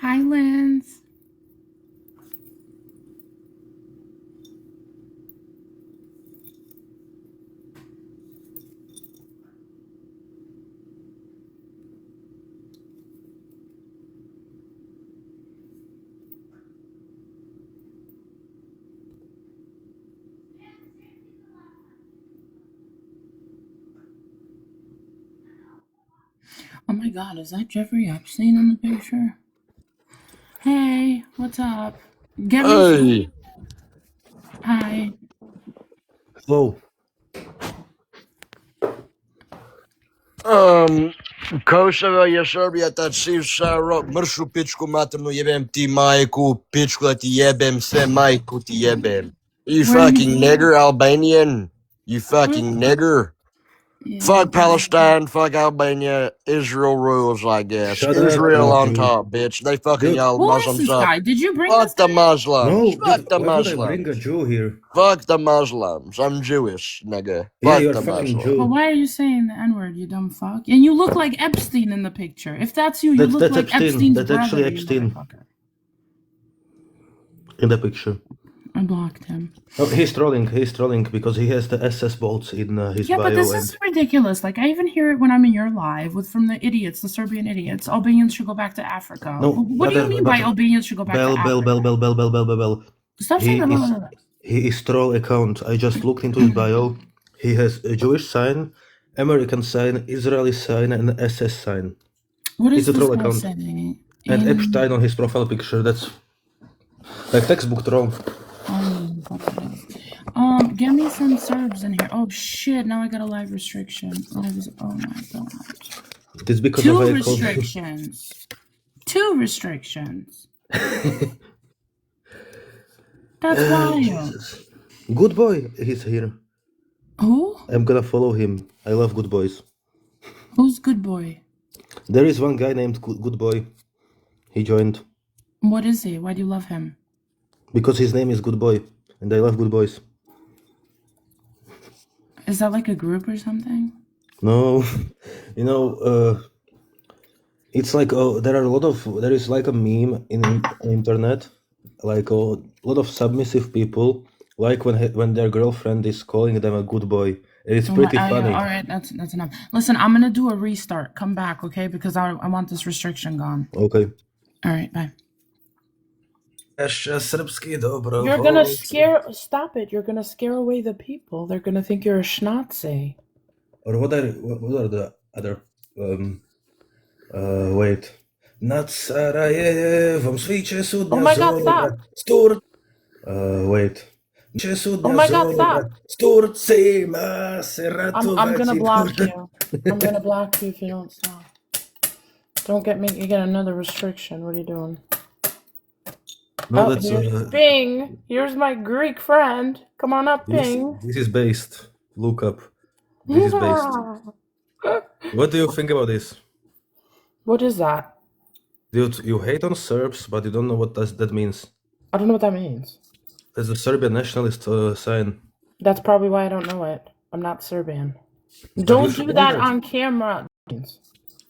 Hi, Linz. Oh my God, is that Jeffrey Epstein in the picture? Hey, what's up? Get me some. Hey, Hi. Hello. Kosovo je Srbija, tad si mršu pičku maternu, jebem ti majku, pičku da ti jebem, sve majku ti jebem. You Where are you fucking from? nigger, Albanian. You fucking nigger. Yeah, Fuck Palestine, fuck Albania, Israel rules, I guess. Shut up, Israel on Jew. top, bitch. They fucking Dude. y'all Who is Muslims this up. guy? Did you bring Fuck this the guy? Muslims. No, Fuck dude, the why would I bring a Muslims. Jew here? Fuck the Muslims. I'm Jewish, nigga. Yeah, Fuck you're the a fucking Muslims. Well, Jew. why are you saying the N-word, you dumb fuck? And you look like Epstein in the picture. If that's you, you look That's like Epstein. Epstein's That's brother, actually you Epstein motherfucker. in the picture. I blocked him. Oh, he's trolling. He's trolling because he has the SS bolts in his Yeah, bio. but this is ridiculous. Like, I even hear it when I'm in your live from the idiots, the Serbian idiots. Albanians should go back to Africa. No, What do you mean by Albanians should go back to Africa? Bell. Stop saying that. He is troll account. I just looked into his bio. He has a Jewish sign, American sign, Israeli sign, and SS sign. What is It's a this troll guy account. saying? And Epstein on his profile picture. That's like textbook troll. Get me some Serbs in here. Oh shit! Now I got a live restriction. Oh my god. It's because Two of restrictions. Two restrictions. That's wild. Jesus. Good boy, he's here. Who? I'm gonna follow him. I love good boys. Who's good boy? There is one guy named Good Boy. He joined. What is he? Why do you love him? Because his name is Good Boy, and I love good boys. Is that like a group or something? No, you know, it's like there is like a meme in internet, like a lot of submissive people like when their girlfriend is calling them a good boy. It's pretty funny. All right, that's enough. Listen, I'm gonna do a restart. Come back, okay? Because I want this restriction gone. Okay. All right, bye. You're gonna stop it. You're gonna scare away the people. They're gonna think you're a schnazi. Or what are the other wait. Nad Sarajevom sviće sudnja Oh my God, stop. Wait. Oh my God, stop. S Turcima se I'm gonna block you. I'm gonna block you if you don't stop. Don't get me. You get another restriction. What are you doing? No, here's Bing. Here's my Greek friend. Come on up, Bing. This is based. Look up. This is based. What do you think about this? What is that? Dude, you hate on Serbs, but you don't know what that means. I don't know what that means. That's the Serbian nationalist sign. That's probably why I don't know it. I'm not Serbian. Don't do that on camera.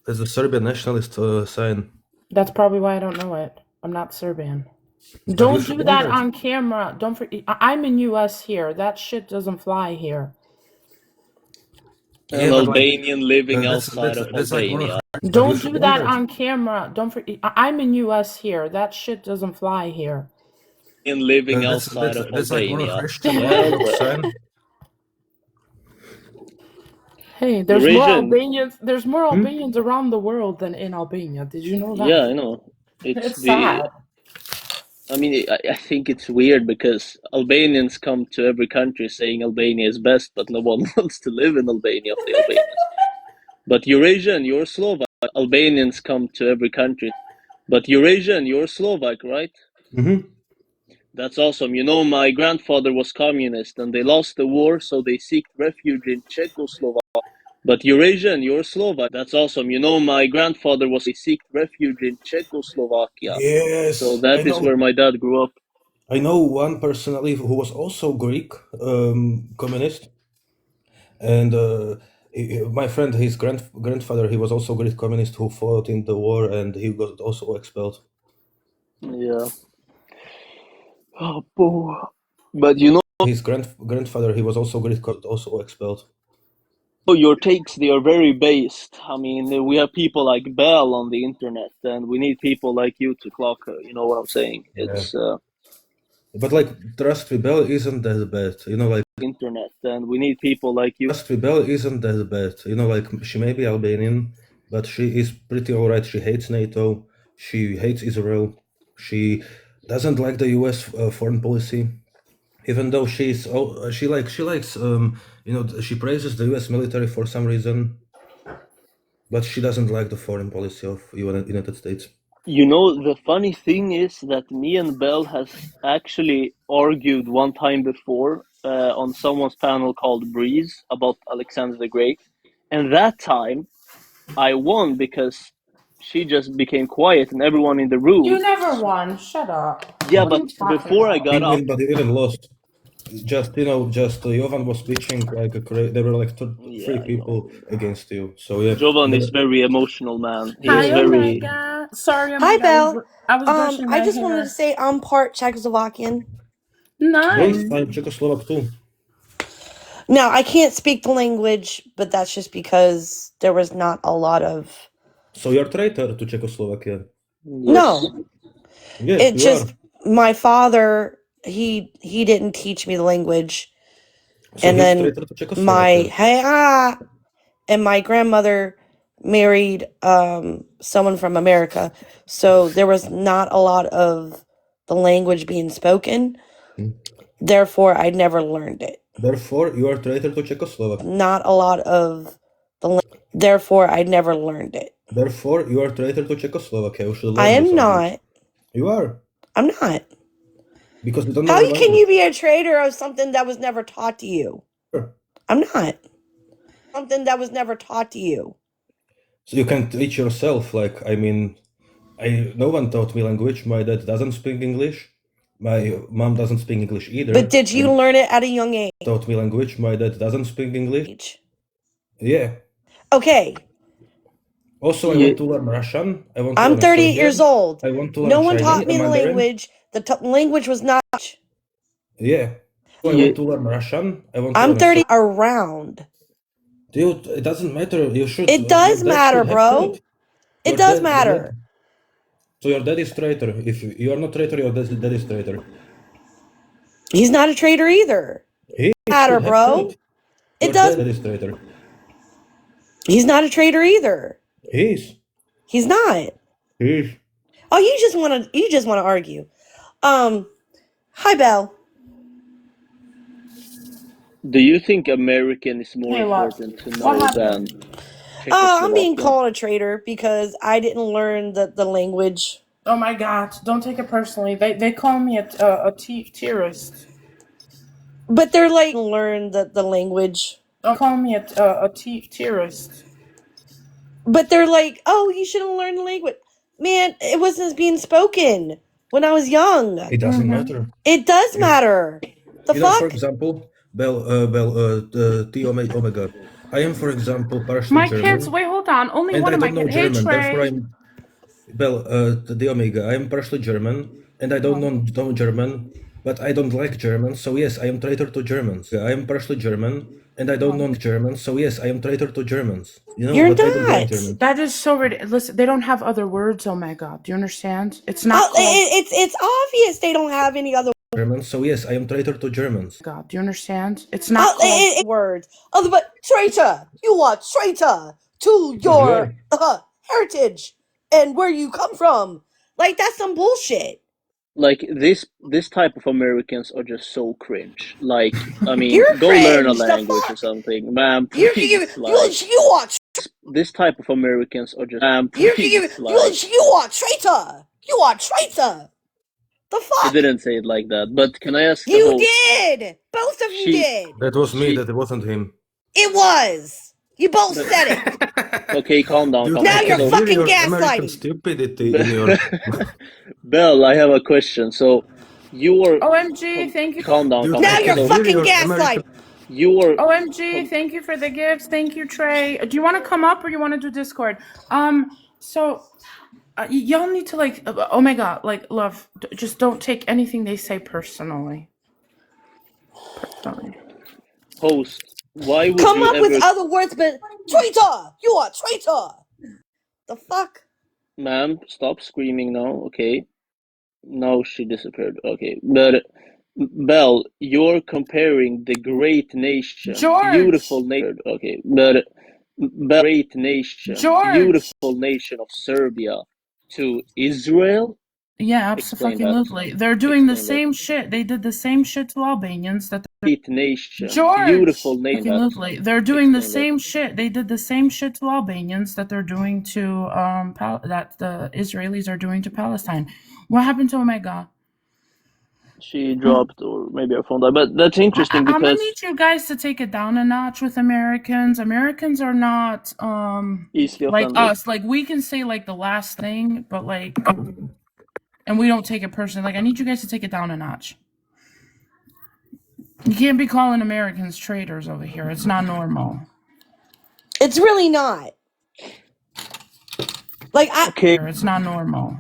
That's the Serbian nationalist sign. That's probably why I don't know it. I'm not Serbian. Don't do that on camera. Don't forget. I'm in US here. That shit doesn't fly here. An Albanian living outside of Albania. Don't do that on camera. Don't forget. I'm in US here. That shit doesn't fly here. In living outside of Albania. Hey, there's more Albanians. There's more Albanians around the world than in Albania. Did you know that? Yeah, I know. It's sad. I mean, I think it's weird because Albanians come to every country saying Albania is best, but no one wants to live in Albania of the Albanians. But Eurasian, you're Slovak. Albanians come to every country. But Eurasian, you're Slovak, right? Mm-hmm. That's awesome. You know, my grandfather was communist and they lost the war, so they seek refuge in Czechoslovakia. But Eurasian, you're Slovak. That's awesome. You know, my grandfather was seek refuge in Czechoslovakia. Yes. So that is where my dad grew up. I know one personally who was also Greek, communist, and my friend, his grandfather, he was also Greek communist who fought in the war, and he got also expelled. Yeah. Oh, boy. But you know, His grandfather, he was also Greek, also expelled. your takes, they are very based. I mean, we have people like Bell on the internet, and we need people like you to clock her. You know what I'm saying? It's But like, trust me, Bell isn't that bad. You know, like internet, and we need people like you. trust me, Bell isn't that bad. You know, like she may be Albanian, but she is pretty alright. She hates NATO. She hates Israel. She doesn't like the U.S. Foreign policy. Even though she likes you know, she praises the U.S. military for some reason, but she doesn't like the foreign policy of United States. You know, the funny thing is that me and Bell has actually argued one time before on someone's panel called Breeze about Alexander the Great, and that time I won because she just became quiet and everyone in the room. You never won. Shut up. Yeah, What are but you talking before I about? got up, But you even lost. Just Jovan was pitching like there were like yeah, three I people know. against you. So yeah, Jovan is very emotional, man. He's Hi, very. Omega. Sorry, Hi, Omega. Belle. I was brushing my I just wanted hair. to say I'm part Czechoslovakian. Nice. Nice. I'm Czechoslovak too. Now, I can't speak the language, but that's just because there was not a lot of... So you're traitor to Czechoslovakia. Yes. No, Yeah, it you just... are. My father, he didn't teach me the language. So And he's then traitor to Czechoslovakia. and my grandmother married someone from America. So there was not a lot of the language being spoken. Therefore, I never learned it. Therefore, you are traitor to Czechoslovakia. Not a lot of the... Therefore, I never learned it. Therefore, you are traitor to Czechoslovakia. You should learn I am this language. not. You are. I'm not. Because you don't know How the can language. you be a traitor of something that was never taught to you? Sure. I'm not. Something that was never taught to you. So you can teach yourself. Like, I mean, no one taught me language. My dad doesn't speak English. My mom doesn't speak English either. But did you learn it at a young age? Taught me language. My dad doesn't speak English. Yeah. Okay. Also, I want to learn Russian. I want to I'm learn 38 Serbian. years old. I want to learn No one Chinese, taught me the Mandarin. language. The language was not... Yeah. So I want to learn Russian. I want to I'm learn 30 around. Dude, it doesn't matter. You should. It does matter, bro. It does matter. So your dad is traitor. If you are not traitor, your dad is traitor. He's not a traitor either. He Matter, bro. It does. Your dad is traitor. He's not a traitor either. He is. He's not. He is. Oh, you just want to argue. Hi, Belle. Do you think American is more important to know than Czechoslovakian? I'm being called a traitor because I didn't learn the language. Oh my God! Don't take it personally. They call me a terrorist. But they're like learn the language. Don't call me a terrorist. But they're like, oh, you shouldn't learn the language. Man, it wasn't being spoken when I was young. It doesn't matter. It does matter. The you fuck? know, for example, T Omega. I am, for example, partially My German. kids, wait, hold on. Only and one I of my don't know kids. Hey, German. Trey. Therefore, I'm the Omega. I am partially German, and I don't know German, but I don't like German. So yes, I am traitor to Germans. I am partially German, and I don't know German. So yes, I am traitor to Germans. You know, You're but I don't like not. German. That is so ridiculous. Listen, they don't have other words. Oh my God, do you understand? It's not. It's obvious they don't have any other German. So yes, I am traitor to Germans. God, do you understand? It's not words. Other but traitor. You are traitor to your heritage and where you come from. Like that's some bullshit. Like this type of Americans are just so cringe. Like, I mean, You're go cringe, learn a the language or fuck? something, man. You Please, are this type of Americans are just you are traitor. You are traitor. The fuck? I didn't say it like that, but can I ask? You did. Both of you did. That was me. That wasn't him. It was. You both said it. Okay, calm down. Dude, now you're fucking American gaslighting. stupidity in your. Belle, I have a question. So, you were. OMG, thank you. Calm down. Dude, calm now down. you're fucking gaslighting. You were. OMG, thank you for the gifts. Thank you, Trey. Do you want to come up or you want to do Discord? So y'all need to like, oh my god, like, love, just don't take anything they say personally. Host, why would Come you up with ever, other words, but traitor! You are traitor! The fuck? ma'am? Stop screaming now. Okay. No, she disappeared. Okay, but Belle, you're comparing the great nation, beautiful George, nation. Okay, but Belle, great nation, George. beautiful nation of Serbia to Israel. Yeah, Explain that. absolutely. They're doing the same shit. They did the same shit to Albanians that Great nation, George. beautiful nation. Absolutely. They're doing the Explain that. same shit. They did the same shit to Albanians that they're doing to that the Israelis are doing to Palestine. What happened to Omega? She dropped, or maybe her phone died. But that's interesting I'm gonna because need you guys to take it down a notch with Americans. Americans are not easily like offended. us. Like we can say like the last thing, but like and we don't take it personally. Like I need you guys to take it down a notch. You can't be calling Americans traitors over here. It's not normal. It's really not. Like Okay, It's not normal.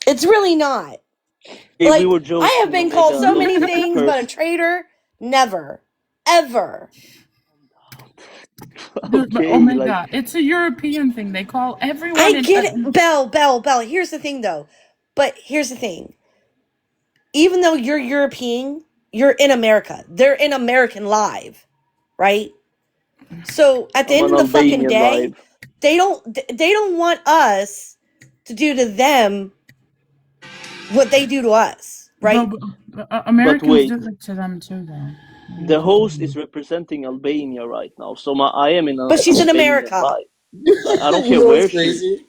it's really not. we Like were joking. I have been called so many things, but a traitor, never, ever. Dude, but, Okay, oh my like god, it's a European thing. They call everyone. I get it, Belle. Here's the thing, though. But here's the thing. Even though you're European, you're in America. They're in American Live, right? So at the I'm end on of the fucking Albanian day, Live. they don't want us to do to them what they do to us, right? But Americans wait. do it to them too, though. The host is representing Albania right now, so I am in an But she's in Albanian America. Live. Like, I don't You care know where what's she. crazy?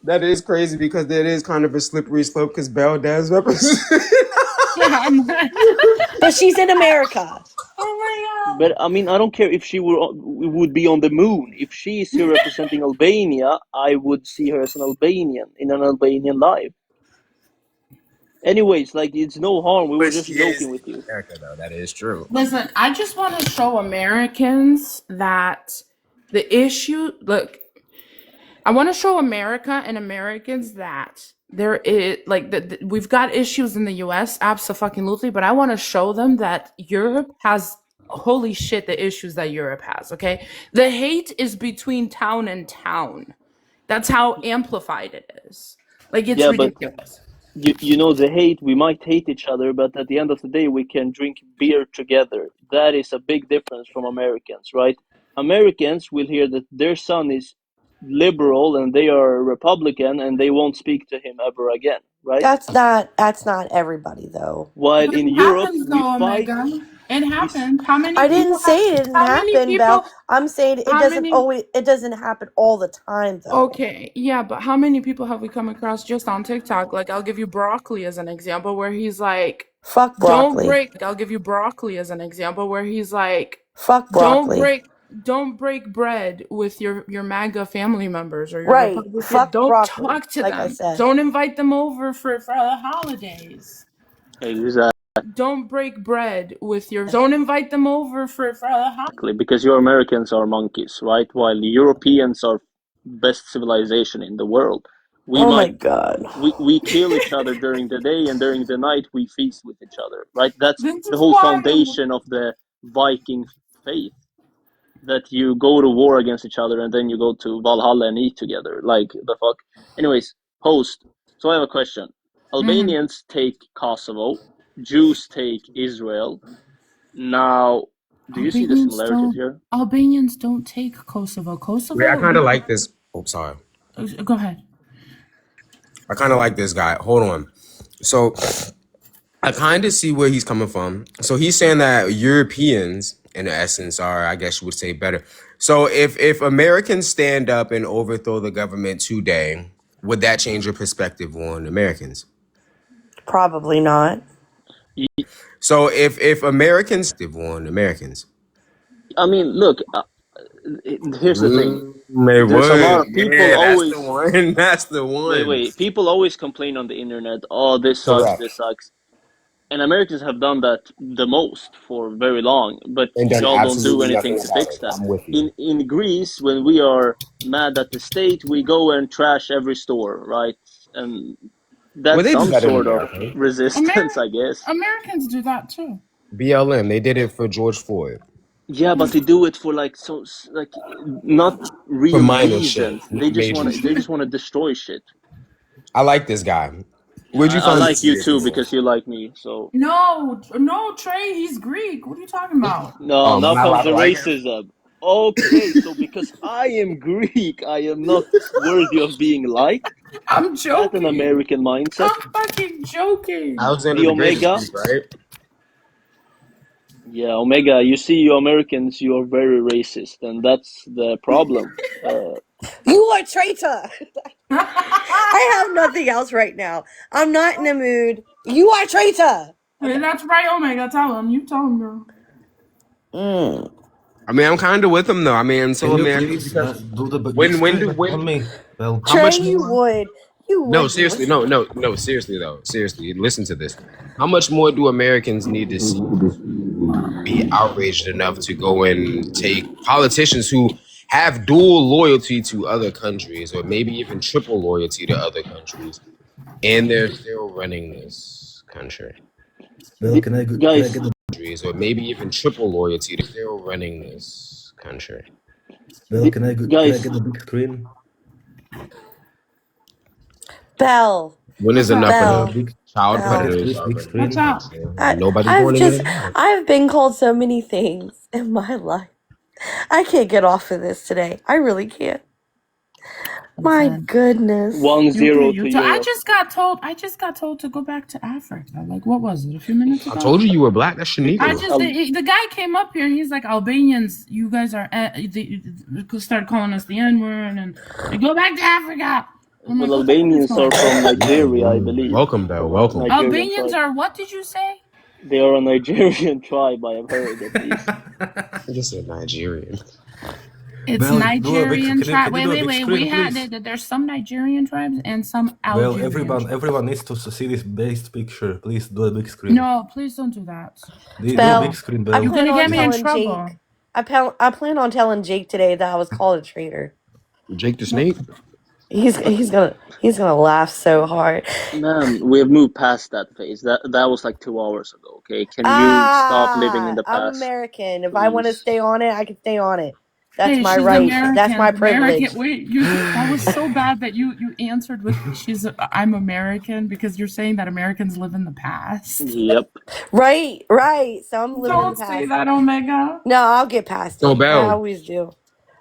That is crazy because that is kind of a slippery slope because Belle does represent. But she's in America. But I mean, I don't care if she would be on the moon. If she is here representing Albania, I would see her as an Albanian in an Albanian Live. Anyways, like it's no harm. We were just joking with you. America, though. That is true. Listen, I just want to show Americans that the issue. Look, I want to show America and Americans that there is like we've got issues in the U.S. Absolutely, but I want to show them that Europe has. Holy shit, the issues that Europe has. Okay, the hate is between town and town. That's how amplified it is. Like it's ridiculous. You know, the hate, we might hate each other, but at the end of the day, we can drink beer together. That is a big difference from Americans, right? Americans will hear that their son is liberal and they are Republican and they won't speak to him ever again, right? That's not everybody, though. While in Europe, we fight. It happens. How many? I didn't say it didn't happen, Belle. I'm saying it doesn't happen all the time, though. Okay, yeah, but how many people have we come across just on TikTok? Like, I'll give you Broccoli as an example, where he's like, "Fuck broccoli." I'll give you Broccoli as an example, where he's like, "Fuck broccoli." Don't break bread with your MAGA family members or your right. Republican. Fuck Don't broccoli, talk to like them. I said. Don't invite them over for the holidays. Exactly. Don't break bread with your. Don't invite them over for the holidays. Because you Americans are monkeys, right? While the Europeans are best civilization in the world. My god. We kill each other during the day, and during the night we feast with each other, right? That's This the is whole why foundation of the Viking faith. That you go to war against each other and then you go to Valhalla and eat together. Like, the fuck? Anyways, host, so I have a question. Albanians take Kosovo, Jews take Israel. Now, do you see the similarities here? Albanians don't take Kosovo. Wait, I kind of like this. Oh, sorry. Go ahead. I kind of like this guy. Hold on. So I kind of see where he's coming from. So he's saying that Europeans, in essence, are, I guess you would say, better. So if Americans stand up and overthrow the government today, would that change your perspective on Americans? Probably not. So if Americans on Americans, I mean, look, here's the thing. There's a lot of people always. That's the one. That's the one. Wait. People always complain on the internet. Oh, this sucks. Correct. This sucks. And Americans have done that the most for very long, but And done y'all don't do absolutely anything nothing to about fix it. that. I'm with you. In Greece, when we are mad at the state, we go and trash every store, right? And Well, that's they do some that in sort of America. resistance, I guess. Americans do that too. BLM, they did it for George Floyd. Yeah, but they do it for like like not For real minor shit, reasons. not major They shit. just want to destroy shit. I like this guy. Yeah, Where'd you I find like this you too individual? because you like me. So No, Trey, he's Greek. What are you talking about? no, Oh, am I now not comes allowed to the like him? racism. Okay, so because I am Greek, I am not worthy of being liked. I'm Is that an joking. American mindset? I'm fucking joking. Alexander The the Great is Omega? Greek, right? Yeah, Omega. You see, you Americans, you are very racist, and that's the problem. You are a traitor. I have nothing else right now. I'm not in the mood. You are a traitor. Hey, that's right, Omega. Tell him. You tell him, girl. I mean, I'm kind of with him though. I mean, Can until you Americans, please because do the big screen when on me? Well, how Trey, much you more? would. You No, would be seriously, listening. no, seriously though, seriously, listen to this. How much more do Americans need to see be outraged enough to go and take politicians who have dual loyalty to other countries, or maybe even triple loyalty to other countries, and they're still running this country? Well, can I Guys, get the Countries, or maybe even triple loyalty to still running this country. well? Can I guys, get the big screen? Bell. When is What's up? enough Bell. enough? Big Child Bell. please, predators please are big running screen. What's this up? country, and nobody's I've doing anything just about it. I've been called so many things in my life. I can't get off of this today. I really can't. My Listen. goodness. 1-0 to I Europe. just got told to go back to Africa. Like, what was it? A few minutes ago. I told you were black. That's Shaniqua. The guy came up here and he's like, Albanians, you guys are they start calling us the N word and they go back to Africa. I'm like, Well, what the fuck is Albanians going are from on? Nigeria, I believe. Welcome, Bell. Welcome. Nigerian Albanians tribe. are what did you say? They are a Nigerian tribe, I have heard at least. I just said Nigerian. It's Well, Nigerian tribe. can you do a big Wait. screen, We had please? there's some Nigerian tribes and some Well, Algerian tribes. everyone needs to see this base picture. Please do a big screen. No, please don't do that. Do a Bell. big screen, I Bell. You're plan gonna on get me in telling trouble. Jake. I plan on telling Jake today that I was called a traitor. Jake the Snake? He's gonna laugh so hard. Man, we have moved past that phase. That was like 2 hours ago, okay? Can you stop living in the I'm past? American. If I want to Please. stay on it, I can stay on it. That's Hey, my she's right. American. That's my privilege. American. Wait, that was so bad that you answered with I'm American because you're saying that Americans live in the past. Yep. Right. So I'm living in Don't the say past. that, Omega. No, I'll get past So, it. I Bell, always do.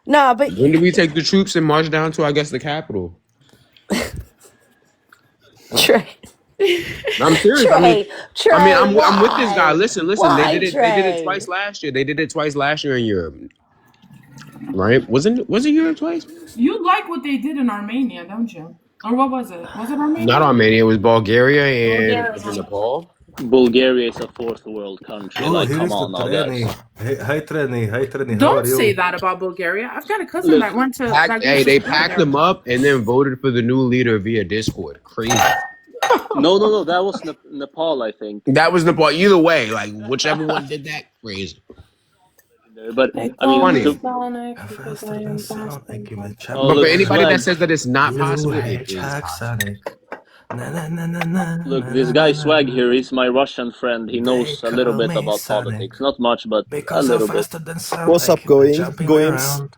No, but when do we take the troops and march down to, I guess, the capital? Trey. I'm serious. Trey, I'm with this guy. why? Listen. Why, They did it Trey? twice last year. They did it twice last year in Europe. Right? Was it Europe twice? You like what they did in Armenia, don't you? Or what was it? Was it Armenia? Not Armenia. It was Bulgaria and Bulgaria. Nepal. Bulgaria is a fourth world country. Oh, Like, here come is the on now, guys. Treni. Hi, Treni. Hi, Treni. How Don't are you? say that about Bulgaria. I've got a cousin Look, that went to. They packed them up and then voted for the new leader via Discord. Crazy. no. That was Nepal, I think. That was Nepal. Either way, like whichever one did that, crazy. But They I mean, call me Funny. Sonic because Faster I than am sound. faster. Thank you, man. Oh, But for look, anybody that Swag. says that it's not You possible, it is hedgehog possible. Sonic. Na na na na na. Look, na, this na, guy na, Swag na. here, he's my Russian friend. He They knows a little call bit me about Sonic politics. Not much, but a because I'm little bit. faster than sound. What's Thank up, you, man. going? Jumping Goyans? around.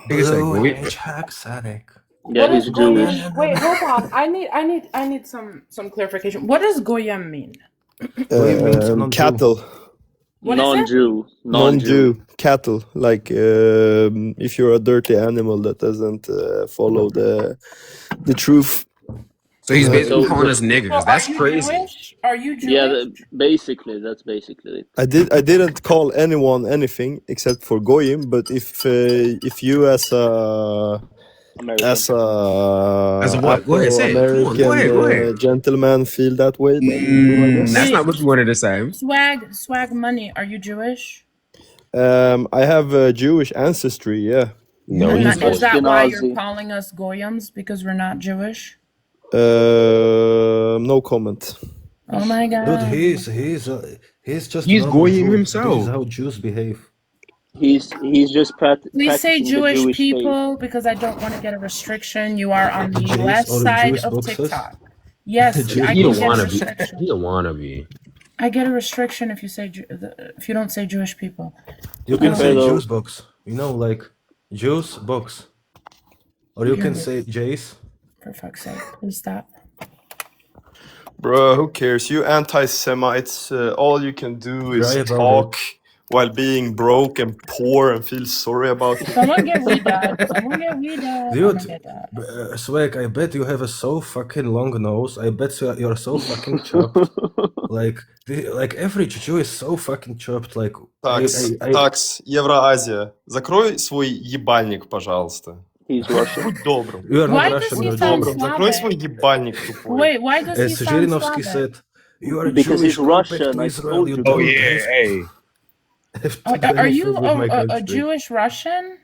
Nigga said, Blue "Wait." hedgehog Sonic. Yeah, he's Jewish. Wait, hold on. I need some clarification. What does Goyim mean? Goyim means non-Jew. Cattle. What is it? Non-Jew. Non-Jew. Cattle. Like if you're a dirty animal that doesn't follow the truth. So he's basically So- calling us niggas. That's crazy. Jewish? Are you Jewish? Yeah, basically, that's basically it. I didn't call anyone anything except for Goyim, but if you as a American. as a As a what? Go ahead, say it. Come on, Afro-American go ahead. gentleman feel that way, then I guess. That's not what you wanted to say. Swag money. Are you Jewish? I have a Jewish ancestry, yeah. No, And he's that- Is that why you're Ashkenazi. calling us Goyams because we're not Jewish? No comment. Oh my Dude, god. he's just He's normal goyim Jew. This is himself. how Jews behave. He's just Please say practicing the Jewish Jewish faith. people because I don't want to get a restriction. You are on the Jays US or side Jewish of boxes. TikTok. Yes, Jewish I He can don't get a wanna be. restriction. He don't wanna be. I get a restriction if you say if you don't say Jewish people. You can say Hello. Jews box. You know, like Jews box. Or you can say Jays. For fuck's sake, please stop. Bro, who cares? You anti-Semites, all you can do is Cry about talk while being broke and poor and feel sorry about it. Someone get weed dad. Someone get weed dad. I'm Dude, gonna get that. Swag, I bet you have a so fucking long nose. I bet you're so fucking chopped. Like every Jew is so fucking chopped. Like, Такс, Евроазия, закрой свой ебальник, пожалуйста. He's Russian. Будь добрым. You are Why not does Russian, he you're sound Jewish. Закрой Slavic? свой ебальник тупой. Wait, why does he As sound Zhirinovsky Slavic? said, you are Because Jewish, he's go back Russian, to I Israel, told you you. don't Oh yeah, hey. have to do Are anything you with my a country. Jewish Russian?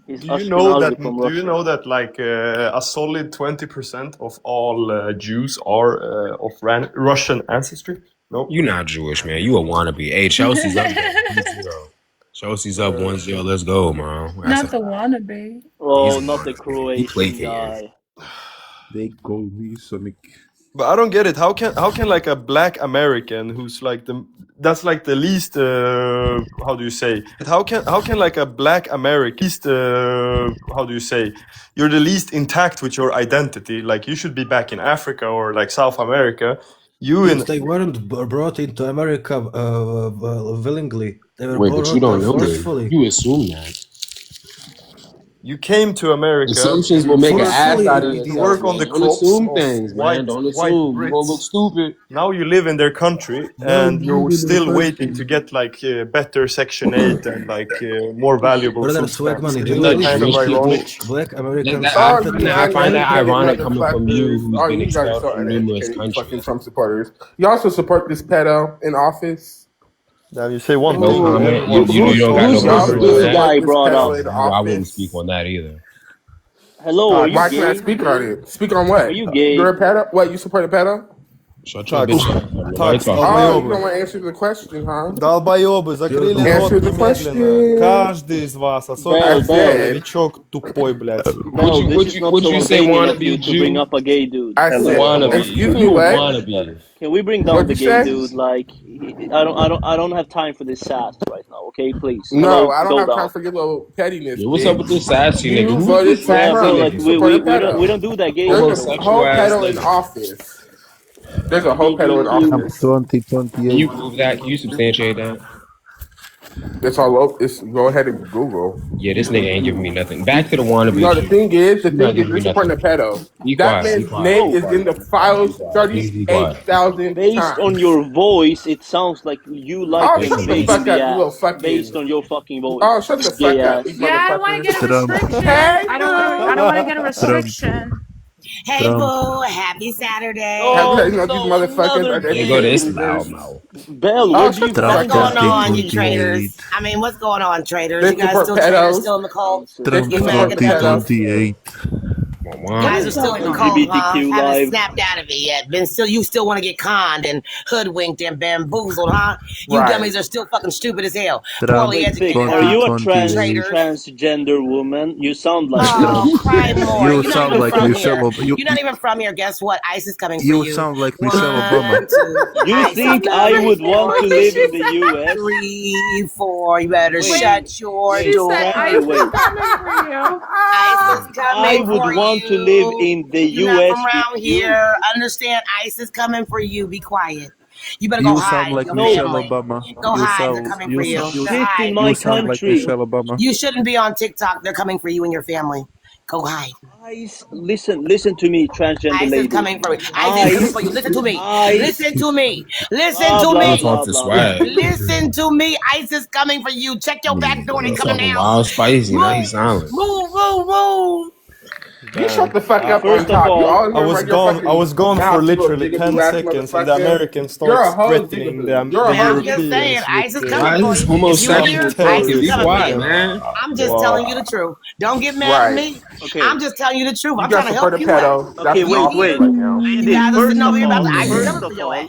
He's Do you know Ashkenazi from Russia. that like a solid 20% of all Jews are of Russian ancestry? No. You not Jewish, man. You a wannabe. Hey, Chelsea's up there. 1-0. Chelsea's up 1-0. Let's go, man. Not the wannabe. Oh, He's not the He Croatian placated. guy. They call me Sonic. But I don't get it. How can like a black American who's like that's like the least how do you say? How can like a black American least how do you say? You're the least intact with your identity. Like you should be back in Africa or like South America. Dude, they weren't brought into America willingly. They were Wait, brought but you don't know forcefully. that. You assume that. You came to America. Assumptions will make an ass out of to yourself, work man. on the Don't crops assume of things, man. Don't assume. You're gonna look stupid. Now you live in their country Now and you you're live in still their waiting to get like better Section 8 and like more valuable Brother food Swagman, stamps. do you Isn't that know kind of Jewish people- ironic? Black Americans I find that ironic coming from you, who's Oh, been you guys are expelled so from numerous uneducated, you fucking countries. Trump supporters. You also support this pedo in office. Damn, you say one No thing. comment. everyone You don't got no Who's You this also comment on blue that. guy support this brought pedo up? in I wouldn't office. speak on that either. Hello, are you Why can I gay? speak on it? Speak on what? Are you gay? You're a pedo? What, you support a pedo? Shut your bitch up. Nobody Tax, talking. Oh, you don't want to answer the question, huh? Долбоёбы, закрыли рот Answer the немедленно. question. Каждый из вас, особенно Bell, Bell, новичок тупой, блядь. Bell, this is not would so you say Albanian wanna of be you a to Jew? bring up a gay dude. I said, Wannabe. excuse me, You what? wannabe. Can we bring down What'd the you gay say? dude? Like, I don't have time for this sass right now. Okay, please. No, Hello, I don't go have down. time for your little pettiness. Yeah, what's bitch. up with this sassy nigga? You Who's voted this for Yeah, bro, sassy Trump. like You nigga? support a we pedo. don't do that gay There's shit a over Homosexual whole here. ass pedo in nigga. office. There's a whole pedo in office. Can 2028. you prove that? Can you substantiate that? It's all over. It's, go ahead and Google. Yeah, this nigga ain't giving me nothing. Back to the wannabe. You know, the Jew. thing is, You're not giving you're me supporting a nothing. pedo. Be That quiet. Be man's quiet. name Be is in the quiet. files Be quiet. Be quiet. 38,000 Based on times. your voice, it sounds like you like Oh, getting shut the banged fuck in the up, you little ass. fucking. Based on your fucking voice. Oh, shut the Gay fuck up, you ass. Yeah, I want to get a motherfucker. restriction. Hey, I don't want to get a restriction. Hey, boo. Happy Saturday. Oh, you know, these no, motherfuckers another are There go this gay. loud mouth. Bell, Oh, where do shut you the What's find fuck going up. that on, gay you dude? traders? I mean, what's going on, traders? They You guys support still traders, pedos. still in the cold? They You support Mac and pedos? pedos. Wow. Guys are still in the cold, huh? LGBTQ Haven't live. snapped out of it yet. You still want to get conned and hoodwinked and bamboozled, huh? You Right. dummies are still fucking stupid as hell. Poorly Wait, Vic, educated, are you a traders. transgender woman? You sound like Oh, cry more. You You're not sound even like from Michelle here. Obama. You're not even from here. Guess what? ICE is coming for You you. sound like Michelle Obama. 1, 2. You ICE think is I coming would want for to you. live in the US? 3, 4. You better Wait, shut your wait, She said, door. "ICE is wait. coming for you." ICE is I coming would for want to you. live in the You're not US from with around you. here. Understand? ICE is coming for you. Be quiet. You better go You sound hide. like Your No, Michelle family. Obama. Go You hide. They're sound coming for you. Go shit in hide. my you sound like country. Michelle Obama. You shouldn't be on TikTok. They're coming for you and your family. Go hide. ICE, listen to me, transgender ICE is lady. coming for you. ICE is coming for you. Listen to me. ICE, Listen to me. Listen blah, to blah, You me. blah, talk to blah, swag. blah. Listen to me. ICE is coming for you. Check your back door. They coming Talking now. wild spicy. Now he's Move, silent. move. You shut the fuck up First on of top. You all, all I was gone for mouth, you little literally 10 jigaboo ass seconds and the motherfucker. American You're a starts hoe, threatening jigaboo. the You're a Man, I'm hoe. just saying, ICE is Why coming for is this you. If you homosexual hear, ICE talking? is Be coming for quiet, you. man. I'm just Wow. telling you the truth. Don't get mad at me. okay, I'm just telling you the truth. You I'm got trying to support help a you out. pedo. That's okay, in You wait, office hear? wait. right now. You Lady, guys are first sitting of over here about all, the ICE is first coming for of your all, ass.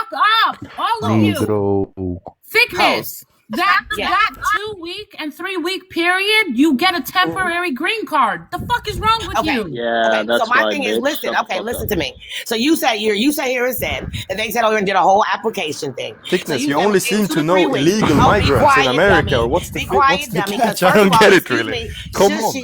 fuck up, all of you. Negro. Thickness. that 2-week and 3-week period, you get a temporary green card. The fuck is wrong with you? Yeah, Okay, so that's my right, thing is, bitch. listen, Shut the okay, fuck listen up. to me. So you say here it said that they said over and did a whole application thing. So Thickness, you you said only within seem 2 to to know 3 weeks. illegal Oh, be migrants in quiet, America, or dummy. what's the Be quiet, the dummy. Because catch? I first of don't all, get it excuse really. me, Come on.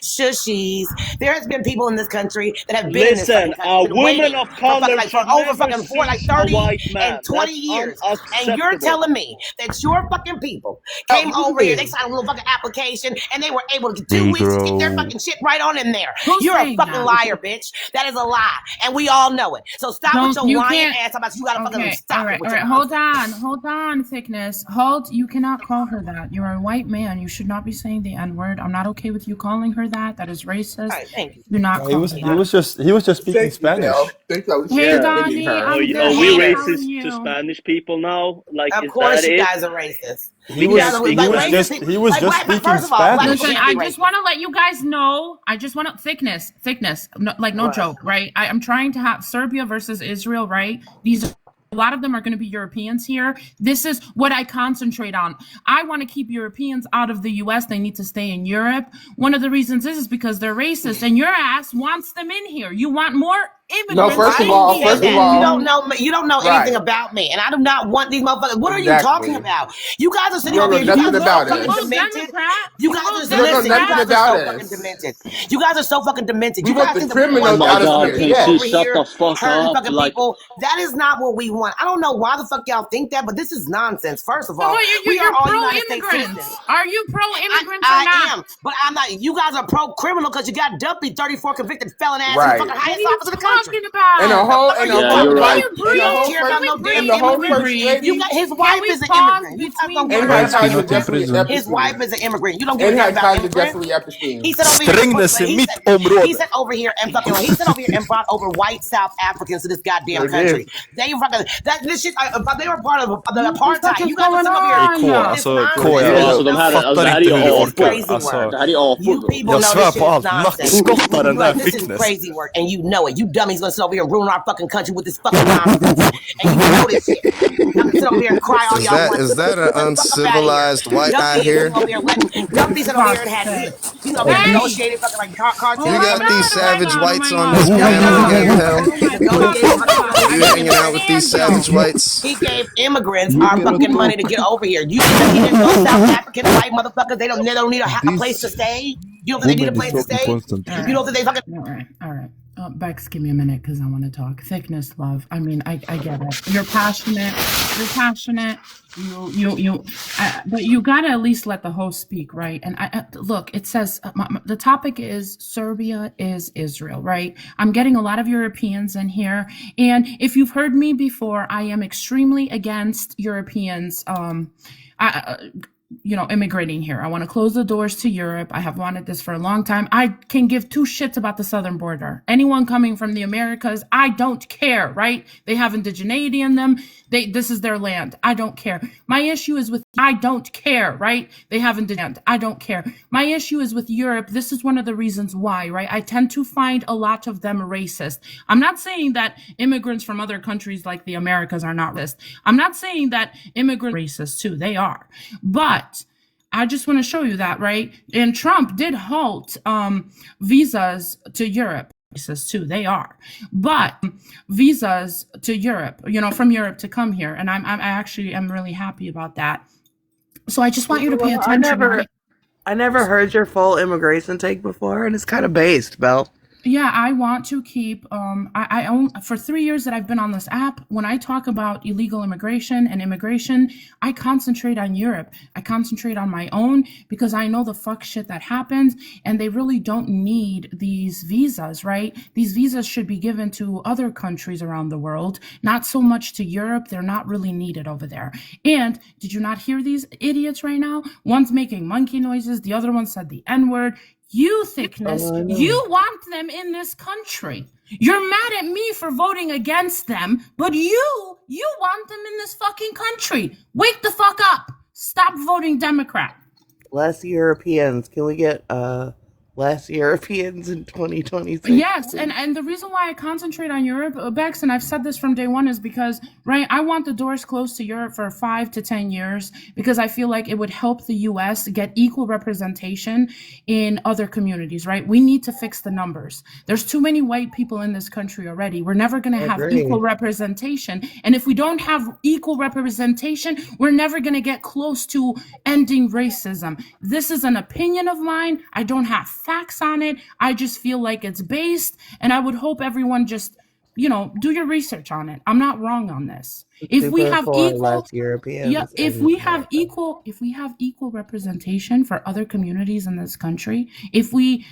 shushies. There has been people in this country that have been in this Listen, fucking country, a been woman waiting of for fucking color like for should over never fucking like sees a 30 white and man. 20 That's years, and you're unacceptable. telling me that your fucking people came over here, they signed a little fucking application, and they were able to get 2 weeks to get their Negro. fucking shit right on in there. Who's You're a saying fucking that? liar, bitch. That is a lie, and we all know it. So stop with your You lying can't. ass about you gotta fucking Okay, stop it all with your right. Hold on, Thickness. Hold. You cannot call her that. You're a white man. You should not be saying the N word. I'm not okay with you calling her that. That is racist. All right, thank you. Do not He call was her he that. was just speaking Thank you, Belle. Spanish. Thank you. I was Hey, just Yeah. defending Donnie, her. Are, I'm are good. we I'm Haters. racist telling to you. Spanish people now? Like, Of is that course, you it? guys are racist. He We You was guys can't are speak he like was Spanish. racist just people. he was Like just black, but speaking first of all, black Spanish. people Listen, can't I be just racist. want to let you guys know. I just want to thickness. No, like no What? joke, right? I'm trying to have Serbia versus Israel, right? A lot of them are going to be Europeans here. This is what I concentrate on. I want to keep Europeans out of the US. They need to stay in Europe. One of the reasons is because they're racist, and your ass wants them in here. You want more No, immigrants first I of in didn't all, say first of here. that. You all, don't know. You don't know right, anything about me, and I do not want these motherfuckers. What are you talking exactly. about? You guys are You sitting don't over know here. You guys nothing are so about fucking You us. little demented. Democrat. You You guys little are You don't know listen. You nothing guys Democrat. are about so fucking us. demented. You guys are so fucking demented. We You want guys the think that we want Oh criminals my fucking out of god, fucking here. can people she over Yes. shut here the fuck hurting up? fucking Like, people. That is not what we want. I don't know why the fuck y'all think that, but this is nonsense. First of So all, what? we are You're all United States citizens. pro-immigrants. Are you pro-immigrants or I not? am, but I'm not. You guys are pro criminal because you got Dumpy, 34 convicted felon ass in the Right. fucking What are highest you office in the country. talking And the about? The whole fuck are and you the yeah, whole you're talking Can about? right. you and the You don't whole breathe? care about Can first we no damn and the breathe? whole Can we immigrants. first breathe? You got lady his Can wife we is an pause immigrant. You guys don't between give a and damn her about cousin words? immigrants. Jeffrey His Epstein. wife is an immigrant. You don't give a And damn her about cousin immigrants. Jeffrey Epstein. He said over here and put Strengness i he mitt said he område. said over here and fucking he said over here and brought over white South Africans to this goddamn Sure country. did. They fucking that this shit. They were part of the What the fuck apartheid. is You guys are going sitting over here K, with on? this alltså Sure K, nonsense. Ja, You did. alltså don't de know. här, fattar det här är inte ju hur du This is orkar. avund. crazy Alltså, work. Det här är You avund. people jag know svär this på shit is allt, nonsense. nackskotta den där Like this is Thickness. crazy work, and you know it. You dummies gonna sit over here and ruin our fucking country with this fucking nonsense, and you know this shit. Y'all can sit over here and cry all y'all want to. Is that Get the an fuck up out of here. uncivilized white I Dumpy is hear? sitting over here letting Dumpy For sitting over here fuck's and had sake. over here Hey! negotiated fucking like Oh You cartels my got coming in these from god, oh my savage Jamaica. god, oh whites my on god. this Dumpy panel sitting over again, here Pam? Oh my fuck, negotiating fucking fuck. I You he can't hanging out gave with these stand you. savage whites? he gave immigrants our fucking money to get over here. You think that he didn't know South African white motherfuckers? They don't need a place to stay. You don't think they need a place to stay? All You right. don't think they fucking All right. Bex, give me a minute because I want to talk. Thickness, love. I mean, I get it. You're passionate. You're passionate. But you gotta at least let the host speak, right? And look, it says the topic is Serbia is Israel, right? I'm getting a lot of Europeans in here, and if you've heard me before, I am extremely against Europeans. Immigrating here. I want to close the doors to Europe. I have wanted this for a long time. I can give two shits about the southern border. Anyone coming from the Americas, I don't care, right? They have indigeneity in them. This is their land. I don't care. My issue is with I don't care, right? They have indigeneity. I don't care. My issue is with Europe. This is one of the reasons why, right? I tend to find a lot of them racist. I'm not saying that immigrants from other countries like the Americas are not racist. I'm not saying that immigrants are racist too. They are. But I just want to show you that, right? And Trump did halt visas to Europe. Racist too, they are. But visas to Europe, from Europe to come here, and I actually am really happy about that. So I just want you to pay attention. I never heard your full immigration take before, and it's kind of based, Belle. Yeah, I want to keep, I own, for 3 years that I've been on this app, when I talk about illegal immigration and immigration, I concentrate on Europe. I concentrate on my own because I know the fuck shit that happens, and they really don't need these visas, right? These visas should be given to other countries around the world, not so much to Europe. They're not really needed over there. And did you not hear these idiots right now? One's making monkey noises. The other one said the N-word. You, Thickness, you want them in this country. You're mad at me for voting against them, but you want them in this fucking country. Wake the fuck up. Stop voting Democrat. Less Europeans. Can we get less Europeans in 2026. Yes, and the reason why I concentrate on Europe, Bex, and I've said this from day one, is because, right, I want the doors closed to Europe for 5 to 10 years because I feel like it would help the U.S. get equal representation in other communities, right? We need to fix the numbers. There's too many white people in this country already. We're never going to have equal representation. And if we don't have equal representation, we're never going to get close to ending racism. This is an opinion of mine. I don't have facts on it. I just feel like it's based, and I would hope everyone just, do your research on it. I'm not wrong on this. If we have equal, less Europeans, yeah, if we have equal representation for other communities in this country, if we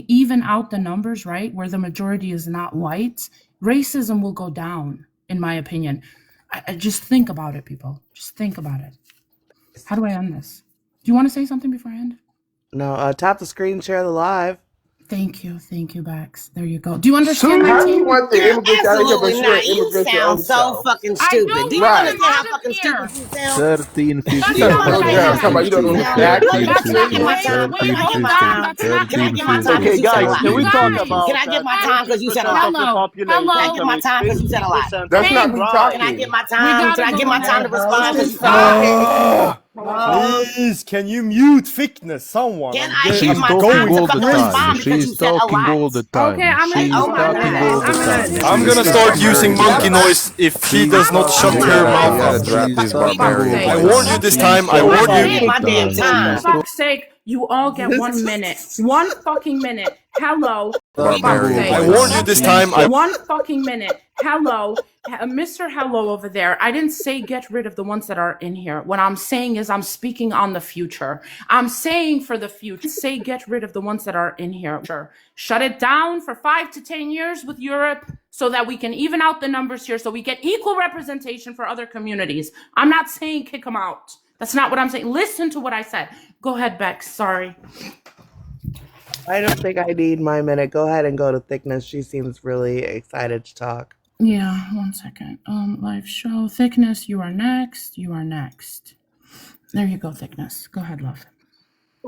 even out the numbers, right, where the majority is not white, racism will go down, in my opinion. I just think about it, people. Just think about it. How do I end this? Do you want to say something before I end? No, tap the screen, share the live. Thank you, Bax. There you go. Do you understand my team? Absolutely not. You sound so fucking stupid. Do you understand how fucking stupid you sound? 1350. Okay, guys, can we talk about? Can I get my time because you said a lot? Hello. Can I get my time because you said a lot? That's not me talking. Can I get my time? Can I get my time to respond? Because you said a lot. Please, can you mute Thickness? Someone. Can I get my time to fucking respond because you said a lot? Okay, I'm gonna start using monkey noise if he does not shut her mouth. I warned you this time. I warned you. My damn time. For fuck's sake, you all get 1 minute. 1 fucking minute. Hello. For fuck's sake. I warned you this time. 1 fucking minute. Hello. Mr. Hello over there. I didn't say get rid of the ones that are in here. What I'm saying is I'm speaking on the future. I'm saying for the future. Say get rid of the ones that are in here. Shut it down for 5 to 10 years with Europe so that we can even out the numbers here so we get equal representation for other communities. I'm not saying kick them out. That's not what I'm saying. Listen to what I said. Go ahead, Bex. Sorry. I don't think I need my minute. Go ahead and go to Thickness. She seems really excited to talk. Yeah, 1 second. Live show. Thickness, you are next. You are next. There you go, Thickness. Go ahead, love.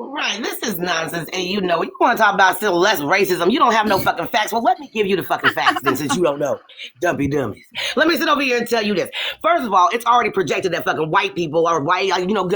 Right, this is nonsense. And you want to talk about still less racism. You don't have no fucking facts. Well, let me give you the fucking facts then, since you don't know. Dumpy dummies. Let me sit over here and tell you this. First of all, it's already projected that fucking white people are white.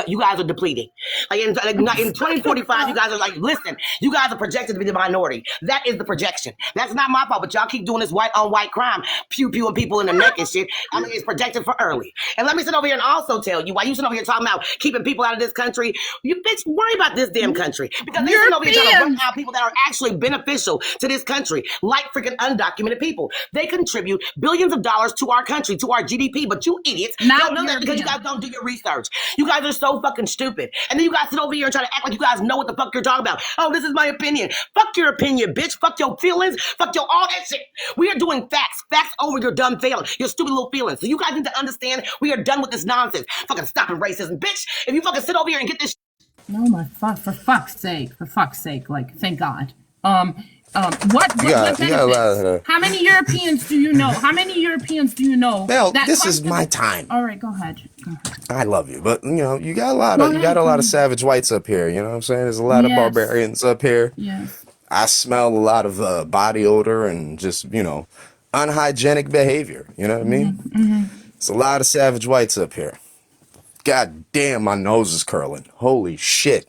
You guys are depleting. In 2045, you guys are like, listen, you guys are projected to be the minority. That is the projection. That's not my fault, but y'all keep doing this white on white crime, pew-pewing people in the neck and shit. It's projected for early. And let me sit over here and also tell you, while you sit over here talking about keeping people out of this country, you bitch worry about this damn country, because they sit over here trying to run out people that are actually beneficial to this country, like freaking undocumented people. They contribute billions of dollars to our country, to our GDP, but you idiots don't know that because you guys don't do your research. You guys are so fucking stupid. And then you guys sit over here and try to act like you guys know what the fuck you're talking about. Oh, this is my opinion. Fuck your opinion, bitch. Fuck your feelings. Fuck your all that shit. We are doing facts. Facts over your dumb feelings, your stupid little feelings. So you guys need to understand we are done with this nonsense. Fucking stopping racism, bitch. If you fucking sit over here and get this No, for fuck's sake, like, thank God. What benefits? How many Europeans do you know? Bel, this is my time. All right, go ahead. I love you, but you got a lot of savage whites up here. You know what I'm saying? There's a lot of barbarians up here. Yes. I smell a lot of body odor and just unhygienic behavior. You know what I mean? Mm-hmm. It's a lot of savage whites up here. God damn, my nose is curling. Holy shit.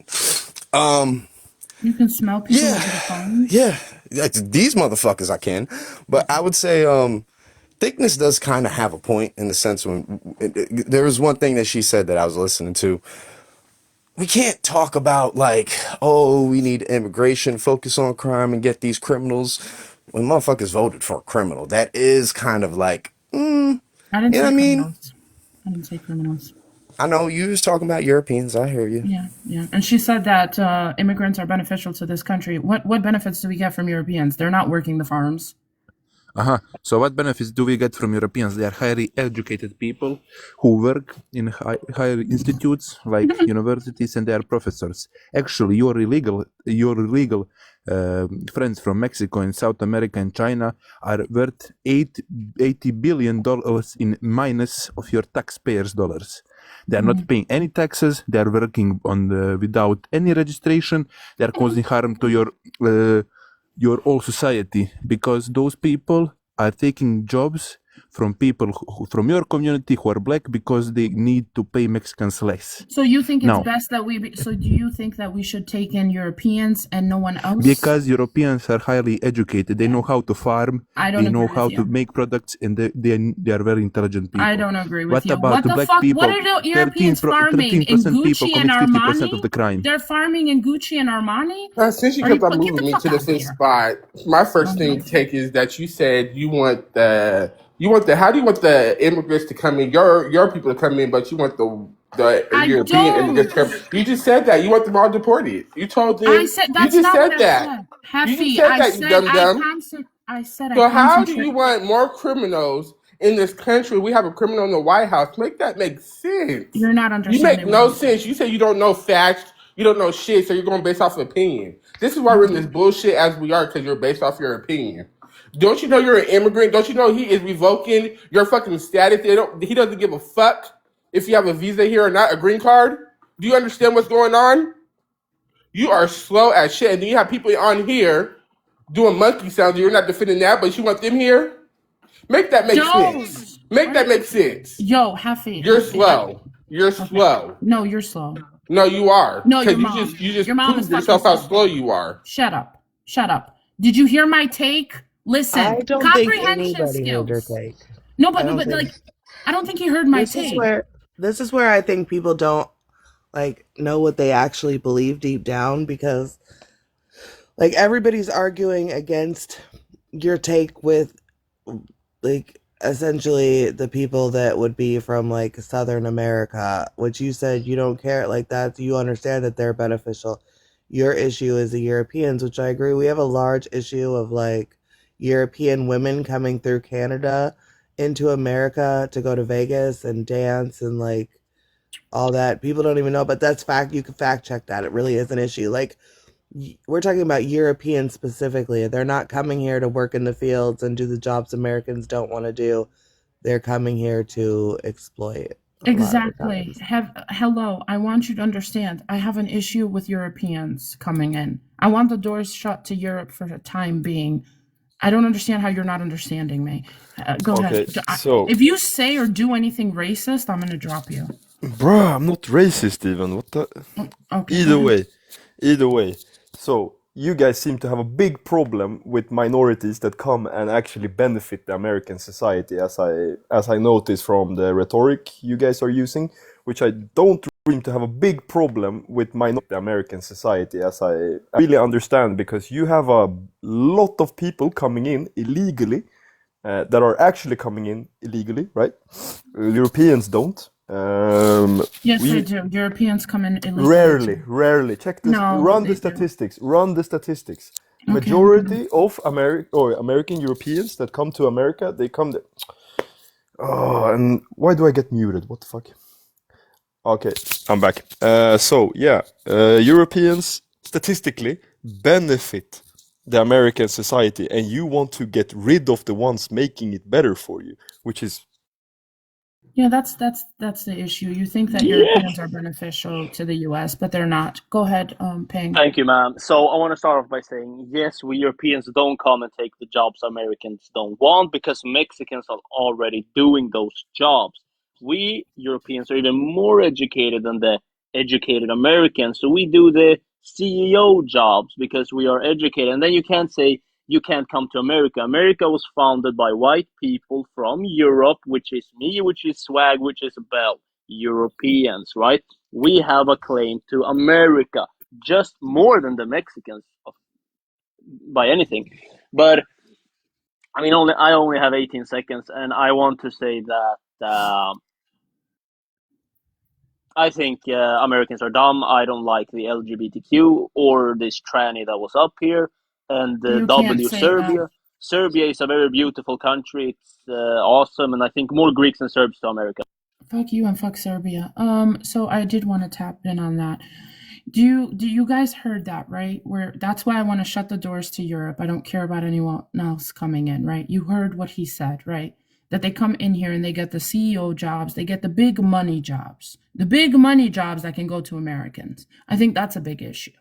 You can smell people over the phone? Yeah. These motherfuckers I can. But I would say Thickness does kind of have a point in the sense when there was one thing that she said that I was listening to. We can't talk about we need immigration, focus on crime and get these criminals. When motherfuckers voted for a criminal, that is kind of I didn't say criminals. I know you was talking about Europeans. I hear you. Yeah. And she said that immigrants are beneficial to this country. What benefits do we get from Europeans? They're not working the farms. So what benefits do we get from Europeans? They are highly educated people who work in higher institutes like universities, and they are professors. Actually, your illegal friends from Mexico and South America and China are worth $80 billion in minus of your taxpayers' dollars. They are not paying any taxes. They are working without any registration. They are causing harm to your whole society, because those people are taking jobs from people from your community who are black because they need to pay Mexicans less. So you think it's Now, best that so do you think that we should take in Europeans and no one else? because Europeans are highly educated, they know how to farm, I don't they know agree how with to you. make products, and they are very intelligent people. I don't agree with What you. about What the the black fuck? people? What are the Europeans farming? In 13% people Gucci and commit 50% Armani? of the crime. They're farming in Gucci and Armani? Since you Are you kept on get moving the me fuck to the out of fifth here? spot, my first thing take is that you said you want the how do you want the immigrants to come in, your people to come in, but you want the I European immigrants to come. You just said that you want them all deported. You told them. I said You that's just not what said I that. said. You just Heffy, said I that, you said dumb dumb. I said I So how do you concentrate. want more criminals in this country? We have a criminal in the White House. Make that make sense. You're not You understanding make no what sense. You say you don't know facts. You don't know shit, so you're going based off of opinion. This is why we're in this bullshit as we are, because you're based off your opinion. Don't you know you're an immigrant? Don't you know he is revoking your fucking status? He doesn't give a fuck if you have a visa here or not, a green card. Do you understand what's going on? You are slow as shit. And then you have people on here doing monkey sounds. You're not defending that, but you want them here? Make that make sense. Make that make sense. Yo, Heffy. You're slow. You're slow. No, you're slow. No, you are. No, your Because mom. you just Your mom is proved fucking yourself how slow. slow you are. Shut up. Shut up. Did you hear my take? Listen, I don't think comprehension anybody heard your skills. take. No, I don't but think like, I don't think he heard my this is take. where I think people don't like know what they actually believe deep down, because like everybody's arguing against your take with like essentially the people that would be from like Southern America, which you said you don't care, like that you understand that they're beneficial. Your issue is the Europeans, which I agree. We have a large issue of like European women coming through Canada into America to go to Vegas and dance and like all that. People don't even know, but that's fact. You can fact check that. It really is an issue. Like we're talking about Europeans specifically. They're not coming here to work in the fields and do the jobs Americans don't want to do. They're coming here to exploit. Exactly. Hello. I want you to understand. I have an issue with Europeans coming in. I want the doors shut to Europe for the time being. I don't understand how you're not understanding me. Go ahead. So If you say or do anything racist, I'm gonna drop you. bruh, I'm not racist even. What the? Okay. Either way. So you guys seem to have a big problem with minorities that come and actually benefit the American society, as I notice from the rhetoric you guys are using, which I don't seem to have a big problem with the American society, as I really understand, because you have a lot of people coming in illegally that are actually coming in illegally, right? Europeans don't. Yes, they do. Europeans come in illegally. Rarely. Check this. No, Run they the do. statistics. Run the statistics. Okay. Majority of American Europeans that come to America, they come there. Oh, and why do I get muted? What the fuck? Okay, I'm back. Europeans statistically benefit the American society, and you want to get rid of the ones making it better for you, which is. Yeah, that's the issue. You think that Europeans are beneficial to the U.S., but they're not. Go ahead, Ping. Thank you, ma'am. So I want to start off by saying, yes, we Europeans don't come and take the jobs Americans don't want, because Mexicans are already doing those jobs. We Europeans are even more educated than the educated Americans. So we do the CEO jobs because we are educated. And then you can't say you can't come to America. America was founded by white people from Europe, which is me, which is Swag, which is Bell. Europeans, right? We have a claim to America, just more than the Mexicans by anything. But I mean, I only have 18 seconds, and I want to say that I think Americans are dumb. I don't like the LGBTQ or this tranny that was up here, and You can't W say that. Serbia. Serbia is a very beautiful country. It's awesome, and I think more Greeks and Serbs to America. Fuck you and fuck Serbia. So I did want to tap in on that. Do you guys heard that, right? Where that's why I want to shut the doors to Europe. I don't care about anyone else coming in, right? You heard what he said, right? that they come in here and they get the CEO jobs, they get the big money jobs, that can go to Americans. I think that's a big issue.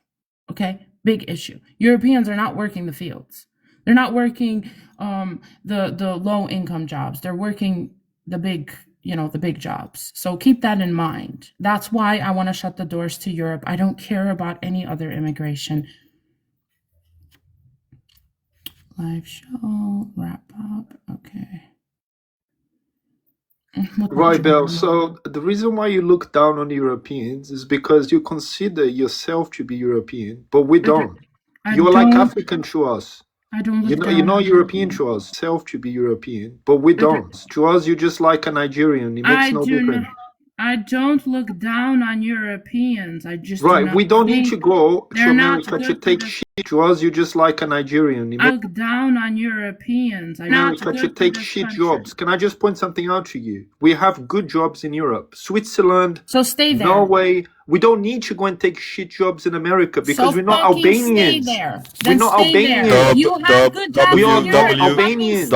Okay, big issue. Europeans are not working the fields. They're not working the low income jobs. They're working the big jobs. So keep that in mind. That's why I want to shut the doors to Europe. I don't care about any other immigration. Live show, wrap up. Okay. Right, Bel. So the reason why you look down on Europeans is because you consider yourself to be European, but we don't. You're like African to us. I don't look You're not European to us. Self to be European, but we don't. To us, you're just like a Nigerian. It makes no difference. I don't look down on Europeans. I just right. We don't need to go to America to take shit. To us, you're just like a Nigerian. I look down on Europeans. America to take shit jobs. Can I just point something out to you? We have good jobs in Europe, Switzerland, so stay there. Norway. We don't need to go and take shit jobs in America because we're not Albanians. Stay there. We're not Albanians. You have good jobs we in are Europe. Albanians.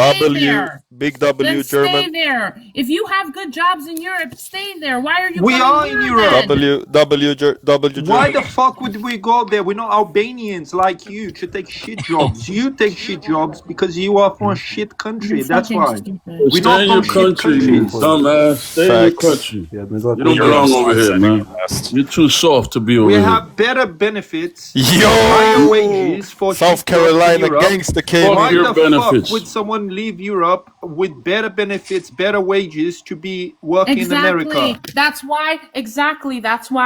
Big W, then German. Stay there. If you have good jobs in Europe, stay there. Why are you? We are in Europe. W, German. Why the fuck would we go there? We're not Albanians like you to take shit jobs. You take shit jobs because you are from a shit country. That's why. We're not from shit countries. Dumbass. Stay in your country. You don't belong over here, man. You're too soft to be over here. We have better benefits, higher wages for South Carolina gangster came. Why the fuck would someone leave Europe with better benefits, better wages to be working in America? That's why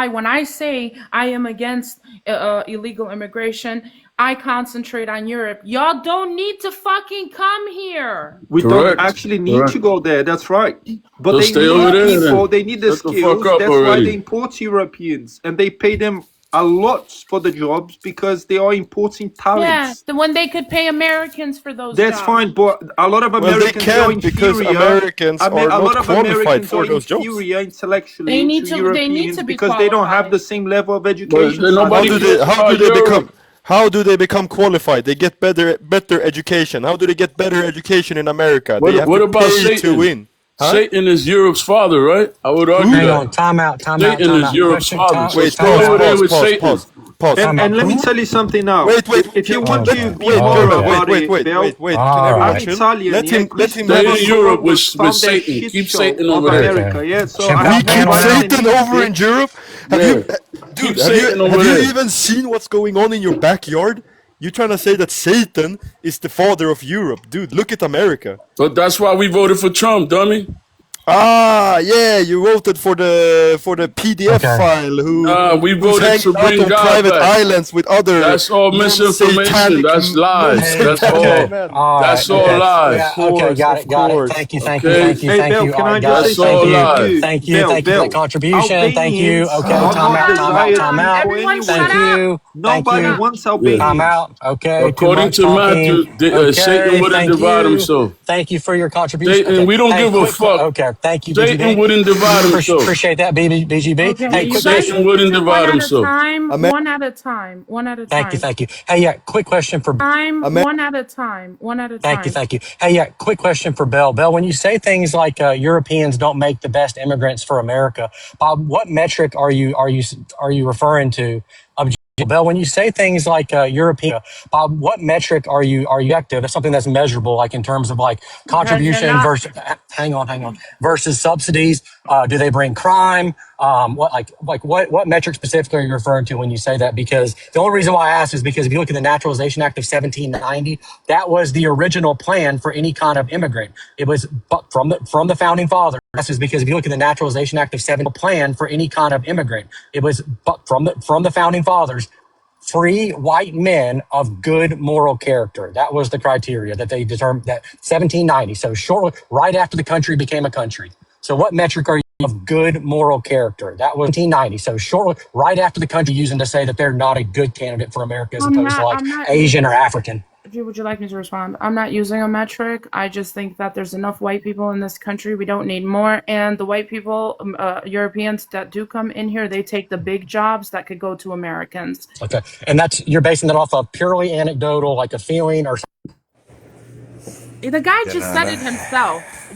when I say I am against illegal immigration, I concentrate on Europe. Y'all don't need to fucking come here. We don't actually need to go there. That's right. But they need people. They need the skills. That's why they import Europeans, and they pay them a lot for the jobs because they are importing talents. Yeah, when they could pay Americans for those That's jobs. Fine, but a lot of Americans are inferior. Because Americans are not qualified for those jobs. Intellectually to Europeans because they don't have the same level of education. How do they become qualified? They get better education. How do they get better education in America? They have what to about pay Satan? to win. Huh? Satan is Europe's father, right? I would argue Hang that. on, time out. Satan is Europe's father. Wait, pause. And let me tell you something now. Wait. If you want to be more about it, wait. I'm Italian. Let him. Stay in Europe with Satan. Keep Satan over there. America. Yeah, so we keep Satan over in Europe. Have you even seen what's going on in your backyard? You're trying to say that Satan is the father of Europe. Dude, look at America. But that's why we voted for Trump, dummy. Ah, yeah, you voted for the PDF file we voted to bring out on God private back. islands with other. That's all misinformation. That's lies. That's all lies. Okay, got it. Thank you. Thank you. Can I just say thank you. Thank you for that contribution. Thank you. Okay, time out. Thank you. Nobody wants Albanians. Time out. Okay. According to Matthew, Satan wouldn't divide himself. Thank you for your contribution. Satan, we don't give a fuck. Okay, thank you. Satan wouldn't divide himself. Appreciate that, BGB. Okay, hey, Satan wouldn't divide himself. One at a time. Thank you. Hey, yeah, quick question for one at a time. Thank you. Hey, yeah, quick question for Bel. Bel, when you say things like Europeans don't make the best immigrants for America, what metric are you referring to? Bel, when you say things like European, what metric are you objective? That's something that's measurable, like in terms of like contribution versus hang on versus subsidies. Do they bring crime? What metric specifically are you referring to when you say that? Because the only reason why I ask is because if you look at the Naturalization Act of 1790, that was the original plan for any kind of immigrant. It was from the founding fathers. This is because if you look at the Naturalization Act of 1790, plan for any kind of immigrant. It was from the founding fathers. Free white men of good moral character. That was the criteria that they determined that 1790. So shortly, right after the country became a country. So what metric are you of good moral character? That was 1790. So shortly, right after the country using to say that they're not a good candidate for America as opposed to like Asian or African. Would you like me to respond? I'm not using a metric. I just think that there's enough white people in this country. We don't need more. And the white people, Europeans that do come in here, they take the big jobs that could go to Americans. Okay. And you're basing that off of purely anecdotal, like a feeling or the guy just said it himself.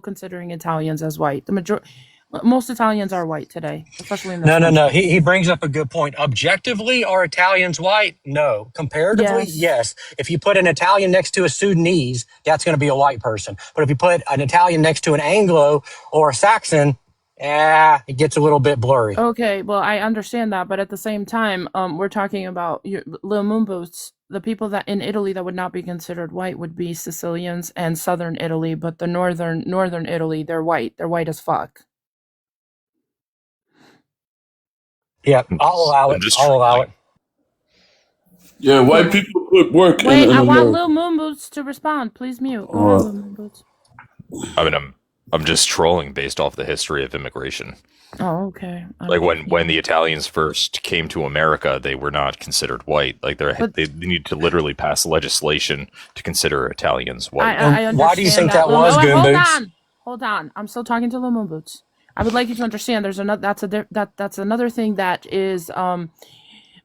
still considering Italians as white. Most Italians are white today, especially in this No. country. He brings up a good point. Objectively, are Italians white? No. Comparatively, Yes. yes. If you put an Italian next to a Sudanese, that's going to be a white person. But if you put an Italian next to an Anglo or a Saxon, Yeah, it gets a little bit blurry. Okay, well, I understand that, but at the same time, we're talking about Lil Moon Boots. The people that in Italy that would not be considered white would be Sicilians and southern Italy, but the northern Italy, they're white. They're white as fuck. Yeah, I'll allow it. I'll allow it. Yeah, white people put work Wait, in I want America. Lil Moon Boots to respond. Please mute. Go ahead, Lil Moon Boots. I mean, I'm just trolling based off the history of immigration. Oh, okay. Like when the Italians first came to America, they were not considered white. Like they need to literally pass legislation to consider Italians white. I understand. Why do you think that was, Hold Goon hold on. I'm still talking to Lil Moon Boots. I would like you to understand. There's another. That's another thing that is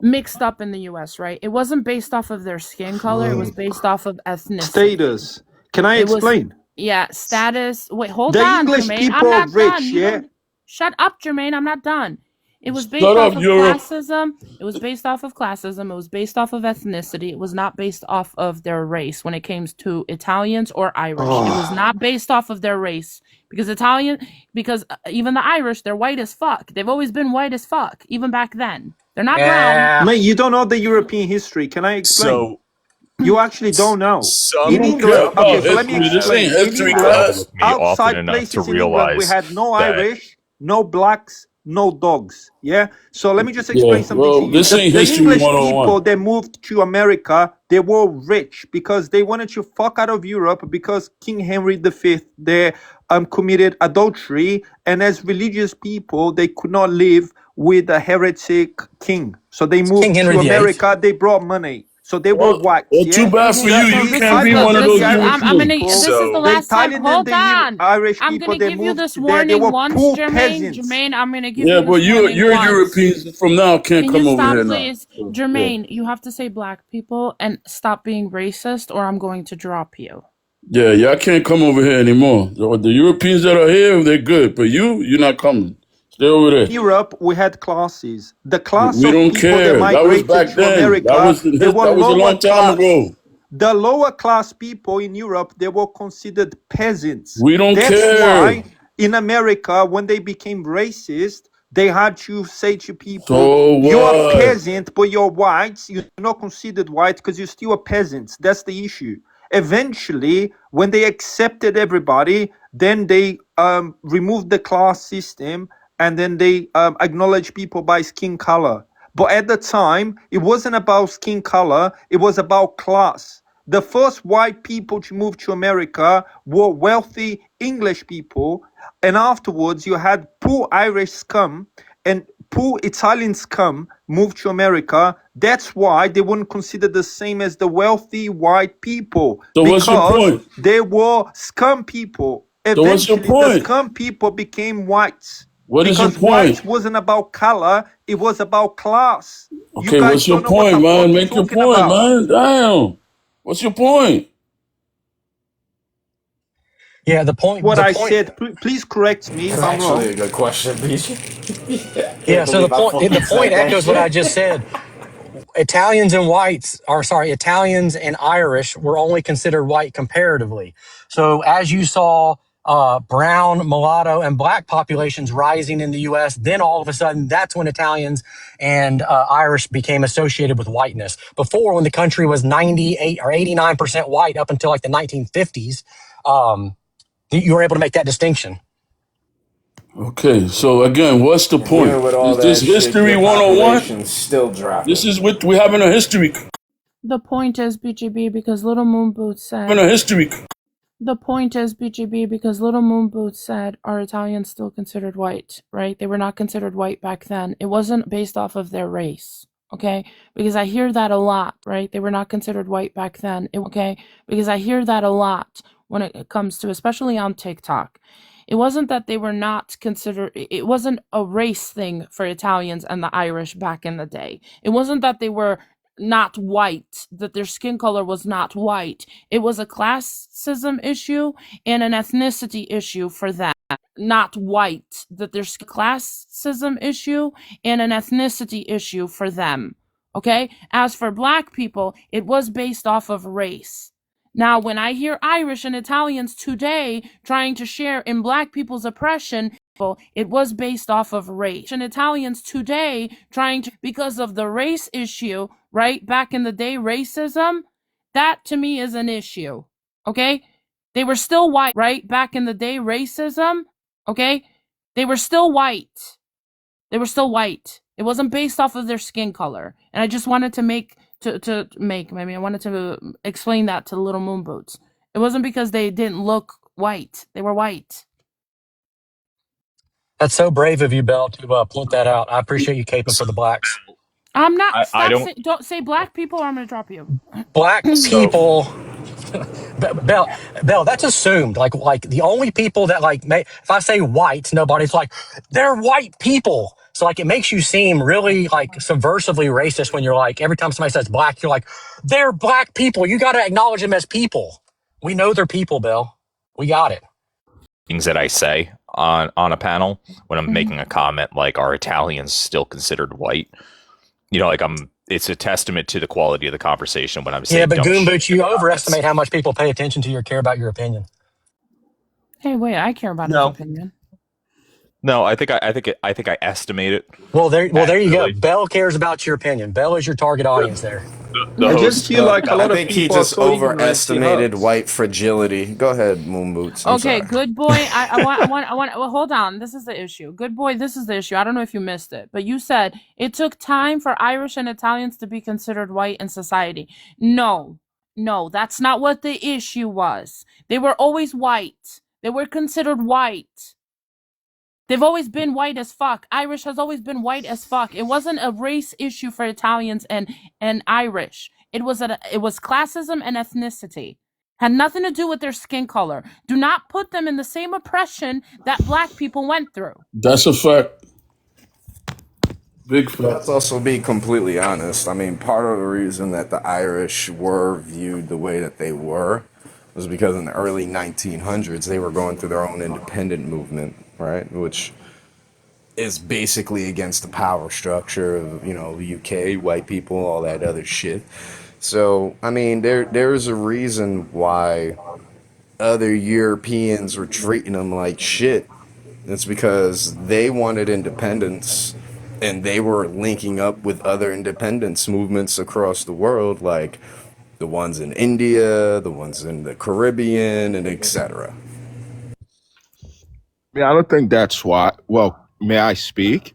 mixed up in the U.S. Right? It wasn't based off of their skin color. It was based off of ethnicity. Status. Can I explain? Yeah, status. Wait, hold The on, English Jermaine. people I'm are not rich, done. yeah? Shut up, Jermaine. I'm not done. It was based Shut off up, of Europe. classism. It was based off of classism. It was based off of ethnicity. It was not based off of their race when it came to Italians or Irish. It was not based off of their race because even the Irish, they're white as fuck. They've always been white as fuck, even back then. They're not brown. Mate, you don't know the European history. Can I explain? So you actually don't know. You In don't England, care about okay, so let me history. This explain. ain't In history England, class. Me often outside enough to places in England, we realize had no that Irish, no blacks, no dogs. Yeah. So let me just Yeah, explain something well, to you. this ain't The history English 101. people, they moved to America. They were rich because they wanted to fuck out of Europe because King Henry V, they committed adultery, and as religious people, they could not live with a heretic king. So they King moved Henry to VIII. America. They brought money. So they were whites, Well, yeah. too bad for you. You This can't is be the one of those Irish Europeans. people, this is the the last time. Italian and Hold the on. Irish I'm people, gonna they give you moved this there. They warning were once, poor Jermaine. peasants. Jermaine, I'm gonna give Yeah, you but this warning you're once. Europeans from now can't Can come you over stop, here now. please? So, Jermaine, you have to say black people and stop being racist, or I'm going to drop you. yeah, y'all can't come over here anymore. The Europeans that are here, they're good, but you're not coming. Stay over there. Europe, we had classes. The class We of don't people that care. That was migrated back to then. America, they were That was a lower long time class. ago. The lower class people in Europe, they were considered peasants. We don't That's care. why in America, when they became racist, they had to say to people, So you're a what? peasant, but you're white. You're not considered white because you're still a peasant. That's the issue. Eventually, when they accepted everybody, then they removed the class system and then they acknowledged people by skin color. But at the time, it wasn't about skin color, it was about class. The first white people to move to America were wealthy English people, and afterwards you had poor Irish scum and poor Italian scum move to America. That's why they weren't considered the same as the wealthy white people. So what's your Because point? they were scum people. So what's your Eventually, the point? scum people became whites. What is your Because white point? wasn't about color, it was about class. You Okay, guys what's your don't know what the point, fuck man? you're Make your talking point, about. man. Damn. What's your point? Yeah, the point. What I said, please correct me if That's I'm wrong. actually a good question, BG. Yeah, so the point said that echoes what I shit. just said. Italians and Italians and Irish were only considered white comparatively. So as you saw brown, mulatto, and black populations rising in the U.S., then all of a sudden, that's when Italians and Irish became associated with whiteness. Before, when the country was 98 or 89% white up until like the 1950s, you were able to make that distinction. Okay, so again, what's the And even point? with all Is this that shit, history your 101? population's still dropping. This is what we're having a history. The point is, BGB, because Little Moon Boots said. Having a history. The point is, BGB, because Little Moon Boots said, are Italians still considered white, right? They were not considered white back then. It wasn't based off of their race, okay? Because I hear that a lot, right? They were not considered white back then, okay? Because I hear that a lot when it comes to, especially on TikTok. It wasn't that they were not considered, it wasn't a race thing for Italians and the Irish back in the day. It wasn't that they were not white, that their skin color was not white. It was a classism issue and an ethnicity issue for them. Not white, that there's classism issue and an ethnicity issue for them. Okay? As for black people, it was based off of race. Now, when I hear Irish and Italians today trying to share in black people's oppression, It was based off of race. And Italians today trying to, because of the race issue, right? Back in the day, racism, that to me is an issue. Okay? They were still white, right? Back in the day, racism, okay? They were still white. They were still white. It wasn't based off of their skin color. And I just wanted to I wanted to explain that to the little moon boots. It wasn't because they didn't look white. They were white. That's so brave of you, Belle, to point that out. I appreciate you caping for the blacks. I'm not. I don't. Don't say black people, or I'm gonna drop you. Black So people. Belle, that's assumed. Like the only people that if I say white, nobody's like, they're white people. So it makes you seem really subversively racist when you're like, every time somebody says black, you're like, they're black people. You got to acknowledge them as people. We know they're people, Belle. We got it. things that I say on a panel when I'm making a comment like, are Italians still considered white? It's a testament to the quality of the conversation when I'm saying, yeah, but Goomboots, you overestimate how much people pay attention to you or care about your opinion. Hey, wait, I care about his opinion. No, I think I estimate it. Well, there you go. Belle cares about your opinion. Belle is your target audience there. I just feel like a lot of he people just are so overestimated white fragility. Go ahead, Moon Boots. Okay, good boy. I want. Well, hold on. This is the issue. Good boy. This is the issue. I don't know if you missed it, but you said it took time for Irish and Italians to be considered white in society. No, that's not what the issue was. They were always white. They were considered white. They've always been white as fuck. Irish has always been white as fuck. It wasn't a race issue for Italians and Irish. It was classism and ethnicity. Had nothing to do with their skin color. Do not put them in the same oppression that black people went through. That's a fact. Big fact. Let's also be completely honest. I mean, part of the reason that the Irish were viewed the way that they were was because in the early 1900s, they were going through their own independent movement, right? Which is basically against the power structure of, the UK, white people, all that other shit. So, I mean, there's a reason why other Europeans were treating them like shit. It's because they wanted independence, and they were linking up with other independence movements across the world, like the ones in India, the ones in the Caribbean, and etc. Yeah, I don't think that's why. Well, may I speak?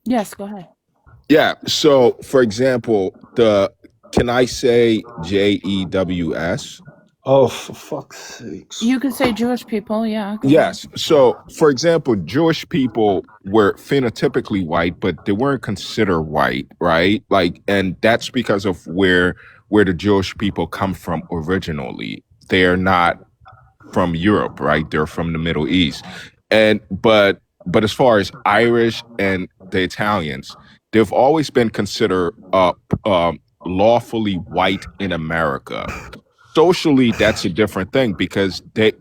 Yes, go ahead. Yeah. So, for example, can I say JEWS? Oh, for fuck's sakes. You could say Jewish people, yeah. Yes. So, for example, Jewish people were phenotypically white, but they weren't considered white, right? And that's because of where the Jewish people come from originally. They're not from Europe, right? They're from the Middle East. But as far as Irish and the Italians, they've always been considered lawfully white in America. Socially, that's a different thing because there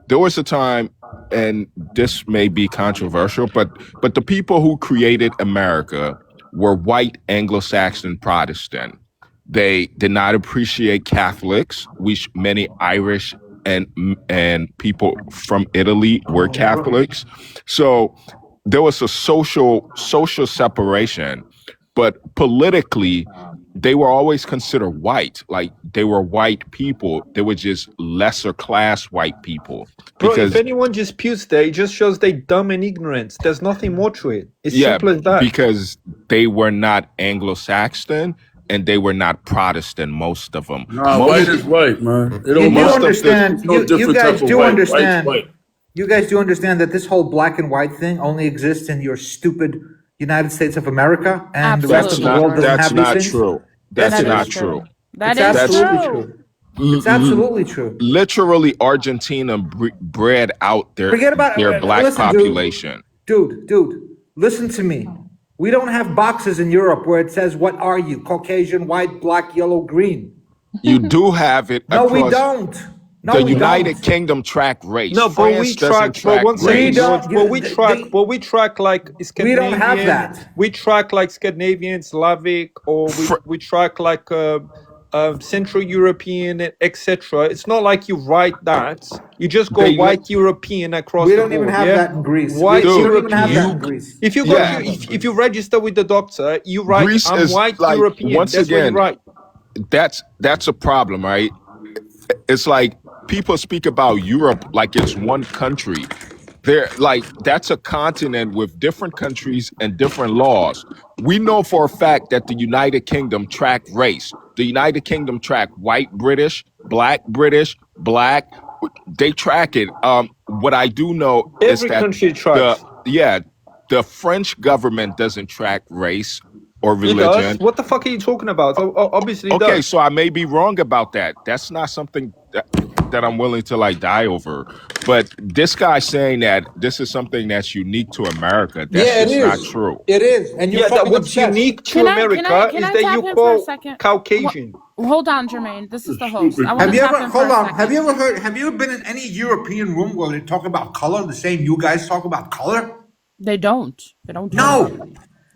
was a time, and this may be controversial, but the people who created America were white Anglo-Saxon Protestant. They did not appreciate Catholics, which many Irish and people from Italy were Catholics. So there was a social separation, but politically, they were always considered white. Like, they were white people. They were just lesser class white people. Bro, if anyone disputes that, it just shows they dumb and ignorant. There's nothing more to it. It's simple as that. Because they were not Anglo-Saxon and they were not Protestant, most of them. Nah, white is white, man. You guys do understand. You guys do understand that this whole black and white thing only exists in your stupid United States of America, and the rest of the world doesn't have these things? True. That's not true. That is absolutely true. It's absolutely true. Literally, Argentina bred out their black population. Dude, listen to me. We don't have boxes in Europe where it says, what are you? Caucasian, white, black, yellow, green. You do have it No, across we don't. No, the we United don't. Kingdom track race. No, but we track. But one second, but we track like Scandinavian. We don't have that. We track like Scandinavian, Slavic, or we track like Central European, etc. It's not like you write that. You just go They white European across We the don't even board. have Yeah, that in Greece. white We dude, don't even have that in European. Greece. If you We go don't to yeah, have that in if you Greece. register with the doctor, you write Greece I'm is white like, European. once That's what you again, write. that's a problem, right? It's like people speak about Europe like it's one country. They're like, that's a continent with different countries and different laws. We know for a fact that the United Kingdom track race. The United Kingdom track white British, black. They track it. What I do know is Every that country tracks. the French government doesn't track race or It does. religion. What the fuck are you talking about? Obviously it Okay, does. so I may be wrong about that. That's not something that I'm willing to like die over. But this guy saying that this is something that's unique to America, that's Yeah, it just not is. true. It is. And you're Yeah, that fucking what's obsessed. unique to America Can is I that tap you in for a call second? Caucasian. Hold on, Jermaine. This is the host. Stupid I want Have to you people. tap ever in for hold a on? Have second. you ever heard? Have you ever been in any European room where they talk about color the same you guys talk about color? They don't. They don't do that. No.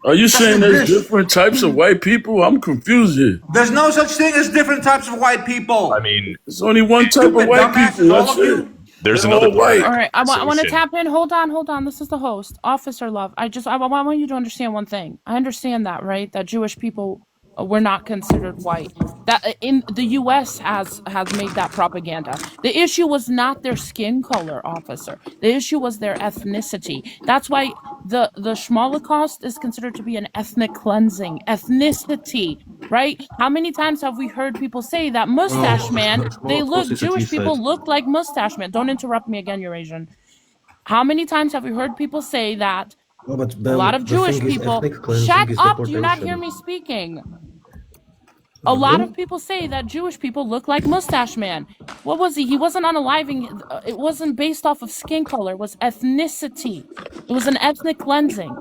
Are you saying Doesn't there's exist. different types of white people? I'm confused here. There's no such thing as different types of white I people. mean, There's only one type of Stupid white people. dumbasses, all That's of it. you. there's They're another all part of the white. All right, I want to conversation. tap in. Hold on. This is the host, Officer Love. I want you to understand one thing. I understand that, right? That Jewish people were not considered white. That in the U.S. has made that propaganda. The issue was not their skin color, officer. The issue was their ethnicity. That's why the Holocaust is considered to be an ethnic cleansing. Ethnicity, right? How many times have we heard people say that mustache man? Jewish people look like mustache man. Don't interrupt me again, Eurasian. How many times have we heard people say that No, but a Bell, lot of the thing Jewish is, people? ethnic Shut cleansing is up! Do you not hear deportation. me speaking? A lot of people say that Jewish people look like Mustache Man. What was he? He wasn't unaliving. It wasn't based off of skin color. It was ethnicity. It was an ethnic cleansing.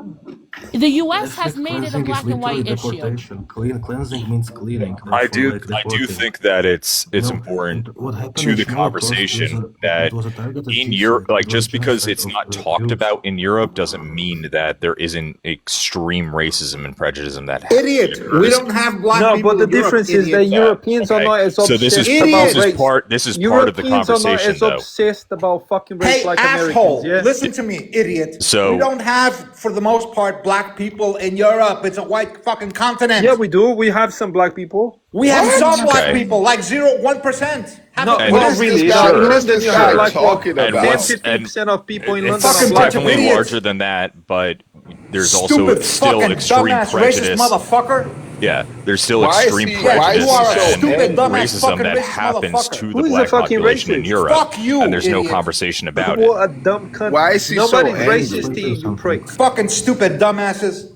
The U.S. has Ethnic made it a cleansing is black and literally white issue. deportation. Cleansing means cleaning, I therefore do like I do deporting. think that it's And important what happened to in the Holocaust is conversation that it was a targeted in Europe, genocide. like It was just because genocide it's of not talked Jews. about in Europe doesn't mean that there isn't extreme racism and prejudice that Idiot. We occurs. don't have black No, people but the in Europe, difference is that idiot. Europeans are Okay, not as so this obsessed is about Idiot. race. this is part of the Europeans are not conversation as though. obsessed about fucking race Hey, like Americans, asshole. yeah? Listen to me, idiot. We So don't have, for the most part, black people in Europe. It's a white fucking Yeah, continent. we do. We have some black people. We have What? some black okay, people, like 1%. Have No, a What not is clue. this really. guy? No, in What sure, is London this you guy have sure, like what talking and 10, about? what's 15% of people in London it's are Fucking black. bunch of definitely idiots. larger than that, but there's also Stupid still fucking extreme dumbass racist prejudice. motherfucker. Yeah, there's still Why is extreme he Yeah, why is you he prejudice are a so and stupid angry? dumbass racism fucking that racist happens motherfucker. to the Who is a black fucking population in racist? Europe, Fuck you, and there's no idiot. conversation about it. What a dumb cunt. Why is he so Nobody's angry? racist here, you prick. Fucking stupid dumbasses.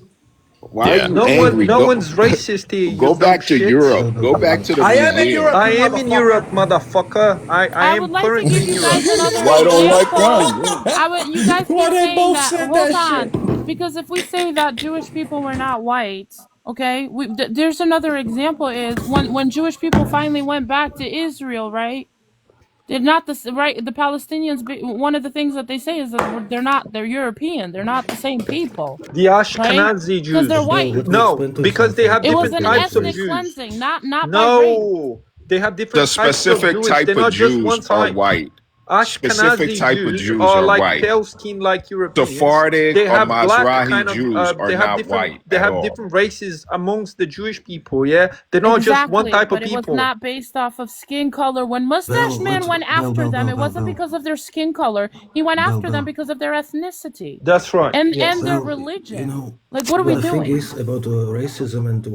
Why are Yeah. you angry? No Go one's racist here, you go dumb back to shit. Europe. Go back to the I am in museum. Europe, I you am in Europe, motherfucker. motherfucker. I I am would like to currently give in you Europe. guys another White on white example. crime. Yeah. You guys Why keep they saying both that. said Hold that on, shit? because if we say that Jewish people were not white, okay, there's another example is when Jewish people finally went back to Israel, right? They're not the Palestinians. One of the things that they say is that they're European. They're not the same people, The right? Ashkenazi Because they're Jews. white. Let me No, explain to you because they something. have It was different an types of ethnic Jews. cleansing, not by race. No, they have The different types of specific Jewish. They're type of not just Jews one are type. white. Specific Ashkenazi type of Jews Jews are are like white. pale skin like Europeans. Sephardic They or have black Mizrahi kind of Jews are they have not white at all. different races amongst the Jewish people, yeah? They're not just one Exactly, type of but it was people. not based off of skin color. When Mustache Man went after them, it wasn't because of their skin color. He went after them because of their ethnicity That's right. and Yes. their Well, religion. Like, what are we the thing doing? is about racism and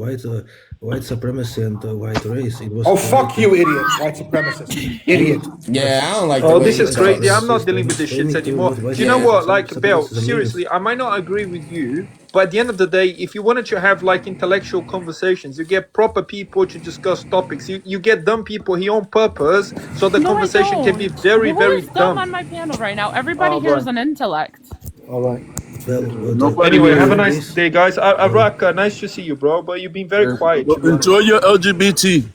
white supremacy and white race. It was Oh, fuck started you, idiot. White supremacist. Idiot. Yeah, I don't like the Oh, way this he is crazy. talks. I'm not dealing with this shit anymore. what white Do you know Yeah. what? Like, Bell, supremacism seriously, means. I might not agree with you, but at the end of the day, if you wanted to have like intellectual conversations, you get proper people to discuss topics. You get dumb people here on purpose, so the No, I conversation can don't. be very, Who very is dumb dumb. on my panel right now? Everybody All here right. is an intellect. All right. Well, Nobody Anyway, here. have a thing nice is, day, guys. Arak, nice to see you, bro. But you've been very quiet, to be honest. Enjoy your LGBT.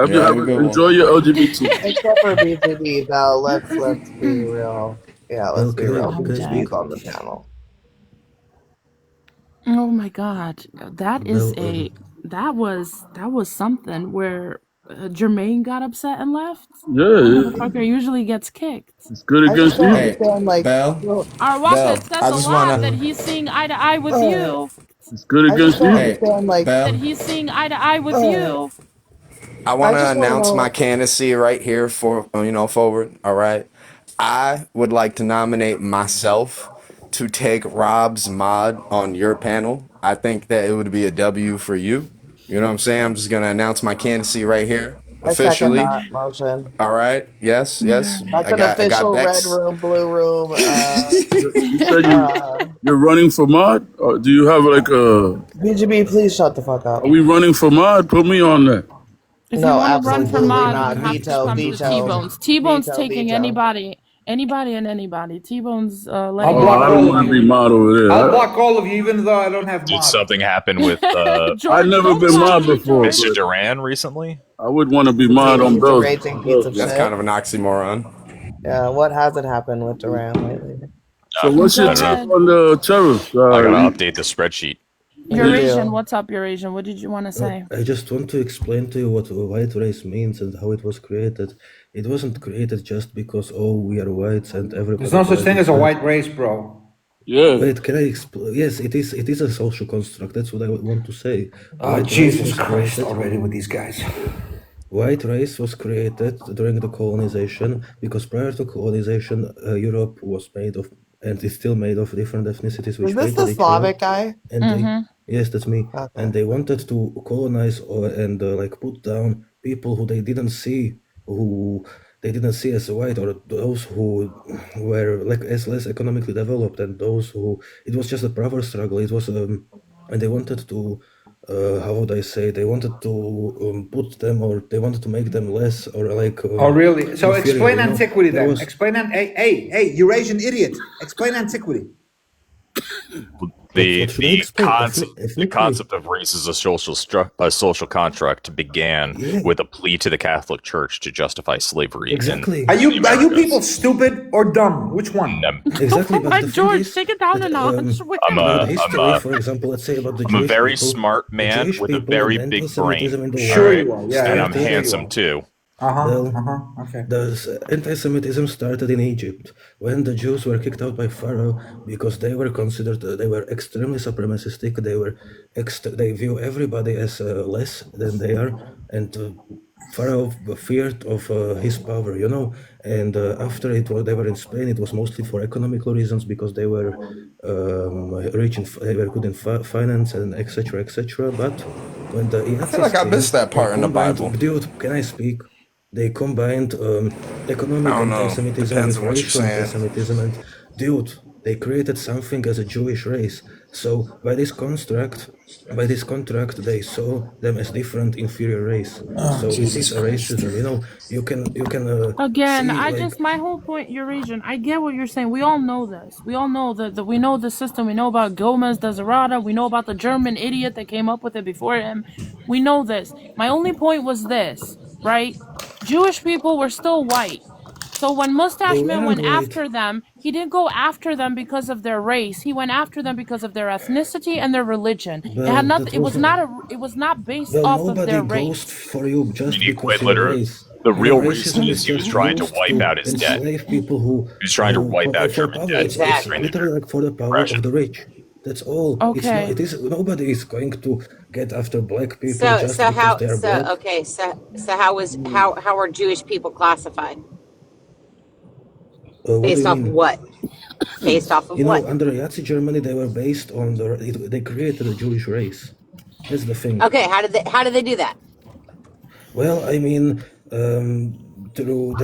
Yeah, have a good one. Enjoy your LGBT. Except for BTD, though. Let's be real. Yeah, let's be real. Who guys, speak on the panel? Oh my God, that is Well, that was something where Jermaine got upset and left. Yeah, That motherfucker usually gets kicked. it's good I just against don't evil. understand. Like, Bell, well, Arwaka, it says I a just lot wanna. that he's seeing eye to eye with you. It's good I just against don't evil. understand. Like, That Bell, he's seeing eye to eye with you. I I want to just want to announce my know. candidacy right here for forward. All right, I would like to nominate myself to take Rob's mod on your panel. I think that it would be a W for you. You know what I'm saying? I'm just gonna announce my candidacy right here I second officially. that motion. All right. Yes. Yeah. Yes. That's I an got official red Bex. room, blue room. You said you're running for mod? Or do you have like a? BGB, please shut the fuck up. Are we running for mod? Put me on that. If you No, want to run for absolutely mod, not. you have to Veto, come to veto, T-Bone's. T-Bone's veto, taking veto. anybody and anybody. T-Bone's I'll letting Oh, block I all don't of want to be you. mod over there. I'll block all of you, even though I don't have Did mod. something happen with I've George, never don't been block mod me, before, George. Mr. but Duran recently? I would want to be mod on He's a Bell's. raging piece of That's shit. kind of an oxymoron. Yeah, what hasn't happened with Duran lately? So what's Go your I don't know. take ahead. on the tariffs? I gotta update the spreadsheet. Eurasian, what's up, Eurasian? What did you want to say? I just want to explain to you what white race means and how it was created. It wasn't created just because, oh, we are whites and everybody. There's no such thing as a bad. white race, bro. Yeah. Wait, can I explain? Yes, it is. It is a social construct. That's what I want to say. Oh, White Jesus race was Christ, created. already with these guys. White race was created during the colonization because prior to colonization, Europe was made of, and is still made of, different ethnicities which Is this hated the each other. Slavic guy? And they, yes, that's me. Okay. And they wanted to colonize and like put down people who they didn't see, who they didn't see as white, or those who were like as less economically developed, and those who it was just a power struggle. It was and they wanted to. How would I say? They wanted to put them, or they wanted to make them less, or like. Oh, really? So inferior, explain you know? antiquity There then. was- Explain hey, Eurasian idiot. Explain antiquity. The what should I explain? concept of race as a social construct began with a plea to the Catholic Church to justify slavery. Exactly. Are you people stupid or dumb? Which one? Exactly, but the thing George, is take it down a that, notch. about the history, for example, let's say about the I'm a Jewish very people, smart the man Jewish with a people very and big anti-Semitism brain. in the Sure world you are, yeah, And yeah, I'm sure you handsome are. too. Okay. The anti-Semitism started in Egypt when the Jews were kicked out by Pharaoh because they were considered they were extremely supremacistic. They view everybody as less than they are, and Pharaoh feared of his power, you know. And after they were in Spain, it was mostly for economical reasons because they were rich and they were good in finance and etc. etc. But when the I feel Nazis like I came, missed that they part in the combined. Bible. Dude, can I speak? They combined economic I don't know. anti-Semitism Depends with on what you're racial saying. anti-Semitism, and dude, they created something as a Jewish race. So by this contract, they saw them as different, inferior race. So it is a racism. You know, you can Again, see like my whole point, Eurasian, I get what you're saying. We all know this. We all know that we know the system. We know about Gomez Desirada. We know about the German idiot that came up with it before him. We know this. My only point was this, right? Jewish people were still white. So when Mustache they Man weren't went white. after them, he didn't go after them because of their race. He went after them because of their ethnicity and their religion. It had Well, nothing. It was not based well, off of nobody their goes race. for you just He because quit your literally. race. The You know, real reason racism is is he was just trying to used wipe to out his debt. enslave people who He was trying to wipe out for German power. debt. It's During the literally like for the power Depression. of the rich. That's all. It's not. Okay. It is. Nobody is going to get after black people So just so because how they are so black. okay so how are Jewish people classified? What do Based you off of mean? what? Based off of You know, what? under Nazi Germany, they were based on they created a Jewish race. That's the thing. Okay, how did they do that? Well, I mean,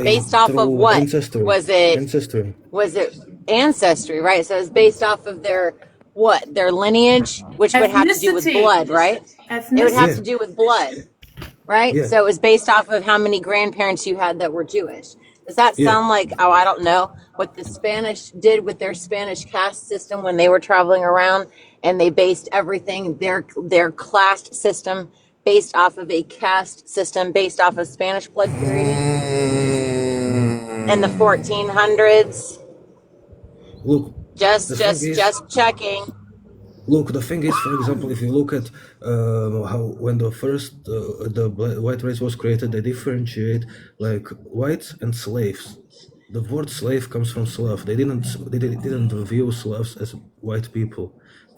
Based off of through what? ancestry. Was it ancestry, right? So it's based off of their what? Their lineage, which would have to do with Ethnicity. blood, right? It would have to do with blood, right? Yeah. So it was based off of how many grandparents you had that were Jewish. Does that Yeah. sound like, oh, I don't know, what the Spanish did with their Spanish caste system when they were traveling around, and they based everything, their class system based off of a caste system based off of Spanish blood purity in the 1400s? Look, Just the thing is, checking. Look, the thing is, for example, if you look at how when the first white race was created, they differentiate like whites and slaves. The word slave comes from Slav. They didn't view Slavs as white people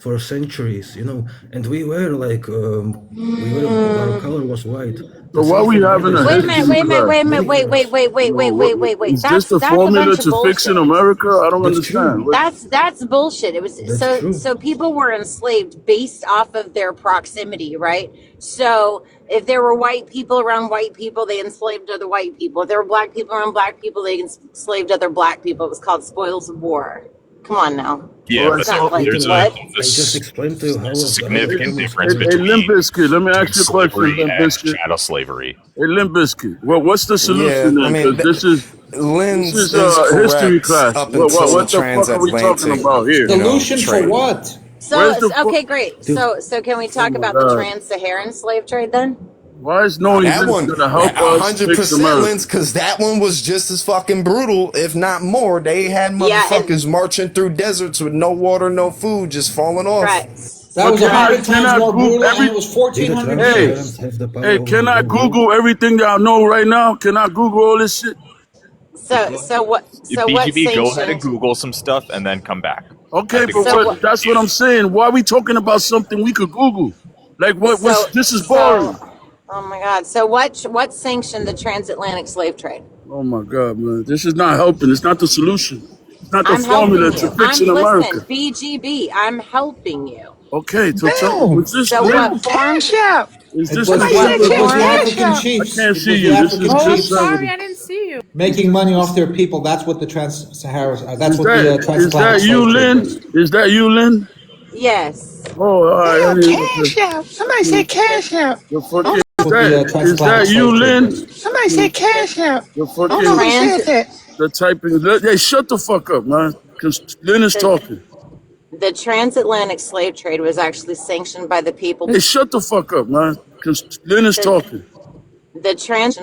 for centuries, you know. And we were like our color was white. So The why same we thing having a nowadays. Wait a If you minute, history wait a see minute, class? wait a minute, many wait, wait, Arabs, wait, wait, You know, wait, wait, wait, wait. is this the That's a formula bunch of to fixing bullshit. America? I don't that's understand. true. That's bullshit. It was That's true. so people were enslaved based off of their proximity, right? So if there were white people around white people, they enslaved other white people. If there were black people around black people, they enslaved other black people. It was called spoils of war. Come on now. All Yeah, right, It's but not so like there's what? I just there's explained to you there's a how the significant term is difference hey, origin. Limp Bizkit, let me between ask you a question, slavery Limp and Bizkit. chattel slavery. Hey, Limp Bizkit. Well, what's the Yeah, solution I then? mean, Because this Lens is is a history correct class. up until the What the fuck are we talking transatlantic, about here? Solution for trade. what? So Where's the okay, great. Dude, So can we Oh talk my about the god! trans-Saharan slave trade then? Why is Now knowing that this one, gonna help us fix 100% America? Lens, because that one was just as fucking brutal, if not more. They had Yeah, motherfuckers and marching through deserts with no water, no food, just falling off. correct. That But was Correct. 100 times more Google brutal, and every? it was did the 1400 Hey, trans-Saharans years. have the power hey, over can the I whole world? Google everything that I know right now? Can I Google all this shit? So what BGB, go ahead and sanctioned? Google some stuff and then come back. I Okay, think but it's So a what? what? good That's what idea. I'm saying. Why are we talking about something we could Google? Like what? What's So this is so. boring. Oh my God. So what sanctioned the transatlantic slave trade? Oh my god, man, this is not helping. It's not the solution. It's not the I'm formula helping to you. fixing America. Listen, BGB. I'm helping you. Okay, so tell, Bell, was this So Lynn? what formed? Is it this the was the What Denver? it was the formed? African I chiefs. can't It see was the you. This is African Oh, I'm chiefs sorry, conservative. I didn't see you. making money off their people. That's what the trans-Sahara. That's Is what the is transatlantic that you, slave trade Lynn? was. Is that you, Lynn? Yes. Oh, all right. I Damn, didn't look cash out. Somebody the said cash out. the Oh, fucking That's what the is that transatlantic you, slave trade Lynn? was. somebody said cash out. The I don't The know fucking who trans said that. the typing. Hey, shut the fuck up, man. Because Lynn is the talking. the transatlantic slave trade was actually sanctioned by the people. Hey, shut the fuck up, man. Because Lynn is The talking.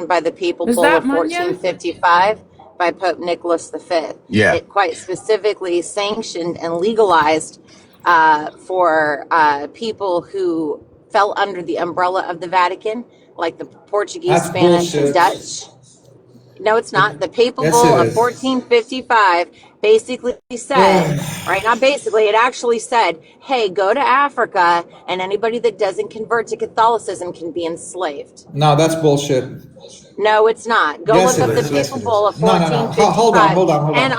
by the Papal Is Bull that of Munyon? 1455 by Pope Nicholas V. Yeah. It quite specifically sanctioned and legalized for people who fell under the umbrella of the Vatican, like the Portuguese, That's Spanish, and bullshit. Dutch. No, it's not. The Papal Yes, it Bull of is. 1455 basically said, right? Not basically, it actually said, hey, go to Africa, and anybody that doesn't convert to Catholicism can be enslaved. No, that's bullshit. No, it's not. Go Yes, look it up the is. Yes, Papal it is. Bull of No, no, no. Hold on, 1455. hold on, hold And on.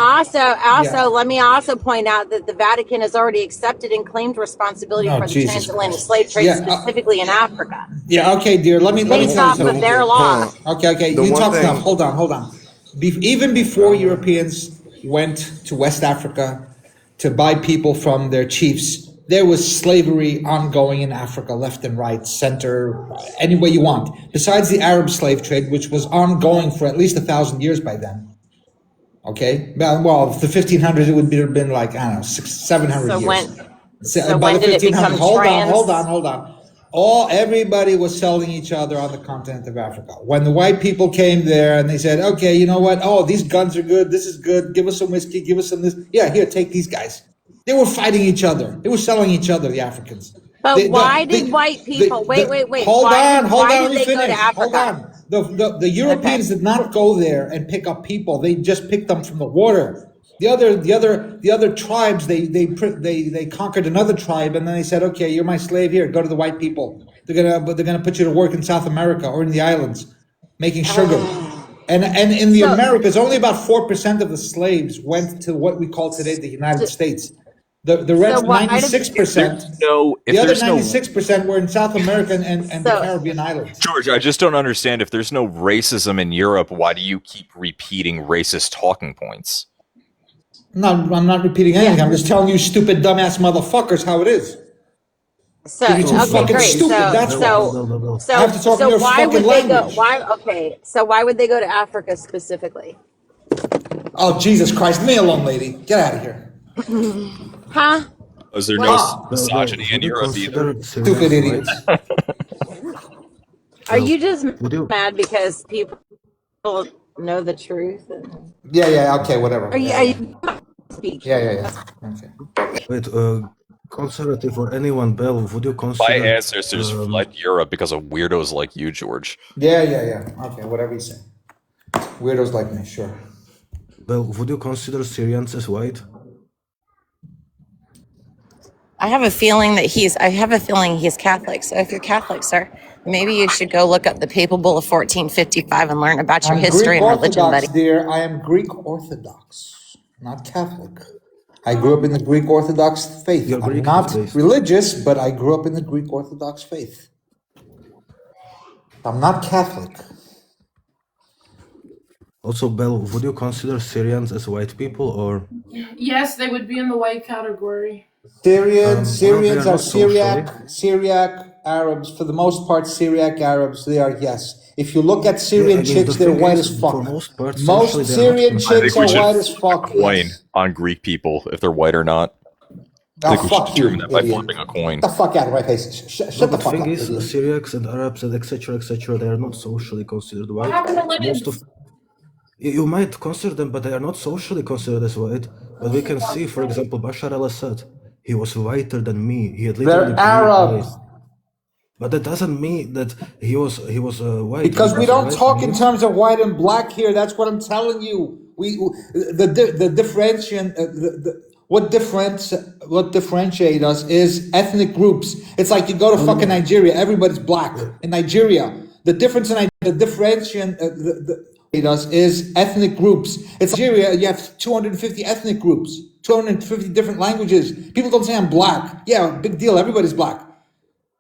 Yeah. let me also point out that the Vatican has already accepted and claimed responsibility No, for the Jesus transatlantic Christ. slave trade, Yeah. specifically in Africa, Yeah. Okay, dear. Let me based tell you off of something. their Hold on. laws. Okay, okay. The You one talked enough. thing, Hold on, hold on. Even before Europeans went to West Africa to buy people from their chiefs, there was slavery ongoing in Africa, left and right, center, any way you want. Besides the Arab slave trade, which was ongoing for at least 1,000 years by then. Okay, well, the 1500s it would have been like I don't know 700 So years. when By the did it 1500s, become hold on, hold on, trans? hold on. Everybody was selling each other on the continent of Africa. When the white people came there and they said, "Okay, you know what? Oh, these guns are good. This is good. Give us some whiskey. Give us some this. Yeah, here, take these guys." They were fighting each other. They were selling each other. The Africans. But The why the did white people wait? hold on, hold Why on. Let did me they go to finish. Hold Africa? on. The Okay. Europeans did not go there and pick up people. They just picked them from the water. The other tribes they conquered another tribe and then they said, okay, you're my slave here. Go to the white people. They're gonna put you to work in South America or in the islands, making sugar. And in the So Americas, only about 4% of the slaves went to what we call today the United States. The so rest, why did 96%, the If other there's no 96% were in South America and the so Caribbean islands. George, I just don't understand. If there's no racism in Europe, why do you keep repeating racist talking points? No, I'm not repeating yeah. anything. I'm just telling you, stupid, dumbass motherfuckers, how it is. So Because you're too okay, fucking great. stupid. That's why. I have to talk in So your why fucking would they go? language. Why? Okay. So why would they go to Africa specifically? Oh, Jesus Christ. Leave me alone, lady. Get out of here. Huh? Is there no What? misogyny in Would you Europe either? consider Stupid Syrians white? idiots. Are you just Would you? mad because people know the truth? Yeah, okay, whatever. Are Yeah, you yeah. speak? Yeah. Okay. Wait, conservative or anyone, Bell, would you My consider? ancestors fled Europe because of weirdos like you, George. Yeah. Okay, whatever you say. Weirdos like me, sure. Bell, would you consider Syrians as white? I have a feeling he's Catholic. So if you're Catholic, sir, maybe you should go look up the Papal Bull of 1455 and learn about your I'm history Greek and religion, Orthodox, buddy. dear. I am Greek Orthodox, not Catholic. I grew up in the Greek Orthodox faith. You're I'm Greek not based. religious, but I grew up in the Greek Orthodox faith. I'm not Catholic. Also, Bell, would you consider Syrians as white people or? Yes, they would be in the white category. Syrians Well, they are are not socially. Syriac Arabs. For the most part, Syriac Arabs, they are, yes. If you look at Yeah, Syrian I mean, chicks, the they're thing white is, as fuck. for most part, Most socially, they are not Syrian considered. I think chicks we are should white as fuck, coin yes. on Greek people if they're white or not. I Oh, think we should fuck you, determine that by idiot. flipping a coin. Get the fuck out of my face. No, Shut the but fuck thing up, is, idiot. Syriacs and Arabs and etc., they are not socially considered What white. happened to Most of Linens? you might consider them, but they are not socially considered as white. But we can see, for example, Bashar al-Assad. He was whiter than me. He had literally They're blue Arab. eyes. But that doesn't mean that he was white. Because we Also, don't white talk in means terms of white and black here. That's what I'm telling you. The differentiation, what differentiate us is ethnic groups. It's like you go to fucking Nigeria, everybody's black in Nigeria. The difference in the differentiation us is ethnic groups. It's Nigeria. You have 250 ethnic groups, 250 different languages. People don't say I'm black. Yeah, big deal. Everybody's black.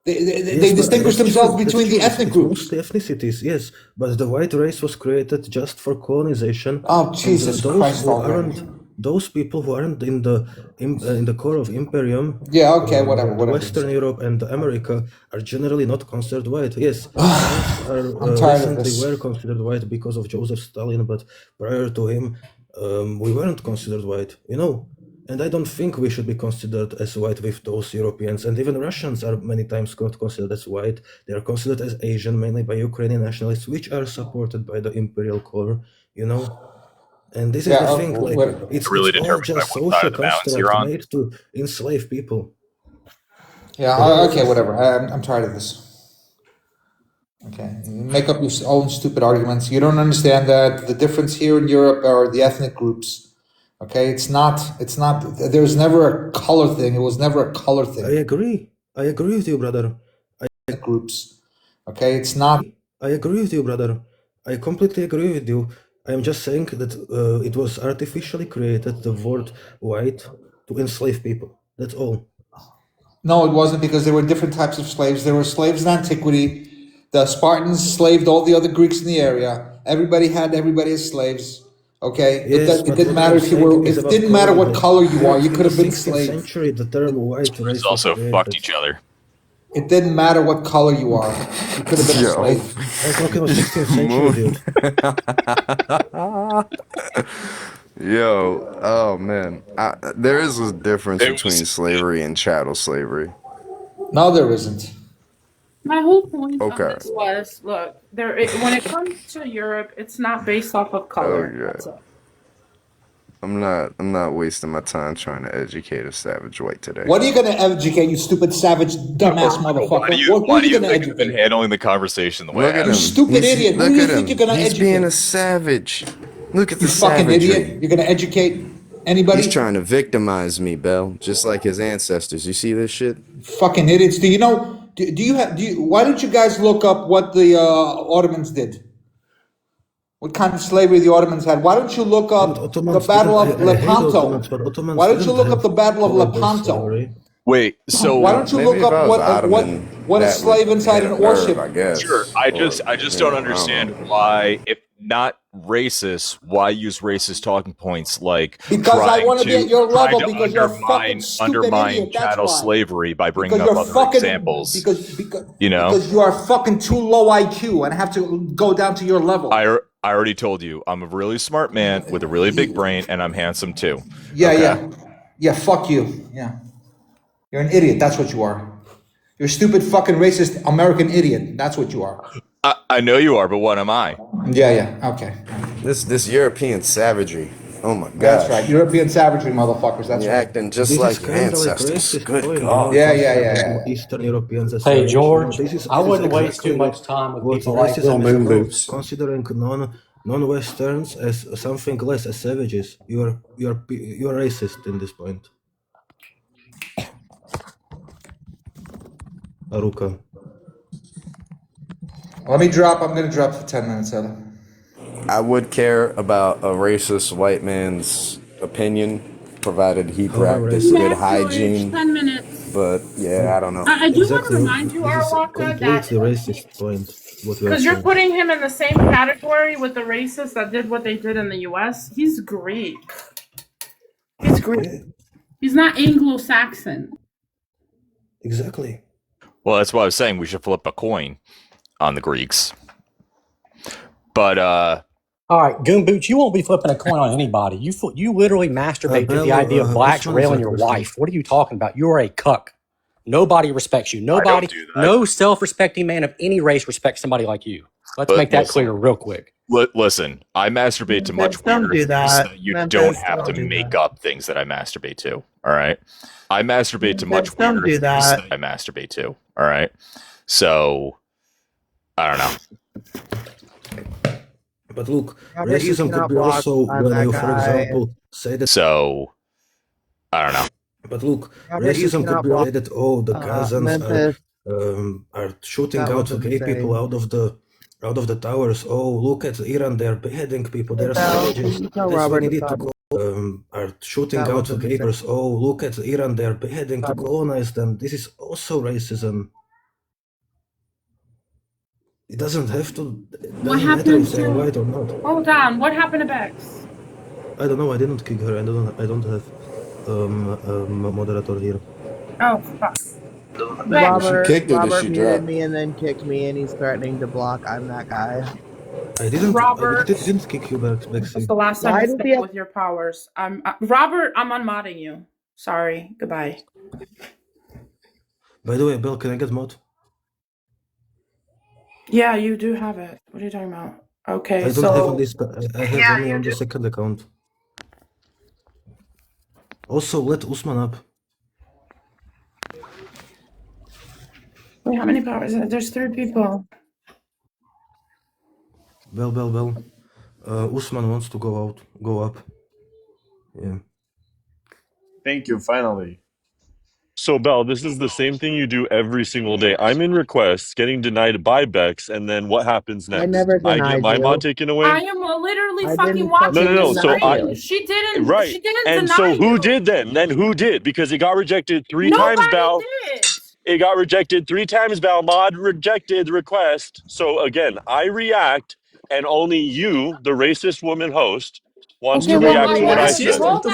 They distinguish themselves between the ethnic groups. Mostly ethnicities, yes. But the white race was created just for colonization. Oh, Jesus Christ already. Those people who aren't in the core of imperium, yeah, okay, whatever. Western Europe and America are generally not considered white. Yes, I'm tired of recently this. were considered white because of Joseph Stalin, but prior to him, we weren't considered white. And I don't think we should be considered as white with those Europeans. And even Russians are many times not considered as white. They are considered as Asian, mainly by Ukrainian nationalists, which are supported by the imperial core, And this is the thing, it's all just social construct made to enslave people. Yeah, okay, whatever. I'm tired of this. Okay, you make up your own stupid arguments. You don't understand that the difference here in Europe are the ethnic groups. Okay, it's not, there's never a color thing. It was never a color thing. I agree with you, brother. Groups. Okay, it's not. I agree with you, brother. I completely agree with you. I am just saying that it was artificially created, the word white, to enslave people. That's all. No, it wasn't, because there were different types of slaves. There were slaves in antiquity. The Spartans slaved all the other Greeks in the area. Everybody as slaves. Okay, yes, it didn't matter if you were. It didn't matter what color you are. You could have been slave. In the 16th century, the term white race also fucked each other. It didn't matter what color you are. You could have been a slave. I'm talking about 16th century, dude. Yo, oh man, there is a difference between slavery and chattel slavery. No, there isn't. My whole point on this was, look, when it comes to Europe, it's not based off of color. That's it. I'm not wasting my time trying to educate a savage white today. What are you going to educate, you stupid savage dumbass motherfucker? Why do you think I've been handling the conversation the way I have? You stupid idiot. Who do you think you're going to educate? He's being a savage. Look at the fucking savagery. idiot. You're going to educate anybody? He's trying to victimize me, Bell, just like his ancestors. You see this shit? Fucking idiots. Do you know? Why don't you guys look up what the Ottomans did? What kind of slavery the Ottomans had? Why don't you look up the Battle of Lepanto? Why don't you look up the Battle of Lepanto? Wait, so why don't you look up what a slave inside an warship? Sure, I just don't understand why, if not racist, why use racist talking points like because I want to be at your level because you're a fucking stupid undermine idiot. That's chattel why. slavery by bringing up other examples. Because you are fucking too low IQ and have to go down to your level. I already told you, I'm a really smart man with a really big brain, and I'm handsome too. Yeah. Fuck you. Yeah, you're an idiot. That's what you are. You're a stupid fucking racist American idiot. That's what you are. I know you are, but what am I? Yeah. Okay. This European savagery. Oh my god. That's right. European savagery, motherfuckers. That's You're right. acting just This like is your kind of like ancestors. racist Good point, God. Yeah. considering Eastern Europeans as Hey, savage. George, This I is wouldn't waste too exactly much time with what people like Bill racism is Moon about. Boots. Considering non-Westerns as something less as savages. You are racist in this point. Aruka. Let me drop. I'm gonna drop for 10 minutes, Ella. I would care about a racist white man's opinion, provided he However, practiced racist. good Yes, George, hygiene. 10 minutes. But yeah, I don't know. I do want to Exactly. remind you, This is Arawaka, that completely racist point. What you are because you're saying. putting him in the same category with the racists that did what they did in the U.S. He's Greek. He's Greek. Yeah, He's not Anglo-Saxon. exactly. Well, that's why I was saying we should flip a coin on the Greeks. But all right, Goon Boots, you won't be flipping a coin on anybody. You literally masturbate to the idea of blacks railing your wife. What are you talking about? You are a cuck. Nobody respects you. Nobody, do that. no self-respecting man of any race respects somebody like you. Let's make that clear real quick. Listen, I masturbate to much weirder things that you don't have to make up things that I masturbate to. All right, I masturbate to much weirder things that I masturbate to. All right, so I don't know. But look, racism could be also when you, for example, say that. So I don't know. But look, racism could be say that the Gazans are shooting out gay people out of the towers. Oh, look at Iran, they're beheading people, they're savages. That's when you need to go. Are shooting out gay people. Oh, look at Iran, they're beheading to colonize them. This is also racism. It doesn't have to. What happened to? White or not. Hold on. What happened to Bex? I don't know. I didn't kick her. I don't have moderator here. Oh fuck. Robert muted me and then kicked me, and he's threatening to block. I'm that guy. I didn't. Robert, I didn't kick you back. That's the last time you stay with your powers. Robert. I'm unmodding you. Sorry. Goodbye. By the way, Bel, can I get mod? Yeah, you do have it. What are you talking about? Okay, I don't have on this. I have only on the second account. Also, let Usman up. Wait, how many powers? There's 3 people. Bel. Usman wants to go up. Yeah. Thank you, finally. So, Bel, this is the same thing you do every single day. I'm in requests, getting denied by Bex, and then what happens next? I never denied I get my mod taken away? I am literally fucking watching No. the So screen. She didn't. right. She didn't and deny so who you. did then? Then who did? Because it got rejected 3 times, Bel. Did. It got rejected 3 times, Bel. Mod rejected the request. So again, I react, and only you, the racist woman host, wants to react to what I said. Hold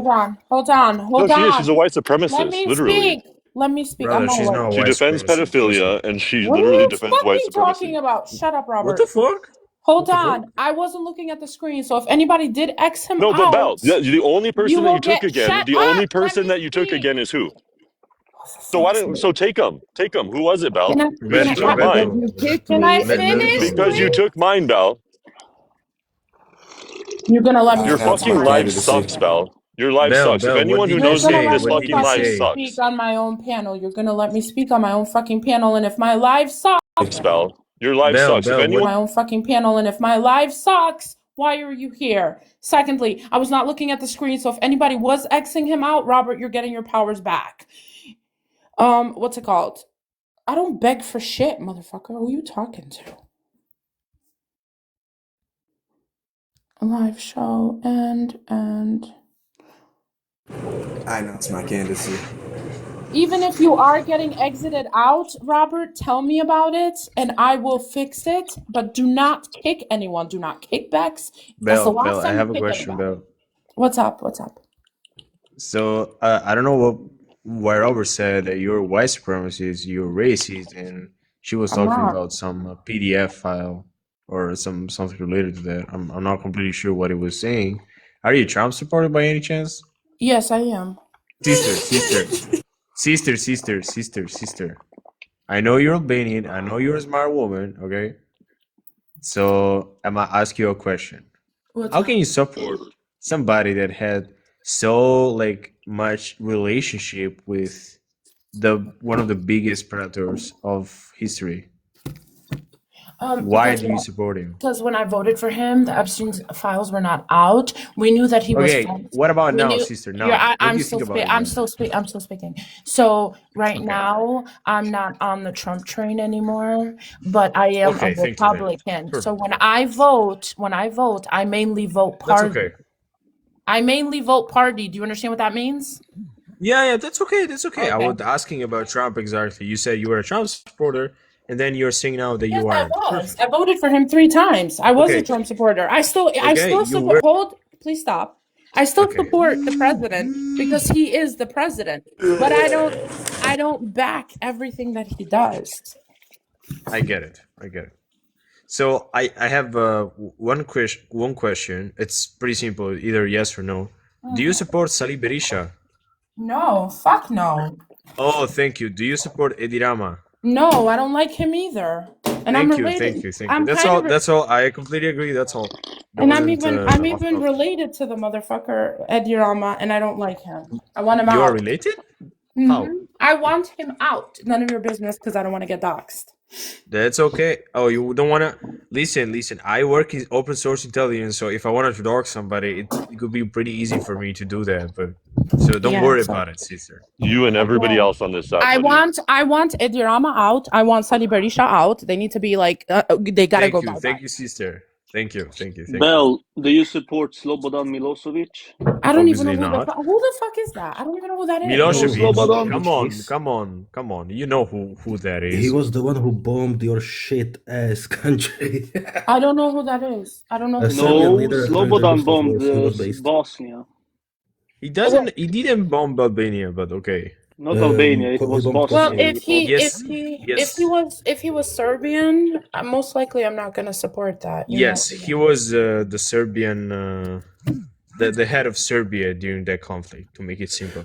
on. No, she is. She's a white supremacist. Let me literally. speak. Let me speak. Brother, I'm she's not not a white. She white defends supremacist. pedophilia, and she What are literally you defends white fucking supremacy. talking about? Shut up, Robert. What the fuck? Hold on. I wasn't looking at the screen, so if anybody did X him No, but out, Bel, the only person that will you took get again, shut the up. only person that you took again is who? So why don't? So take him. Take him. Who was it, Bel? Because you took mine. Can I finish? Because you took mine, Bel. You're gonna let me Your speak. fucking life sucks, Bel. Your life sucks. If anyone who You're knows gonna me, let this me fucking life fucking sucks. speak on my own panel. You're gonna let me speak on my own fucking panel, and if my live sucks, Bel. Your life sucks. If anyone my own fucking panel, and if my live sucks, why are you here? Secondly, I was not looking at the screen, so if anybody was Xing him out, Robert, you're getting your powers back. What's it called? I don't beg for shit, motherfucker. Who are you talking to? A live show and I know it's my candidacy. even if you are getting exited out, Robert, tell me about it and I will fix it. But do not kick anyone. Do not kick Bex. That's the last time I have you a kick question, anyone. Bel. What's up? What's up? So I don't know why Robert said that you're white supremacist, you're racist, and she was I'm talking not. about some PDF file or something related to that. I'm not completely sure what it was saying. Are you Trump supporter by any chance? Yes, I am. Sister. I know you're Albanian. I know you're a smart woman. Okay. So I'm gonna ask you a question. How can you support somebody that had so like much relationship with the one of the biggest predators of history? Why Because do you support him? because when I voted for him, the Epstein files were not out. We knew that he was Okay, friends. what about We now, knew. sister? You're, Now, what do I'm you still think about speak. it I'm now? still speak. I'm still speaking. So right Okay. now, I'm not on the Trump train anymore, but I am a Okay, thank you then. Republican. So Perfect. when I vote, I mainly vote That's party. okay. I mainly vote party. Do you understand what that means? Yeah, that's okay. That's okay. I Okay. was asking about Trump exactly. You said you were a Trump supporter, and then you're saying now that Yes, you I aren't. was. Perfect. I voted for him 3 times. I was a Okay. Trump supporter. I Okay, still you support. were. Hold, please stop. I still Okay. support the president because he is the president. But I don't back everything that he does. I get it. I get it. So I have one question. It's pretty simple, either yes or no. Do you support Salih Berisha? No, fuck no. Oh, thank you. Do you support Edirama? No, I don't like him either. And I'm Thank you, thank related. you, thank you. I'm That's kind all. of, That's all. I completely agree. That's all. That and wasn't I'm off even topic. related to the motherfucker Ed Yurama, and I don't like him. I want him You are out. related? How? I want him out. None of your business because I don't want to get doxxed. That's okay. Oh, you don't wanna listen. Listen, I work in open source intelligence, so if I wanted to dog somebody, it could be pretty easy for me to do that. But so don't Yeah, worry so about it, sister. You and everybody well, else on this app, buddy. I want Edirama out. I want Sali Berisha out. They need to be like they gotta go bye bye. Thank you, sister. Thank you, thank you, thank you. Bell, do you support Slobodan Milosevic? I don't even know Obviously not. who the fuck is that. I don't even know who that is. No, Milosevic. Slobodan. Come on, come on, come on. You know who that He is. was the one who bombed your shit ass country. I don't know who that is. I don't know. A Who that is. Serbian No, leader during the Slobodan Yugoslav bombed wars. He was based. Bosnia. He doesn't. He didn't bomb Albania, but okay. Not Albania, it He was bombed Well, Bosnia. Kosovo. He bombed. if he was Serbian, most likely I'm not gonna support that. You know. Yes, he was the Serbian, the head of Serbia during that conflict. To make it simple.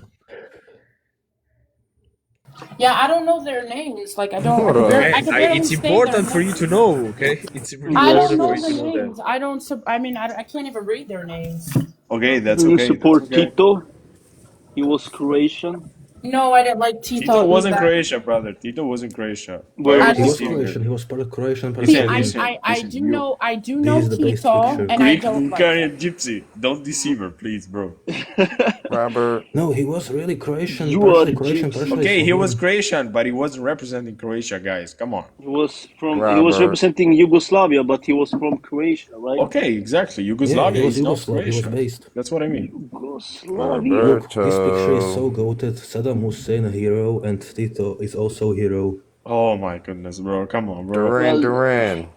Yeah, I don't know their names. Like I don't. I can barely It's say their important for you names. to know. Okay, it's really I don't important know for you the to know that. names. I don't. I mean, I can't even read their names. Okay, that's Do you okay. That's support okay. Tito? He was Croatian. No, I didn't like Tito Tito wasn't either. Croatia, brother. Tito wasn't Croatia. Where Why are was you He was Tito? Croatian. He was part of Croatian, part of See, Serbian. I do know This is the base Tito, picture. and I don't like him. Bulgarian gypsy. Don't deceive her, please, bro. Robert. No, he was really Croatian, You are partially Croatian, gypsy. partially Okay, he was Slovene. Croatian, but he wasn't representing Croatia, guys. Come on. He was Robert. representing Yugoslavia, but he was from Croatia, right? Okay, exactly. Yeah, he Yugoslavia was is not Yugoslav. He was Croatia. based. That's what I mean. Yugoslavia. Look, this picture is so Roberto. goated. Saddam Hussein a hero, and Tito is also a hero. Oh my goodness, bro. Come on, bro. Duran Duran.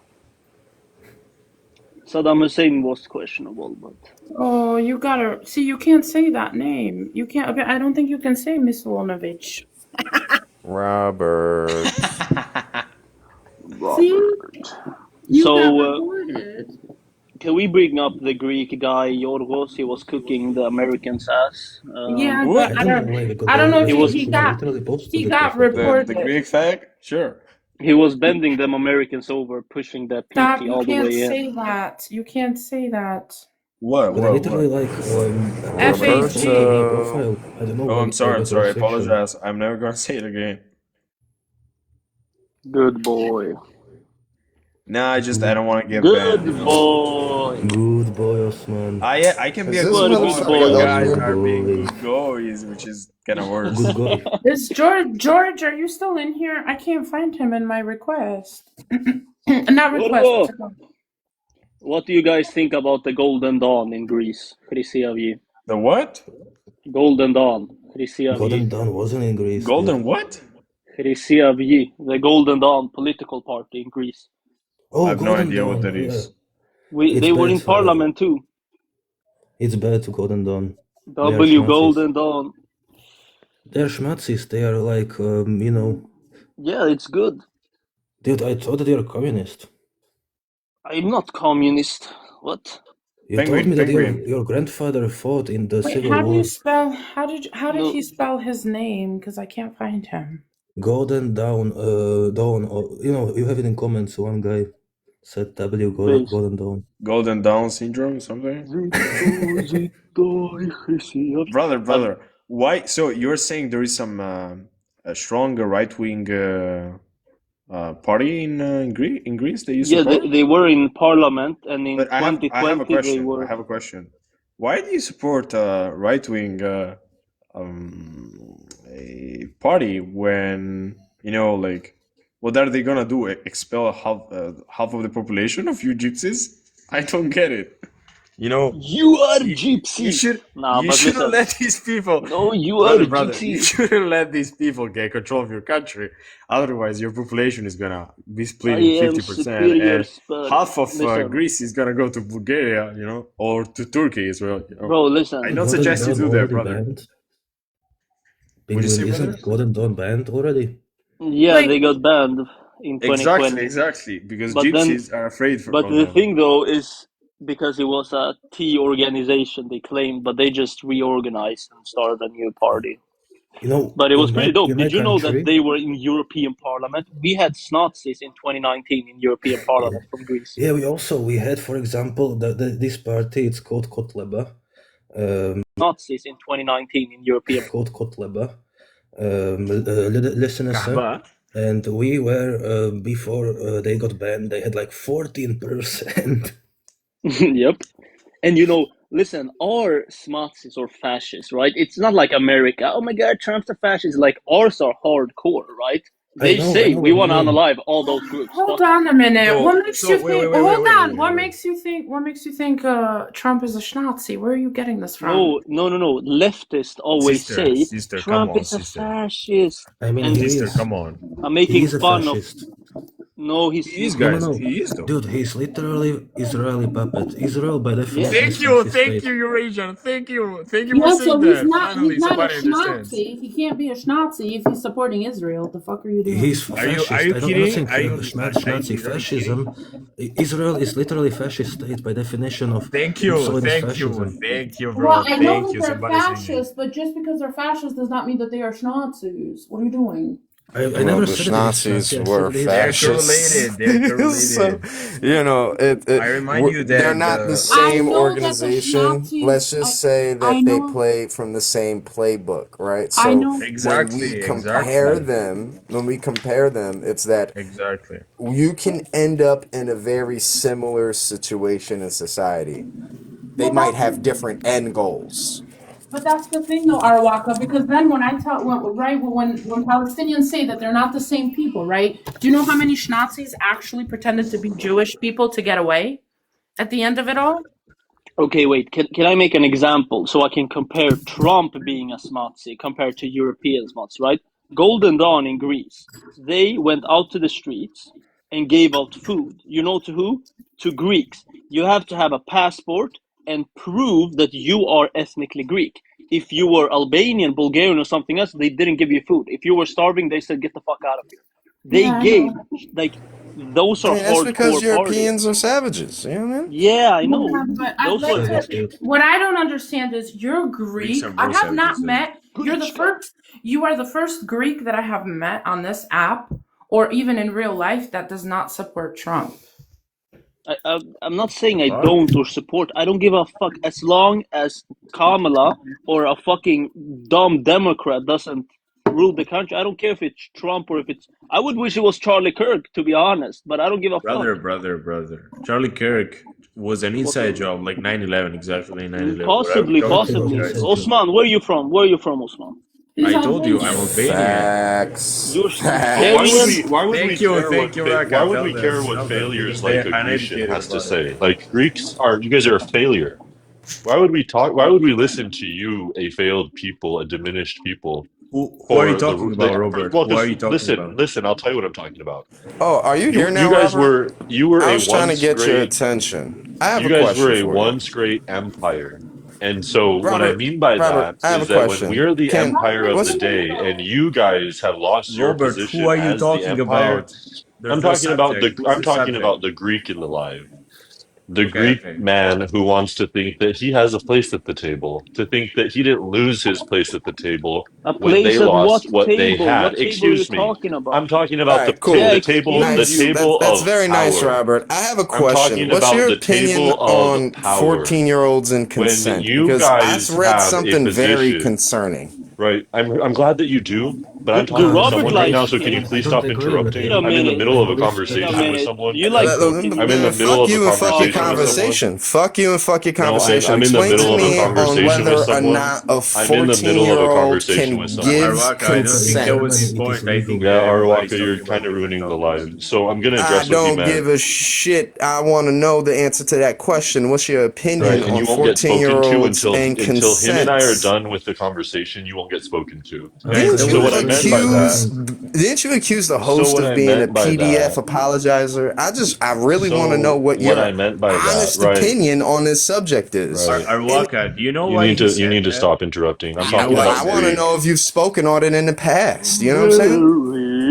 Saddam Hussein was questionable, but Oh, you gotta see. You can't say that name. You can't. I don't think you can say Mislonovich. Robert. See, you so got reported. can we bring up the Greek guy Yorgos? He was cooking the Americans' ass. Yeah, but I don't know if he got reported. The Greek fag? Sure. He was bending them Americans over, pushing the Stop! PT You all the can't way in. say that. You can't say that. What? But I literally like profile. I don't know. Oh, why I'm sorry. I I'm got sorry. I restriction. apologize. I'm never gonna say it again. Good boy. Nah, I don't want to get Good banned. You know? boy. Good boy, Osman. I can be a You good are a boy, good but boy, you guys Osman. are being good goys, which is kind of worse. Good guy. Is George? Are you still in here? I can't find him in my request. Not request. What do you guys think about the Golden Dawn in Greece? Chrysiavyi. The what? Golden Dawn. Chrysiavyi. Golden Dawn wasn't in Greece. Golden what? Chrysiavyi, the Golden Dawn political party in Greece. Oh, I have no Golden idea Dawn. what that is. They were in parliament too. It's bad to Golden Dawn. Golden Dawn. They're schmatzis. They are like, you know. Yeah, it's good. Dude, I thought that you're a communist. I'm not communist. What? You told me that your grandfather fought in the Wait, Civil how do War. you spell? How did he spell his name? Because I can't find him. Golden Dawn, Dawn. You know, you have it in comments. One guy ZW Base. Golden Dawn. Golden Dawn syndrome, something. Brother, why? So you're saying there is some a strong right wing party in Greece that you Yeah, support? they were in parliament, and in But I have a 2020 they question. I were. have a question. Why do you support a right wing a party when like what are they gonna do? Expel half of the population of you gypsies? I don't get it. You are You, you gypsies. should Nah, you but shouldn't listen. let these people, No, you are brother. You gypsies. shouldn't let these people get control of your country. Otherwise, your population is gonna be split I in am 50%, superior and sperm. half of Listen, Greece is gonna go to Bulgaria, or to Turkey as well. bro, I listen. don't Golden suggest you Dawn do that, already brother. banned. Would you Penguin, say, brother? isn't Golden Dawn banned already? Yeah, they got banned in 2020. Exactly, because But then, gypsies are afraid but of the them. thing though is because it was a T organization they claimed, but they just reorganized and started a new party. But it was pretty dope. In my Did you know that country, they were in European Parliament? We had Nazis in 2019 in European Parliament from Greece. yeah, we had, for example, this party. It's called Kotleba. Nazis in 2019 in European. Called Kotleba. Listeners, Kahba? and we were before they got banned. They had like 14%. Yep. And listen, our Nazis are fascists, right? It's not like America. Oh my God, Trump's a fascist. Like ours are hardcore, right? I They know say we what you want to mean. unalive all those groups. Hold Fuck on a minute. So- What makes so you wait, think? wait, Hold wait, on. wait, What wait. makes you think? What makes you think Trump is a Schnazi? Where are you getting this from? No. Leftists always say Sister, come Trump on, is a sister. fascist. I mean, And he Sister, is. come on. I'm He making is a fun of. fascist. No, he's He is, No, guys. no. He is, though. Dude, he's literally Israeli puppet. Israel, by Yeah. definition, is fascist state. Eurasian. Thank you for Yeah, so saying he's that. not Finally, he's not a somebody understands. Schnazi. He can't be a Schnazi if he's supporting Israel. What the fuck are you doing? He's Are you fascist. I'm not kidding? saying Are you Nazi fascism. Israel is literally fascist state by definition of Mussolini's fascism. thank you, Well, bro. I know Thank that you. they're Somebody saying it. fascist, but just because they're fascist does not mean that they are Schnazis. What are you doing? I Well, never the said that he's Nazis Nazi. I were said that he's They're fascists. correlated. So, I remind you they're that not the I same know that the organization. Schnazis. Let's just say I that they know. play from the same playbook, right? I So know. when we compare them, it's that exactly. you can end up in a very similar situation in society. They Well, might have different end goals. but that's the thing, though, Arawaka. Because then when I tell, when Palestinians say that they're not the same people, right? Do you know how many Schnazis actually pretended to be Jewish people to get away? At the end of it all. Okay, wait. Can I make an example so I can compare Trump being a Smazi compared to European Smazi, right? Golden Dawn in Greece. They went out to the streets and gave out food. You know to who? To Greeks. You have to have a passport and prove that you are ethnically Greek. If you were Albanian, Bulgarian, or something else, they didn't give you food. If you were starving, they said, get the fuck out of here. They Yeah, I gave, know. like, those I are mean, that's because hardcore Europeans parties. are savages. You know what I mean? Yeah, I know. Yeah, but I'd Those like were to. What I don't understand is you're Greek. I have not met. You're the first. You are the first Greek that I have met on this app, or even in real life, that does not support Trump. I'm not saying I don't or support. I don't give a fuck as long as Kamala or a fucking dumb Democrat doesn't rule the country. I don't care if it's Trump or if it's. I would wish it was Charlie Kirk, to be honest, but I don't give a fuck. Brother. Charlie Kirk was an inside job, like 9/11, exactly 9/11. Possibly. Osman, where are you from? Osman? I told you, I'm Albanian. Facts. You're Why would we care what Raka, failures because like they're a Grecian uneducated has to about say? Like you guys are a failure. Why would we listen to you, a failed people, a diminished people? Who are you talking about, Robert? Well, Who are just you talking about? listen. I'll tell you what I'm talking about. Oh, are you here now, You guys Robert? were I a was trying to once get your great. attention. I have You a guys were question a for you. once great empire. And so what I Robert, mean by that I have a is that when question. we're the empire of what's the day and you guys have lost your Robert, who position are you as the talking empire, about? There's no subject. What's I'm the talking subject? about the Greek in the live. the Greek man who wants to think that he has a place at the table, to think that he didn't lose his place at the table A when they place at what lost what they table? had. What table are you Excuse me. talking about? I'm talking All about right, Yeah, the cool. table, the excuse Nice. you. table That's of very nice, power. Robert. I have a I'm question. talking What's about your the opinion table of on power. 14-year-olds and When consent? you Because I guys read have a something very position, concerning. right? I'm glad that you do, but I'm Do talking to Robert someone right now, like so can you please stop Wait interrupting? a I'm in the minute. middle of a Wait a conversation with minute. Do someone. you like 14 I'm in the Man, middle fuck of a you and fuck your conversation with someone. conversation. Fuck you and fuck your No, conversation. I'm in the Explain to middle of a me on conversation with whether or someone. not a I'm in the middle of a 14-year-old conversation with can someone. give consent. Yeah, Arawaka, you're kind of ruining the live. So I'm gonna I address what he don't meant. give a shit. I want to know the answer to that question. What's your Right, opinion and on you won't get spoken to 14-year-olds until and him and I are consent? done with the conversation. You won't get spoken to. Didn't So you what I meant by that. accuse the So host what of I being a meant by PDF that. apologizer? I really want to know So what what I your meant by that. honest Right, opinion on this subject is. right. And You need to stop interrupting. I'm talking well, I about want to know Greek. if you've spoken on it in the past. You know what I'm saying?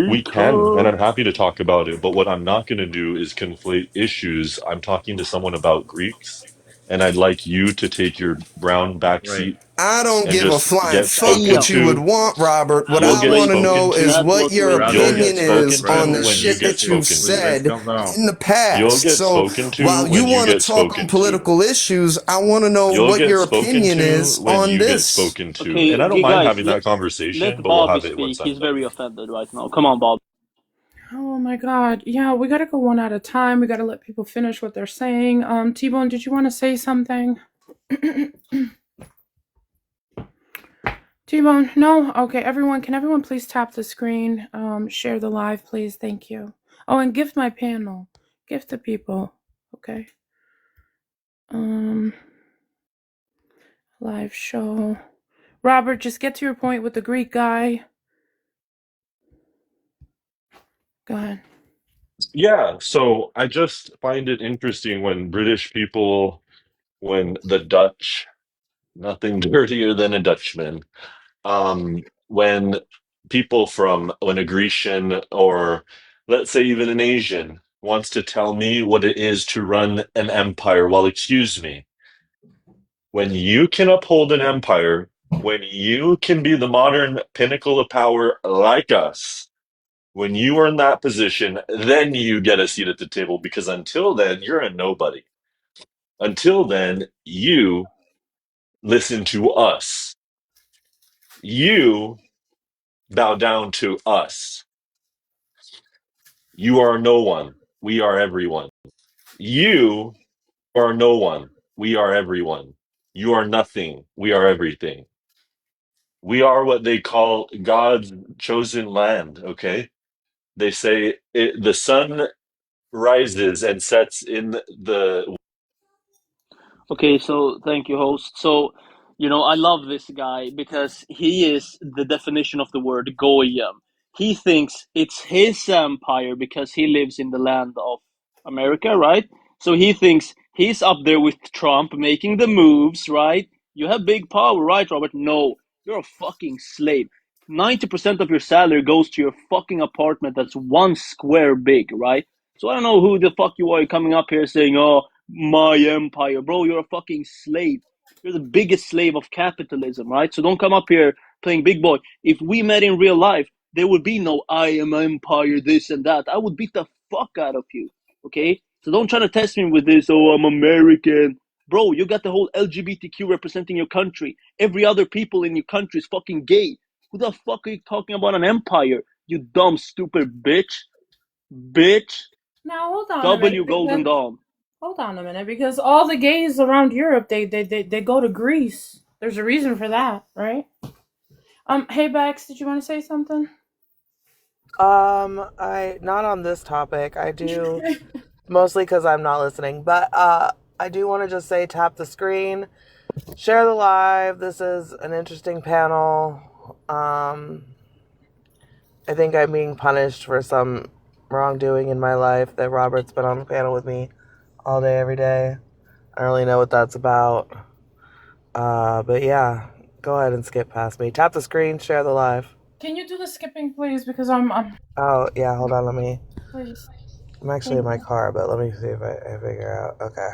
We can, and I'm happy to talk about it. But what I'm not going to do is conflate issues. I'm talking to someone about Greeks, and I'd like you to take your brown back seat I don't and give a just flying get fuck spoken what Damn. you would to. want, Robert. What You'll I get want to spoken know is to. what your You'll get opinion is spoken on to the when you shit get that you've spoken to. said in the You'll past. get So spoken to while you when you want to get talk on spoken to. political issues, I want to know You'll what get your spoken opinion to is when on you get this. spoken to. Okay, And I don't mind guys, having that conversation, let but we'll Bobby have it speak. once I'm He's very done. offended right now. Come on, Bob. Oh my God. Yeah, we gotta go one at a time. We gotta let people finish what they're saying. T-Bone, did you want to say something? T-Bone, no? Okay, can everyone please tap the screen? Share the live, please. Thank you. Oh, and gift my panel. Gift the people. Okay. Live show. Robert, just get to your point with the Greek guy. Go ahead. Yeah, so I just find it interesting when British people, when the Dutch, nothing dirtier than a Dutchman, when when a Grecian or let's say even an Asian wants to tell me what it is to run an empire, well, excuse me, when you can uphold an empire, when you can be the modern pinnacle of power like us, when you are in that position, then you get a seat at the table because until then, you're a nobody. Until then, you listen to us. You bow down to us. You are no one. We are everyone. You are no one. We are everyone. You are nothing. We are everything. We are what they call God's chosen land, okay? They say the sun rises and sets in the. Okay, so thank you, host. So, I love this guy because he is the definition of the word goyim. He thinks it's his empire because he lives in the land of America, right? So he thinks he's up there with Trump making the moves, right? You have big power, right, Robert? No, you're a fucking slave. 90% of your salary goes to your fucking apartment that's 1 square big, right? So I don't know who the fuck you are coming up here saying, oh, my empire. Bro, you're a fucking slave. You're the biggest slave of capitalism, right? So don't come up here playing big boy. If we met in real life, there would be no I am empire, this and that. I would beat the fuck out of you, okay? So don't try to test me with this, oh, I'm American. Bro, you got the whole LGBTQ representing your country. Every other people in your country is fucking gay. Who the fuck are you talking about an empire? You dumb, stupid bitch. Bitch. Now hold on a W minute Golden because Dawn. because all the gays around Europe they go to Greece. There's a reason for that, right? Hey Bex, did you want to say something? I not on this topic. I do mostly because I'm not listening, but I do want to just say tap the screen, share the live. This is an interesting panel. I think I'm being punished for some wrongdoing in my life that Robert's been on the panel with me all day, every day. I don't really know what that's about. But yeah, go ahead and skip past me. Tap the screen, share the live. Can you do the skipping, please? Because I'm Oh, yeah, hold on, let me. please. I'm actually in my car, but let me see if I figure out. Okay.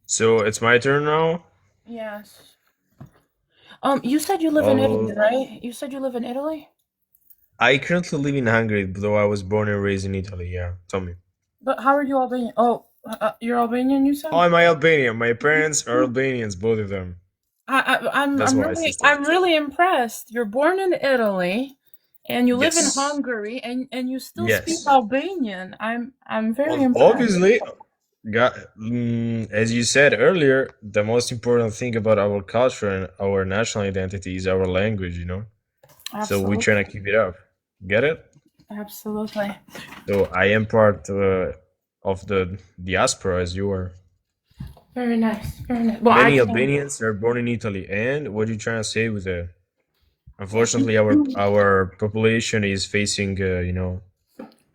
So it's my turn now? Yes. You said you live in Italy, right? You said you live in Italy? I currently live in Hungary, though I was born and raised in Italy. Yeah, tell me. But how are you Albanian? Oh, you're Albanian, you said? Oh, am I Albanian? My parents are Albanians, both of them. I'm That's why, really sister. impressed. You're born in Italy, and you live in Yes. Hungary, and you still speak Yes. Albanian. I'm very impressed. Obviously, as you said earlier, the most important thing about our culture and our national identity is our language, you know? So we're Absolutely. trying to keep it up. Get it? Absolutely. So I am part of the diaspora as you are. Very nice. Very nice. Well, Many Albanians are born in Italy. And what are you trying to say with that? Unfortunately, our population is facing,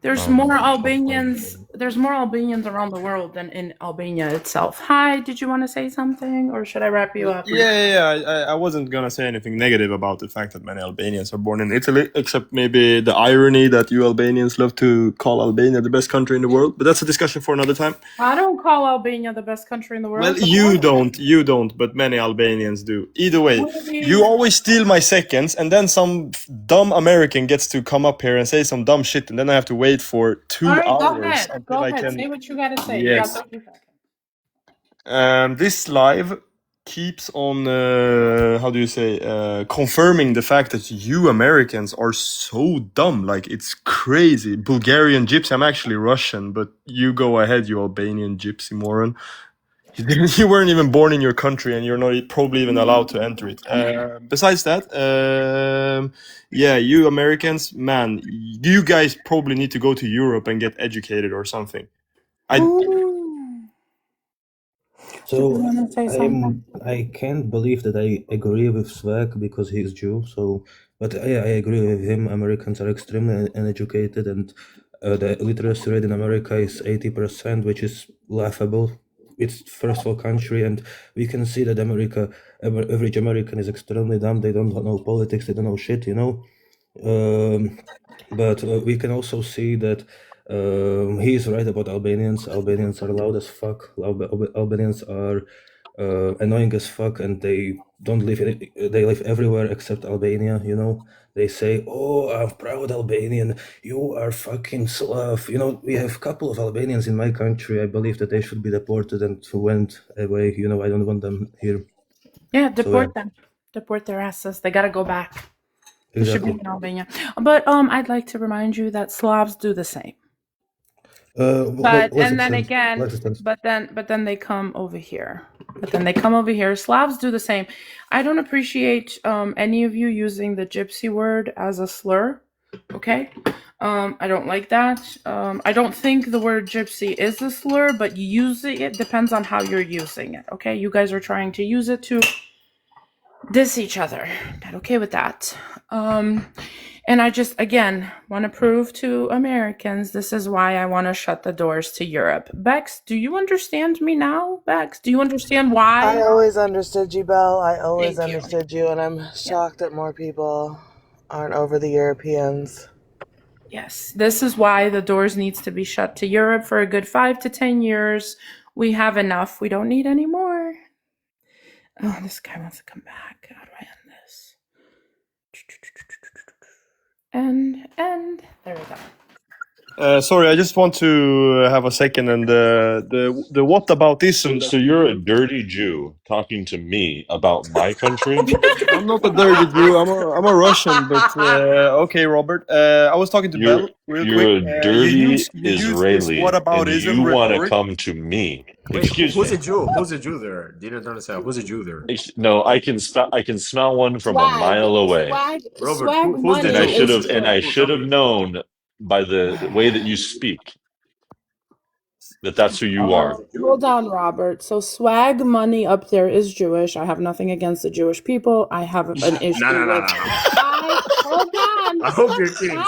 There's more Albanians. There's more Albanians around the world than in Albania itself. Hi, did you want to say something, or should I wrap you up? I wasn't gonna say anything negative about the fact that many Albanians are born in Italy, except maybe the irony that you Albanians love to call Albania the best country in the world. But that's a discussion for another time. I don't call Albania the best country in the world. Well, you don't, but many Albanians do. Either way, you always steal my seconds, and then some dumb American gets to come up here and say some dumb shit, and then I have to wait for 2 All right, hours go until I ahead. can. Say what you gotta say. Yes. You got 30 seconds. This live keeps on, confirming the fact that you Americans are so dumb. Like, it's crazy. Bulgarian gypsy. I'm actually Russian, but you go ahead, you Albanian gypsy moron. You weren't even born in your country, and you're not probably even allowed to enter it. Besides that, you Americans, man, you guys probably need to go to Europe and get educated or something. So I can't believe that I agree with Swag because he's Jew. So, but yeah, I agree with him. Americans are extremely uneducated, and the literacy rate in America is 80%, which is laughable. It's first world country, and we can see that average American is extremely dumb. They don't know politics. They don't know shit, you know. But we can also see that he's right about Albanians. Albanians are loud as fuck. Albanians are annoying as fuck, and they don't live. They live everywhere except Albania. You know, they say, "Oh, I'm proud Albanian. You are fucking Slav." You know, we have a couple of Albanians in my country. I believe that they should be deported and went away. You know, I don't want them here. Yeah, deport them. Deport their asses. They gotta go back. They should be in Albania. But I'd like to remind you that Slavs do the same. But then they come over here. Slavs do the same. I don't appreciate any of you using the gypsy word as a slur. Okay, I don't like that. I don't think the word gypsy is a slur, but using it depends on how you're using it. Okay, you guys are trying to use it to diss each other. Not okay with that. And I just, again, want to prove to Americans this is why I want to shut the doors to Europe. Bex, do you understand me now? Bex, do you understand why? I always understood you, Belle. I always understood you, and I'm shocked that more people aren't over the Europeans. Yes, this is why the doors needs to be shut to Europe for a good 5 to 10 years. We have enough. We don't need any more. Oh, this guy wants to come back. How do I end this? End. There we go. Sorry, I just want to have a second, and the what about this? So you're a dirty Jew talking to me about my country? I'm not a dirty Jew. I'm a Russian, but okay, Robert. I was talking to Bell real quick. You're a dirty Israeli, whataboutism and you want to rhetoric. come to me. Wait, Excuse who's me. a Jew? Who's a Jew there? Didn't understand. Who's a Jew there? No, I can smell one from a mile away. Robert, who's the Jew? And I should have known by the way that you speak that's who you are. Hold on, Robert. So swag money up there is Jewish. I have nothing against the Jewish people. I have an issue with. No. Hold on. I hope you're kidding.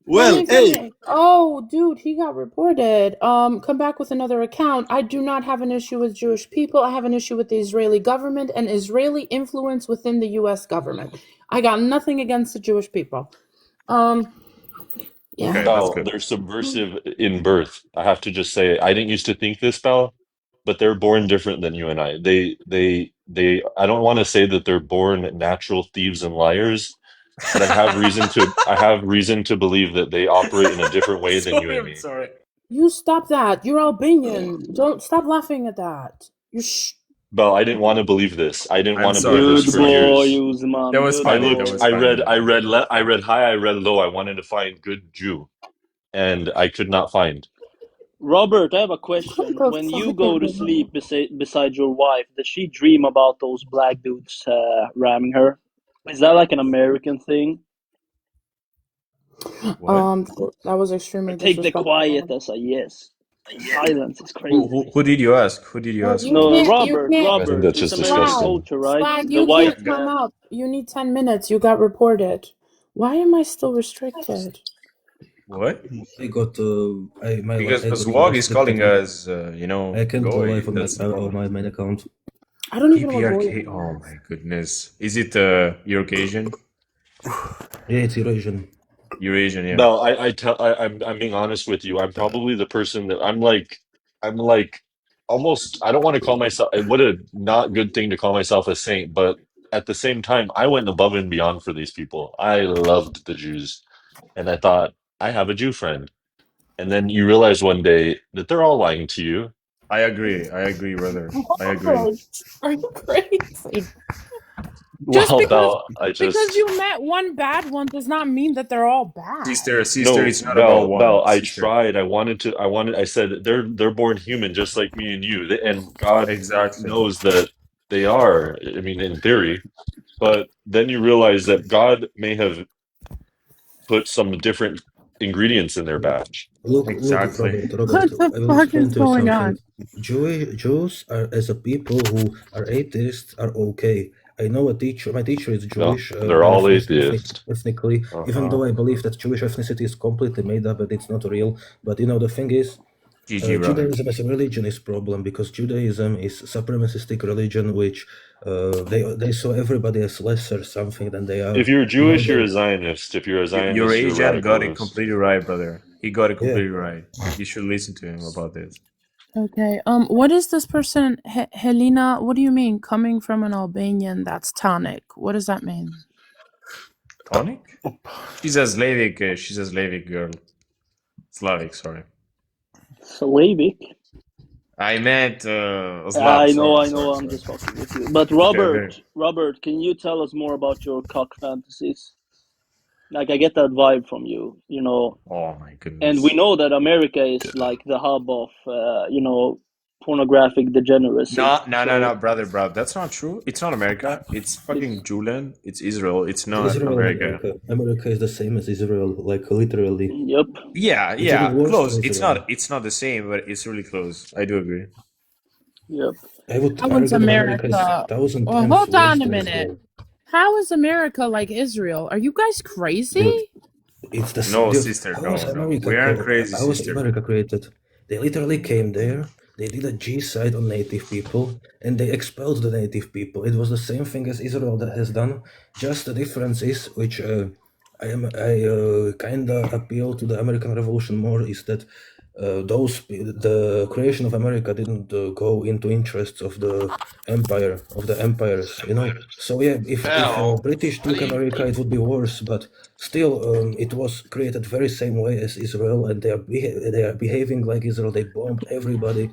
Well, hey, Oh, dude, he got reported. Come back with another account. I do not have an issue with Jewish people. I have an issue with the Israeli government and Israeli influence within the U.S. government. I got nothing against the Jewish people. Yeah. Okay, that's Bal, good. they're subversive in birth. I have to just say, I didn't used to think this, Bal, but they're born different than you and I. They. I don't want to say that they're born natural thieves and liars, but I have reason to believe that they operate in a different way than you sorry, and I'm me. sorry. You stop that. You're Albanian. Don't stop laughing at that. Bal, I didn't want to believe this. I didn't I'm want to believe sorry. this I'm Good for sorry. boy, years. That Uzman. was Good I funny. That looked, boy. was funny. I read high, I read low. I wanted to find good Jew, and I could not find. Robert, I have a What question. the When you fuck go is to going on? sleep beside your wife, does she dream about those black dudes ramming her? Is that like an American thing? What? That was extremely Take the quiet disrespectful. as a yes. Silence is Who, crazy. who did you ask? Who did you No, ask, you brother? No, can't. You Robert, can't. I think Robert, that's it's just American Swag, disgusting. culture, right? swag. The You wife. can't come up. You need 10 minutes. You got reported. Why am I still restricted? What? I got Because I got Zwag is calling restricted. us, I can't go live Goy. on That's the problem. my main account. I don't even know what Goya PPRK. Oh means. my goodness. Is it Eurasian? Yeah, it's Eurasian. Eurasian, yeah. No, I'm being honest with you. I'm probably the person that I'm like almost I don't want to call myself what a not good thing to call myself a saint, but at the same time, I went above and beyond for these people. I loved the Jews, and I thought I have a Jew friend. And then you realize one day that they're all lying to you. I agree, brother. I agree. Oh, are you crazy? Just Well, Bell, because you met one bad one does not mean that they're all bad. Sister, no, it's not about one. I Sister. tried. I said they're born human just like me and you. And God Exactly. knows that they are. I mean, in theory, but then you realize that God may have put some different ingredients in their batch. Look, Exactly. Robert, What the I will fuck explain is to you going something. on? Jews are, as a people who are atheists, are okay. I know a teacher, my teacher is No, Jewish, they're all atheists. ethnically, even Uh-huh. though I believe that Jewish ethnicity is completely made up and it's not real. But the thing is, GG, brother. Judaism as a religion is problem because Judaism is supremacistic religion, which they saw everybody as lesser something than they are. If you're Jewish, you're They a Zionist. If you're a Zionist, you're a Eurasian got it radicalist. completely right, brother. He got it yeah. completely right. You should listen to him about this. Okay. What is this person, Helena? What do you mean coming from an Albanian that's tonic? What does that mean? Tonic? She's a Slavic girl. Slavic, sorry. Slavic? I meant I Slav, know, sorry. I'm just fucking with you. But Okay. Robert, can you tell us more about your cock fantasies? Like, I get that vibe from you, you know. Oh my goodness. And we know that America is like the hub of, pornographic degeneracy. No, brother. That's not true. It's not America. It's fucking Julian. It's Israel. It's not Israel and America. America. America is the same as Israel, like literally. Yep. Yeah, It's even worse close. than Israel. It's not the same, but it's really close. I do agree. Yep. I would How is argue that America is America? 1,000 Well, times hold worse on a than minute. Israel. How is America like Israel? Are you guys crazy? Dude, it's the No, dude, sister, how no, was no. America We aren't crazy, how was sister. America created? They literally came there, they did a genocide on native people, and they expelled the native people. It was the same thing as Israel that has done. Just the difference is, which I kinda appeal to the American Revolution more, is that the creation of America didn't go into interests of the empires, So yeah, if British took America, it would be worse, but still, it was created very same way as Israel, and they are behaving like Israel. They bombed everybody.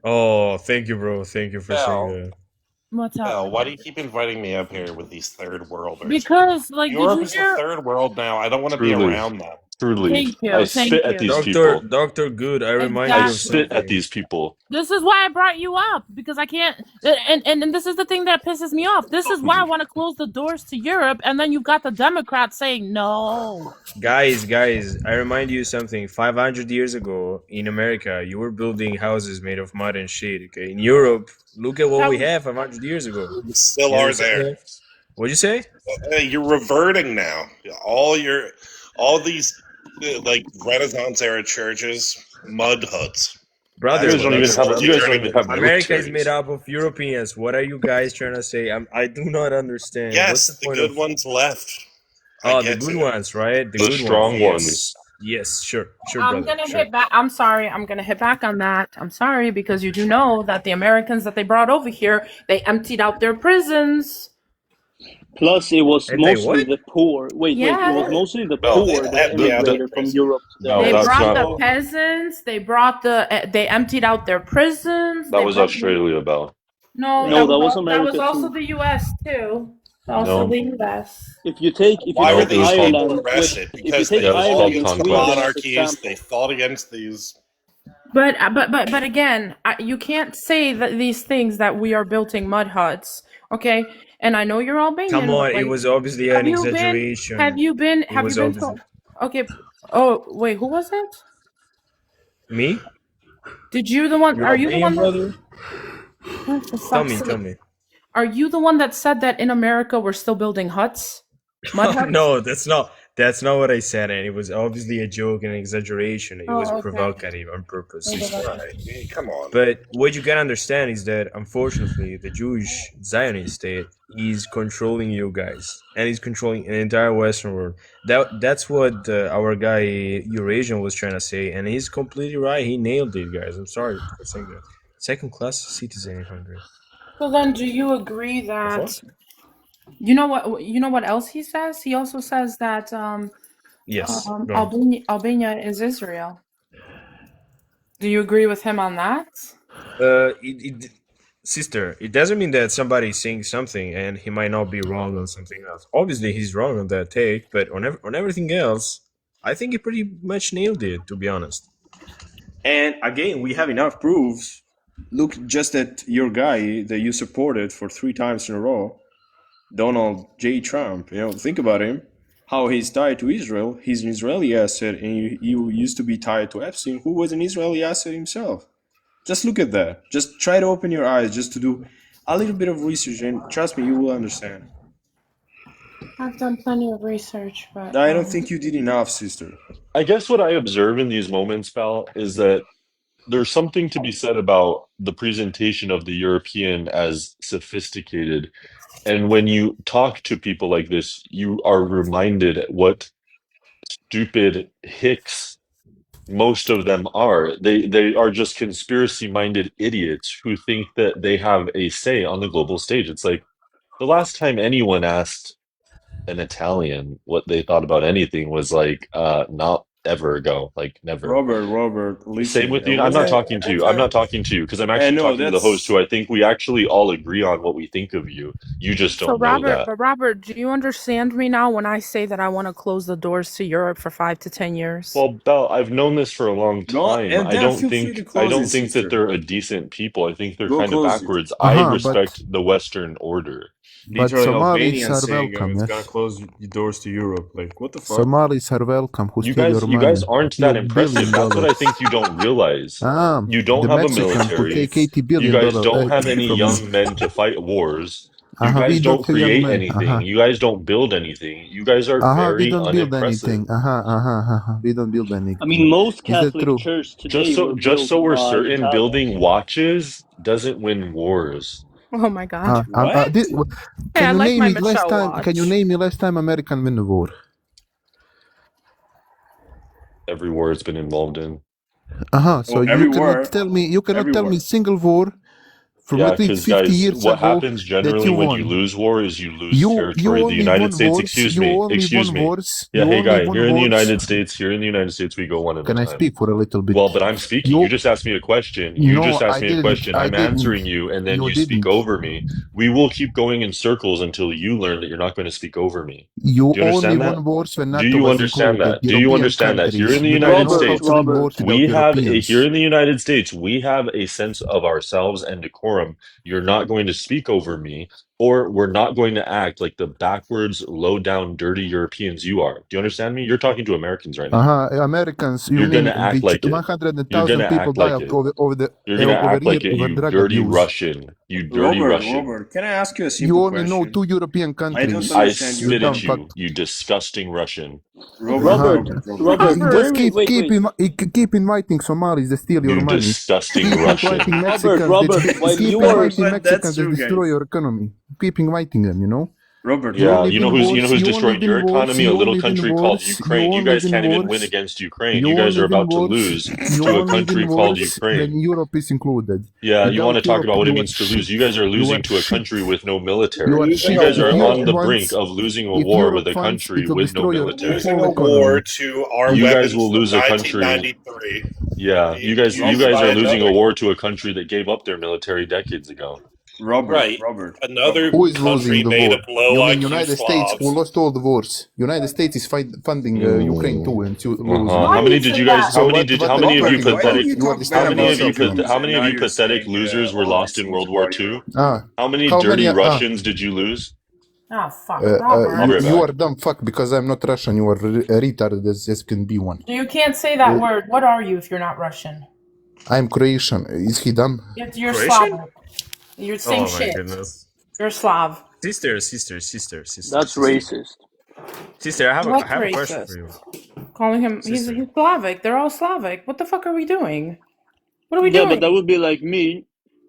Oh, thank you, bro. Thank you for saying Belle, that. What's up? Belle, why do you keep inviting me up here with these third worlders? Because, like, did Europe you is the hear? third world now. I don't want to be Truly, around them. truly, Thank I you, spit thank at you. these people. Dr. Good, I remind I you of Exactly. spit at something. these people. This is why I brought you up, because I can't. And this is the thing that pisses me off. This is why I want to close the doors to Europe, and then you've got the Democrats saying no. Guys, I remind you something. 500 years ago in America, you were building houses made of mud and shit. Okay, in Europe, look at what That we was have 500 years ago. You still You are understand there. that? What'd you say? You're reverting now. All these Like Renaissance era churches, mud huts. Brother, That's what that's supposed You to guys turn don't even into. have America is made militaries. up of Europeans. What are you guys trying to say? I do not understand. What's the Yes, the point good of? ones left. I Oh, the get good it. ones, right? The The good ones. strong Yes. ones. Yes, sure, I'm brother, gonna sure. hit back. I'm sorry. I'm gonna hit back on that. I'm sorry because you do know that the Americans that they brought over here, they emptied out their prisons. Plus, it was And they mostly what? the poor. Wait, it was Yeah, mostly the No, they poor didn't that empty out their immigrated from prison. Europe to the No, they that's Americas. brought the not. peasants. They brought they emptied out their prisons. That They was brought Australia, Bell. no, No, that was that was America also too. the U.S. too. Also No, the U.S. If you take Why were these people Ireland with arrested? if you Because take they yeah, it was fought called Ireland and against the Sweden conquest. as monarchies. They example, fought against these. But again, you can't say that these things that we are building mud huts, okay? And I know you're Come Albanian, but on, it like, was obviously have an you been? Have exaggeration. you been? It Have you was been obviously to? Okay. Oh wait, who was it? me. Did you the one? You're Are you the Albanian, one that? brother. Oh, for Tell fuck's me, tell sake! me. Are you the one that said that in America we're still building huts, mud huts? No, that's not what I said, and it was obviously a joke and an exaggeration. It was Oh, okay. provocative on purpose, Okay, sister. okay. Hey, come on. But what you can understand is that unfortunately the Jewish Zionist state is controlling you guys, and is controlling an entire Western world. That's what our guy Eurasian was trying to say, and he's completely right. He nailed it, guys. I'm sorry for saying that. Second class citizen in Hungary. So then, do you agree The that fuck? you know what? You know what else he says? He also says that Yes. Go on. Albania is Israel. Do you agree with him on that? Sister, it doesn't mean that somebody is saying something and he might not be wrong on something else. Obviously, he's wrong on that take, but on everything else, I think he pretty much nailed it, to be honest. And again, we have enough proofs. Look just at your guy that you supported for 3 times in a row, Donald J. Trump. Think about him. How he's tied to Israel. He's an Israeli asset, and you used to be tied to Epstein, who was an Israeli asset himself. Just look at that. Just try to open your eyes, just to do a little bit of research, and trust me, you will understand. I've done plenty of research, but I don't think you did enough, sister. I guess what I observe in these moments, Val, is that there's something to be said about the presentation of the European as sophisticated. And when you talk to people like this, you are reminded what stupid hicks most of them are. They are just conspiracy-minded idiots who think that they have a say on the global stage. It's like the last time anyone asked an Italian what they thought about anything was like not ever ago, like never. Robert, Same listen. with you. I'm not talking to you. I'm not talking to you because I'm actually No, talking to the host, that's who I think we actually all agree on what we think of you. You just so don't know that. Robert, do you understand me now when I say that I want to close the doors to Europe for 5 to 10 years? Well, Belle, I've known this for a long no, time. and then feel free to I close it, don't think that sister. they're a decent people. I think they're Go kind of close it. backwards. I But respect the Western order. Literally, Somalis Albanian are saying welcome. it's Yes, gonna close the doors to Europe. Like, what the fuck? Somalis are welcome. Who You steal your guys money? aren't Your that impressive. That's what I $1 billion. think you don't realize. You don't The have a Mexican who military. take $80 You billion guys don't have any from you. young men to fight wars. You We guys don't don't have young create men. anything. You guys don't build anything. You guys are We very don't build unimpressive. anything. We don't build I anything. mean, most Is that Catholic true? church today were Just built so we're by certain, Italians. building watches doesn't win wars. Oh my god. What? Hey, Can I you like name my me last Michelle time? Can you watch. name me last time American win a war? Every war it's been involved in. So you cannot tell me. You cannot tell everywhere. me single war from Yeah, at least because 50 guys, years what ago happens that generally you when you won. lose war is you lose You territory. The only United won States, wars. You only excuse won me. wars. Yeah, You hey only guy, won here in the wars. United States, we go one at a Can I time. speak for a little bit? Well, but I'm speaking. You just asked me a question. You just No, asked I me a didn't. question. I I'm didn't. answering you, and then You you speak didn't. over me. We will keep going in circles until you learn that you're not going to speak over me. You Do you only understand that? won wars when Do NATO you was understand included. that? Do you European understand that? Here countries. in the You don't United know how to States, win wars without we have a here Europeans. in the United States, we have a sense of ourselves and decorum. You're not going to speak over me. or we're not going to act like the backwards, low down, dirty Europeans you are. Do you understand me? You're talking to Americans right now. Americans, you You're mean gonna act which like it. You're 100,000 gonna people act die like it. over You're gonna over act here like it, over you drug dirty abuse. Russian. You dirty Russian. Robert, can I ask you a You simple only know question? 2 European countries. I understand your spit at dumb fuck. you disgusting Russian. Robert, Just wait, wait, wait. keep inviting Somalis, they steal your You money. disgusting Keep Russian. inviting Mexicans, While keep you are inviting Mexicans, they destroy your economy. Keep inviting them, you know. Yeah, you know who's destroying your economy? A You little live in country called wars, Ukraine. You guys can't even win against Ukraine. You guys are live in about to wars, lose you to a live country in called wars when Ukraine. Europe is included. Yeah, you want to Without talk Europe, about what it you are means to lose. shit. You guys are You losing are to a shit. country with no You military. are You shit. guys If are on Europe the wants, brink of losing a if war Europe with a wants, country it will with no destroy your military. Losing whole a war economy. to our You guys weapons will from lose a country. 1993. Yeah, you guys Used by are losing a another. war to a country that gave up their military decades ago. Right. Another Who is losing country the made war? of low You mean IQ United States, who Slavs. lost all the wars? United States is funding Ukraine too, and losing. How many did you guys? So what How are you many of you talking about? pathetic? You are disturbing yourself, man. How many of you pathetic losers were lost in World War II? How many How many? dirty Russians did you lose? Oh fuck, Robert. I'll be right You back. are dumb fuck because I'm not Russian. You are retarded as can be one. You can't say that word. What are you if you're not Russian? I'm Croatian. Is he dumb? You're Croatian? Slavic. You're saying Oh my shit. goodness. You're Slav. Sister. That's racist. Sister, I have What's a question for racist? you. Calling him he's Sister. Slavic. They're all Slavic. What the fuck are we doing? What are we Yeah, doing? but that would be like me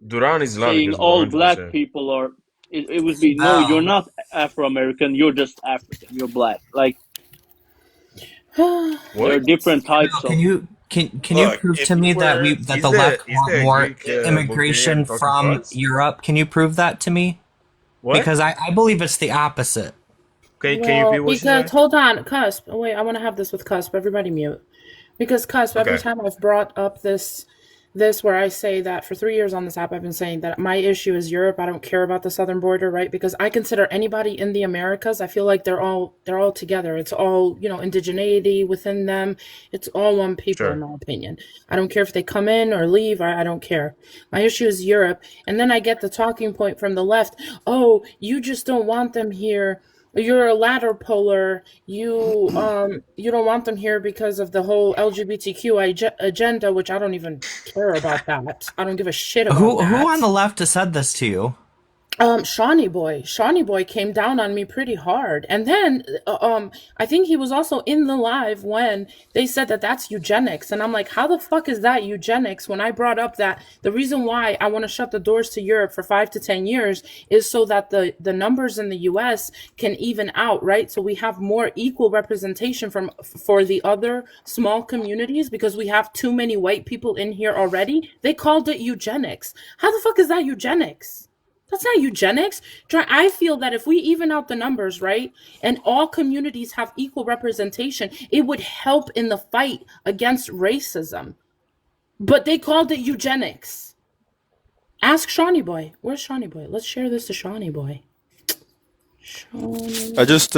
Duran is Slavic saying as well, all black 100%. people are. It would be no, you're not Afro-American. You're just African. You're black. Like there are different types Can of. you can you Look, prove if to me that Is the left is want the more Greek immigration Bulgarian talking from fucks? Europe? Can you prove that to me? What? Because I believe it's the opposite. Can you Well, repeat what she because said? hold on, Cusp. Oh, wait, I want to have this with Cusp. Everybody mute. Because Cusp, every Okay. time I've brought up this where I say that for 3 years on this app, I've been saying that my issue is Europe. I don't care about the southern border, right? Because I consider anybody in the Americas, I feel like they're all together. It's all, indigeneity within them. It's all one people, in my opinion. I don't care if they come in or leave. I don't care. My issue is Europe. And then I get the talking point from the left. Oh, you just don't want them here. You're a ladder puller. You don't want them here because of the whole LGBTQ agenda, which I don't even care about that. I don't give a shit about that. Who on the left has said this to you? Shawnee Boy came down on me pretty hard. And then, I think he was also in the live when they said that that's eugenics. And I'm like, how the fuck is that eugenics? When I brought up that the reason why I want to shut the doors to Europe for 5 to 10 years is so that the numbers in the US can even out, right? So we have more equal representation for the other small communities because we have too many white people in here already. They called it eugenics. How the fuck is that eugenics? That's not eugenics. I feel that if we even out the numbers, right, and all communities have equal representation, it would help in the fight against racism. But they called it eugenics. Ask Shawnee Boy. Where's Shawnee Boy? Let's share this to Shawnee Boy. I just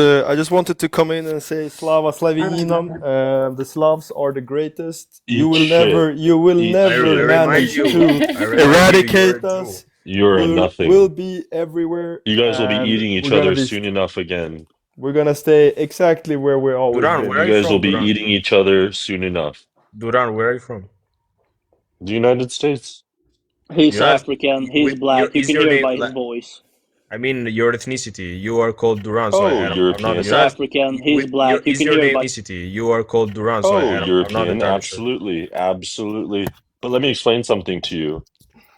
wanted to come in and say Slava Slavinam. The Slavs are the greatest. You will never manage to eradicate us. You're nothing. We'll be everywhere. You guys will be and eating each we're gonna other be- soon enough again. We're gonna stay exactly where we always Duran, been. where are You you guys will from, be Duran? eating each other soon enough. Duran, where are you from? The United States. He's You're not- African. He's black. You is can your hear it name by his voice. I mean, your ethnicity. You are called Duran, so Oh, I'm not. European. He's African. He's black. You Is can your hear it name by. ethnicity? You are called Duran, so Oh, I'm not European. entirely sure. Absolutely. But let me explain something to you.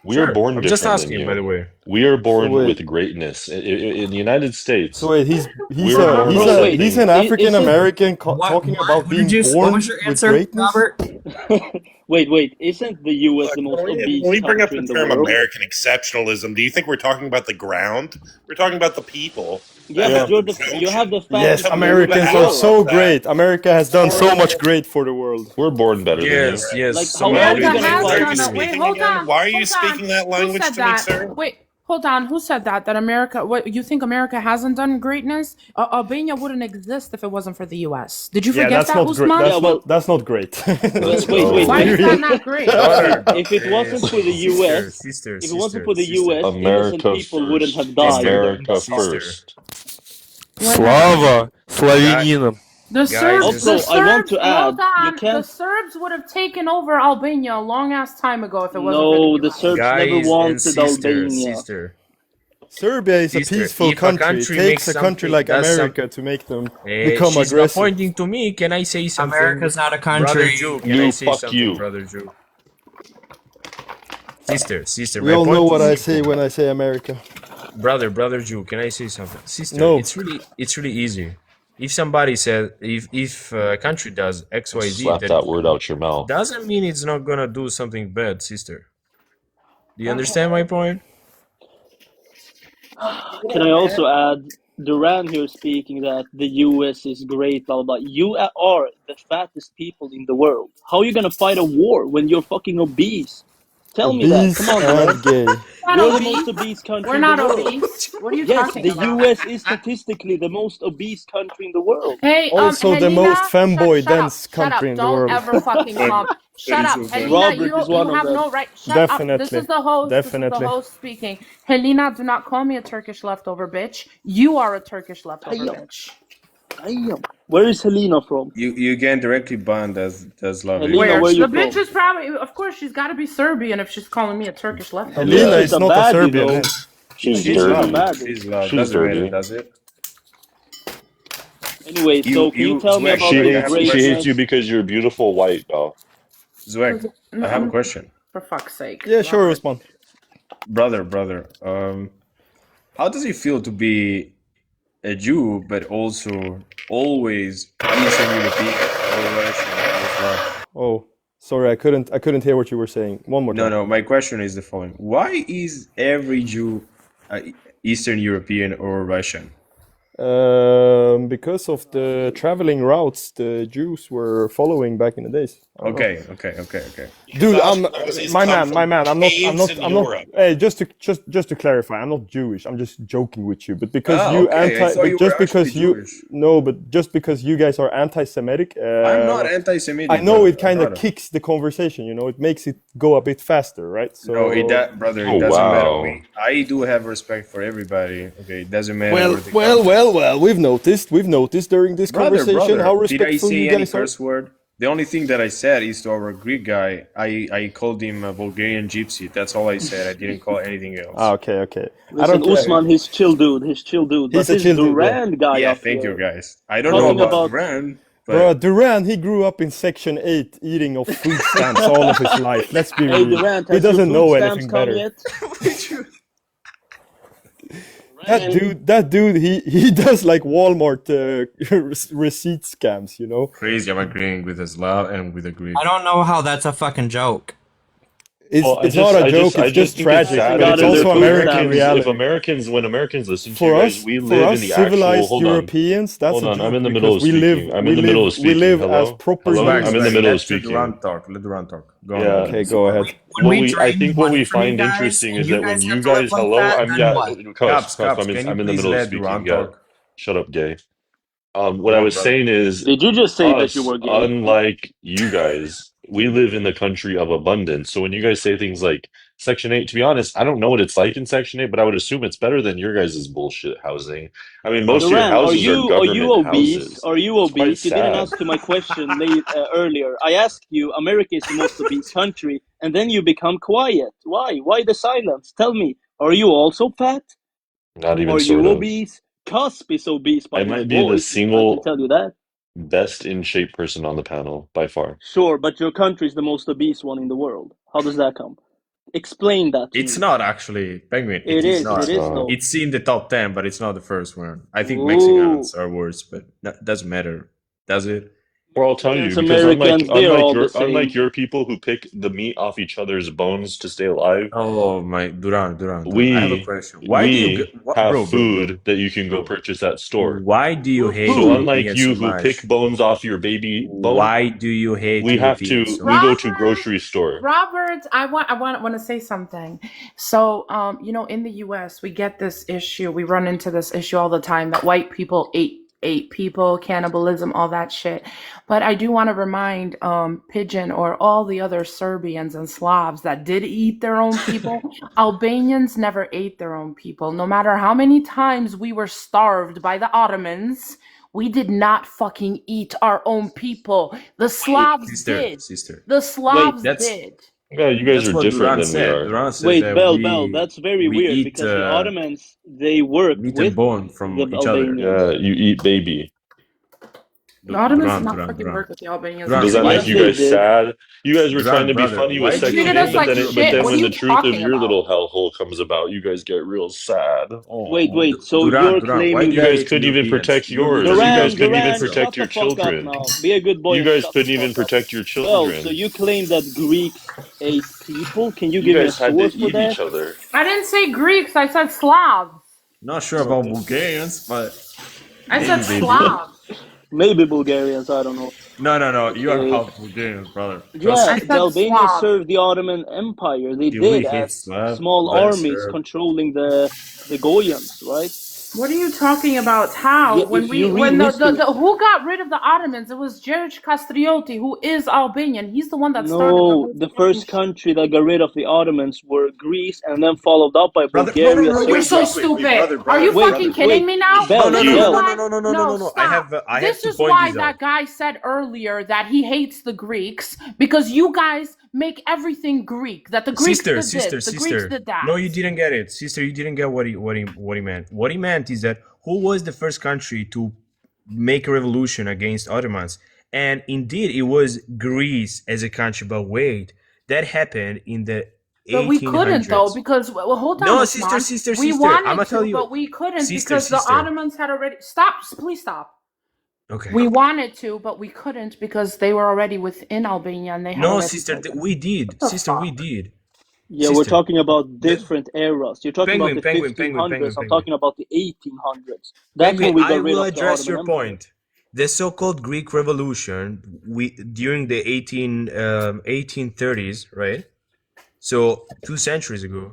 We are Sure. born I'm just different than asking, you. by the way. We are born wait. with greatness. In the United States, So wait, he's we were born with something. he's an African American talking about being born was your with answer, greatness. Robert? Wait. Isn't the U.S. the most obese When we bring up country the in the term world? American exceptionalism, do you think we're talking about the ground? We're talking about the people. Yeah, but you have the Yes, fastest Americans are so great. America has done so much great for the world. We're born better Yes, than yes. Like, some how long are you Americans gonna are fight? very Wait, sweet. hold on. Why are you hold speaking on. that Who language said to me, that? sir? Wait, Hold on, who said that? That America? What you think America hasn't done greatness? Albania wouldn't exist if it wasn't for the U.S. Did you Yeah, forget that's that, not great. Usman? That's not. That's not great. Well, Let's wait. Why is that Really? not great? Daughter, If it wasn't for the sister, U.S., sister, if it wasn't sister, for the sister, U.S., innocent America people wouldn't first. have died in their America sister, holocaust. first. When guy, the guys, Serbs, the Also, I want Serbs, to hold add, you on, the can't. Serbs would have taken over Albania a long ass time ago if it wasn't for the No, the U.S. Serbs never guys, and wanted sister, Albania. sister, Serbia is a sister. peaceful If a country. It country takes makes a country something, like does some, America to make them become she's not aggressive. pointing to me. Can I say something, America's not a brother country. Jew? Can I You say fuck something, you. brother Jew? Sister. We My all know point what is I simple. say when I say America. Brother Jew. Can I say something, sister? No. It's really easy. If somebody says if a country does X Y Z, Slap that word out your mouth. doesn't mean it's not gonna do something bad, sister. Do you understand my point? Can I also add, Duran here speaking that the US is great, blah, blah, blah. You are the fattest people in the world. How are you going to fight a war when you're fucking obese? Tell me that. Come Obese on, Duran. and gay. We're You're not the most obese. obese country We're in the not world. obese. What are you Yes, talking the about? US is statistically the most obese country in the world. Hey, Also the Helena, most femboy shut up, dense shut country up. in the Don't world. ever fucking come. Shut up, okay. Helena. Robert is You one of have them. no right. Shut up. This Definitely. is the host. This is the Definitely. host speaking. Helena, do not call me a Turkish leftover bitch. You are a Turkish leftover Damn. bitch. Damn. Where is Helena from? You can directly ban does love it. Helena, where are you The bitch from? is probably, of course, she's got to be Serbian if she's calling me a Turkish leftover. Bitch Helena is is a not a baddie, Serbian though. name. She's Bitch is a dirty. baddie. She's love. She's Doesn't matter, dirty. does it? Anyway, so can you tell me Zwek, about She Zwek, your I have a hates she question. hates you greatness? because you're beautiful white, Bel. Zwek, I have a question. For fuck's sake. Yeah, sure, Usman. Brother. How does it feel to be a Jew but also always Eastern European or Russian as well? Oh, sorry, I couldn't hear what you were saying. One more time. No. My question is the following: why is every Jew Eastern European or Russian? Because of the traveling routes the Jews were following back in the days. I don't know. Okay. Dude, I'm Because he's my come man. from I'm not. caves in I'm not. Europe. Hey, just to clarify, I'm not Jewish. I'm just joking with you. But because Okay. I thought you were actually Jewish. but just because you guys are anti-Semitic, I'm not anti-Semitic. I know brother. it kind I'm of not. kicks the conversation. You know, it makes it go a bit faster, right? So No, brother, Oh it doesn't matter. wow. I do have respect for everybody. Okay, it doesn't matter well, where they come well. We've noticed during this conversation how Did I respectful say you any guys are. curse word? The only thing that I said is to our Greek guy, I called him a Bulgarian gypsy. That's all I said. I didn't call anything else. Okay. I Listen, don't care. Usman, he's chill dude. He's chill dude. He's But a this chill dude, yeah. Durand guy Yeah, up thank you here guys. I don't know talking about about Duran, Bro, but Duran, he grew up in Section 8 eating of food stamps all of his life. Let's be Hey real. Durant, He has your doesn't food know stamps anything come better. yet? That dude, he does like Walmart receipt scams, you know? crazy. I'm agreeing with Islam and with the Greek. I don't know how that's a fucking joke. It's not a joke, it's just think it's tragic, sad but it's Forgotten their also food American stamps. If reality. Americans, when Americans listen to For you guys, us, we live in the actual. civilized Hold on, Europeans, that's hold a on. joke I'm in the middle because of speaking. we live as Hello, proper hello. humans. I'm in the middle of Let speaking. Duran talk. Let Duran talk. Go on. Yeah. Okay, go ahead. I think what we find interesting is that when you guys, hello, Caps, I'm can you in the please middle of let speaking. Duran Yeah, talk? shut up, gay. What Go I on, was brother. saying is, Did you just say that you us, were gay? unlike you guys, we live in the country of abundance. So when you guys say things like Section 8, to be honest, I don't know what it's like in Section 8, but I would assume it's better than your guys' bullshit housing. I mean, most of your Duran, houses are are you government obese? houses. Are you It's quite obese? You didn't sad. answer my question earlier. I asked you, America is the most obese country, and then you become quiet. Why? Why the silence? Tell me, are you also fat? Not even Are sort you of. obese? Cusp is obese I by his might be the voice. I can single tell you that. best in shape person on the panel by far. Sure, but your country is the most obese one in the world. How does that come? Explain that to It's me. not actually, Penguin. It It is is. It not. It's is not. though. It's in the top 10, but it's not the first one. I think Ooh. Mexicans are worse, but that doesn't matter. Does it? Well, I'll tell you Against because Americans, they are all the same. unlike your people who pick the meat off each other's bones to stay alive. Oh my, Duran. I have a We question. Why do you, have bro? food that you can go purchase at store. Why do you hate So unlike Europeans you so who much? pick bones off your baby bone, Why do you hate we Europeans so we much? go to grocery store. Robert, I want to say something. So, you know, in the U.S., we get this issue. We run into this issue all the time that white people ate people, cannibalism, all that shit. But I do want to remind Pigeon or all the other Serbians and Slavs that did eat their own people. Albanians never ate their own people. No matter how many times we were starved by the Ottomans, we did not fucking eat our own people. The Slavs did. The Slavs did. Yeah, you guys are different than we are. Duran said Wait, that Bell, that's very we weird eat because the Ottomans, they worked meat with and bone from the each other. Albanians. Yeah, you eat baby. The Ottomans did not fucking work with the Albanians. Does that make you guys sad? You guys were trying to be funny with They Section treated 8, us like but shit. then What when are the you truth of talking your about? little hellhole comes about, you guys get real sad. Oh. Wait, so you're claiming you guys couldn't even protect yours. You guys couldn't even protect shut your the fuck children. up now. Be a good boy You and guys shut the couldn't even fuck up. protect your Well, children. so you claim that Greeks ate people? Can you You give me a guys had to source for eat that? each other. I didn't say Greeks. I said Slavs. Not sure about Bulgarians, but I said maybe. Slavs. Maybe Bulgarians, I don't know. No. You are Okay. half Bulgarian, brother. Yeah, Trust the me. Albanians served the Ottoman Empire. They Do we did hate as Slav? small But armies sure. controlling the Goyans, right? What are you talking about? How? Yeah, When if you we read when the history, who got rid of the Ottomans? It was George Kastrioti, who is Albanian. He's the one that started the no, whole the fucking first country that got rid of the Ottomans were Greece, and then followed up by Bulgaria. You're so stupid. Are you fucking kidding me now? Bell, This is why. No. Stop. I have This to is point why this that out. guy said earlier that he hates the Greeks because you guys make everything Greek. That the Greeks did this, the Greeks did that. No, you didn't get it, sister. You didn't get what he meant. What he meant is that who was the first country to make a revolution against Ottomans? And indeed, it was Greece as a country. But wait, that happened in the But we couldn't 1800s. though because hold on. No, Usman. sister. We wanted I'ma to, tell you. but we couldn't Sister, because the Ottomans had already. Stop! Please stop. Okay. We wanted to, but we couldn't because they were already within Albania and they had No, already sister, taken. we did. Sister, we did. Yeah, we're talking about different eras. You're talking Penguin, about the 1500s. I'm talking about the 1800s. That's when Penguin, we I got rid will of the address Ottoman your Empire. point. The so-called Greek Revolution, during the 1830s, right? So 2 centuries ago,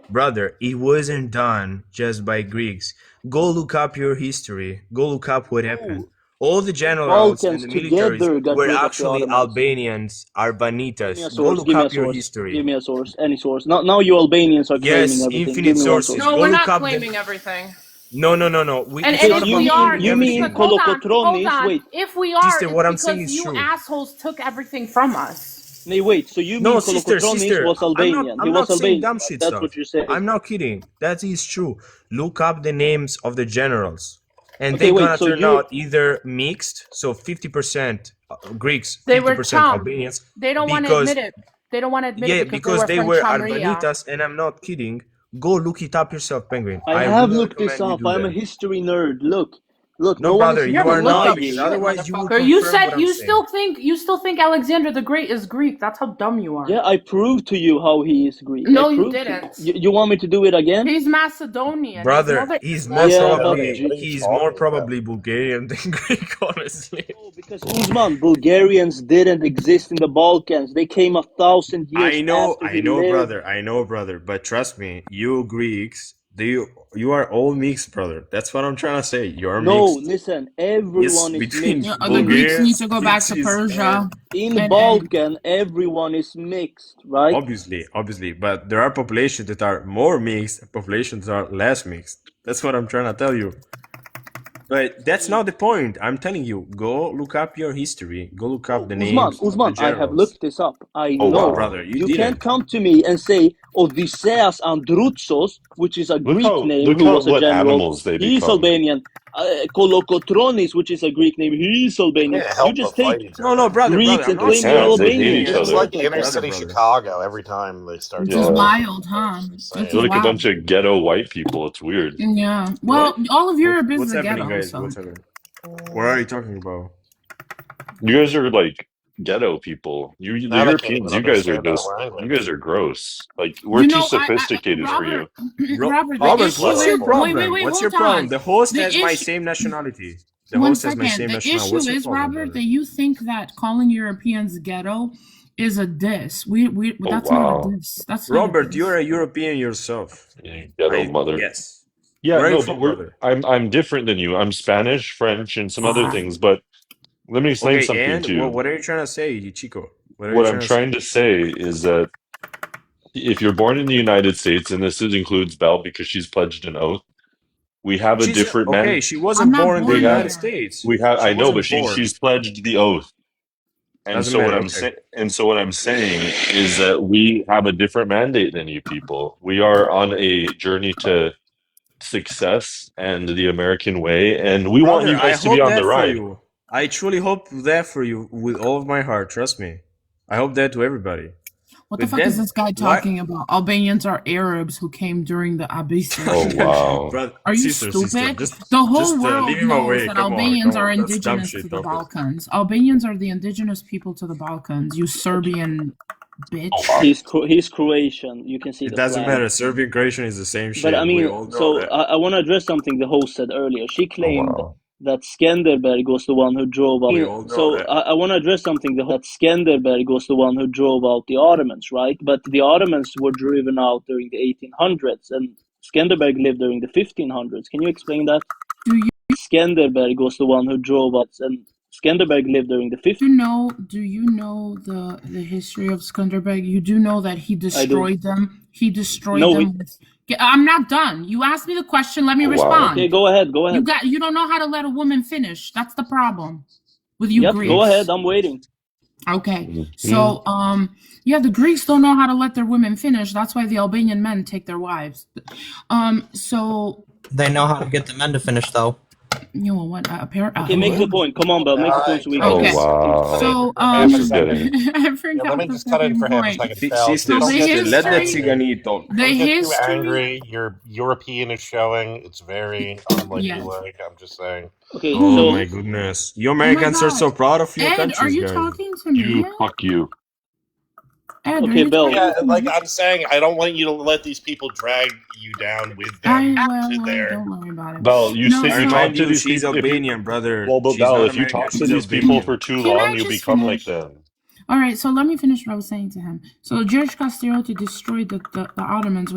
brother, it wasn't done just by Greeks. Go look up your history. Go look up what happened. All the generals and Balkans the militaries together got were rid of the actually Ottomans. Albanians, Give me a Arbanitas. Go source. look Give me a up your source. history. Give me a source. Any source. Now you Albanians are claiming Yes, everything. infinite Give me one sources. source. No, Go we're look not up claiming everything. No. And It's if not about we are, claiming you mean everything. hold Kolokotronis? on. Wait. If we are, Sister, it's what I'm because saying is you true. assholes took everything from us. No, wait. So you mean No, sister, Kolokotronis was Albanian? He I'm was not saying Albanian. dumb Right? shit That's stuff. what you're saying. I'm not kidding. That is true. Look up the names of the generals, and Okay, they're wait, gonna so turn you- out either mixed, so 50% Greeks, They were 50% Cham. Albanians. They don't want to because- admit it. They don't want to admit Yeah, it because they they were were from Chamria. Arbanitas, and I'm not kidding. Go look it up yourself, Penguin. I have really looked this recommend you up. do I'm a that. history nerd. Look, No, no one brother, is you here are not, lying. because Shit, otherwise you will motherfucker. You confirm said what I'm you saying. still think Alexander the Great is Greek. That's how dumb you are. Yeah, I proved to you how he is Greek. No, I you proved to didn't. You want me to do it again? He's Macedonian. Brother, he's more Yeah, but probably Bulgarian than Greek, honestly. No, because Uzman, Bulgarians didn't exist in the Balkans. They came 1,000 years I know, after he lived. brother. But trust me, you Greeks, you are all mixed, brother. That's what I'm trying to say. You are No, mixed. listen, everyone is between mixed. The Greeks need to go back to Gypsies, Persia. In Balkan, everyone is mixed, right? Obviously, but there are populations that are more mixed, populations that are less mixed. That's what I'm trying to tell you. But that's not the point. I'm telling you, go look up your history. Go look up the names of the Uzman, I have generals. looked this up. I Oh, know. wow, brother, you can't didn't. come to me and say Odysseus Androutsos, which is a Greek name, who was a what general. animals they He's become. Albanian. Kolokotronis, which is a Greek name, he's Albanian. Can't help You just but take fight each other. No, brother, Greeks I'm and not claim saying you're can't. They hate Albanian. each It's other. like inner city Chicago every time they start It's talking. just wild, huh? It's They're just like a wild. bunch of ghetto white people. It's weird. Yeah. Well, all of Europe is What's the happening, ghetto. guys? So. What's happening? What are you talking about? You guys are like ghetto people. The Now they can't Europeans, even you guys are understand our just, you guys language. are gross. Like we're You too know, sophisticated for Robert, you. Robert, the Robert, issue what's is, your wait, Horrible. wait, problem? wait, What's your hold problem? on. The host The has my issue, same nationality. The one host has my second. same The nationality. issue What's your is, problem, Robert, brother? that you think that calling Europeans ghetto is a diss. Oh That's not a wow. diss. That's not a Robert, diss. you're a European yourself. You ghetto I mother. guess. Yeah, Where are you no, from, but brother? I'm different than you. I'm Spanish, French, and some other things, but let me explain Okay, something and to you. what are you trying to say, Chico? What are you What I'm trying to say? trying to say is that if you're born in the United States, and this includes Belle because she's pledged an oath, we have a She's different okay. man. She I'm wasn't not born in the We born have, United here. States. we have. She I know, but wasn't born. she's pledged the oath, and Doesn't so what matter. I'm Okay. saying, is that we have a different mandate than you people. We are on a journey to success and the American way, and we want Brother, you I guys to be hope on the that for ride. you. I truly hope that for you with all of my heart. Trust me. I hope that to everybody. What the But fuck is then, this guy what? talking about? Albanians are Arabs who came during the Oh Abyssinian War. wow. Brother, Are you sister, stupid? The whole leave world him knows away. that Come on, come Albanians are on. That's dumb indigenous to shit the talking. Balkans. Albanians are the indigenous people to the Balkans. You Serbian Oh bitch. wow. He's Croatian. You can see It the doesn't flag. matter. Serbian Croatian is the same But I shit. We mean, all know so that. I want to address something the host said earlier. She Oh claimed wow. that Skenderberg was the one who drove out. We all know So that. I want to address something that Skenderberg was the one who drove out the Ottomans, right? But the Ottomans were driven out during the 1800s, and Skenderberg lived during the 1500s. Can you explain that? Do you Skenderberg was the one who drove out, and Skenderberg lived during the 1500s. do you know the history of Skanderbeg? You do know that he I do. destroyed them. He destroyed No, them. I'm not done. You asked me the question. Let me Oh wow. respond. Okay, go ahead. Go ahead. You don't know how to let a woman finish. That's the problem with you Yep, Greeks. go ahead. I'm waiting. Okay. Mhm. So yeah, the Greeks don't know how to let their women finish. That's why the Albanian men take their wives. So They know how to get the men to finish, though. you know what? Okay, make the point. Come on, Bell. Make the point so we Oh can. wow. So For half a This is second. getting I Yeah, forgot let me the just cut in fucking for half a point. second. Bells, So the Let that history, Tigani talk. the don't get too history. angry. Your European is showing. It's very Yes. unladylike. I'm just saying. Okay, Oh so my goodness. You Oh my Americans are God. so proud of your Ed, are countries, you guys. talking to me? Fuck you. Ed, are okay, you Bell. talking Yeah, to like me? I'm saying, I don't want you to let these people drag you down with them to their. Don't worry about it. Bell, you No, say I you so talk remind to you, these she's people if you Albanian, brother. well, but She's Bell, not if you American. talk to She's these people Albanian. for too can long, I you just become like finish? them. All right, so let me finish what I was saying to him. So George Castrioti destroyed the Ottomans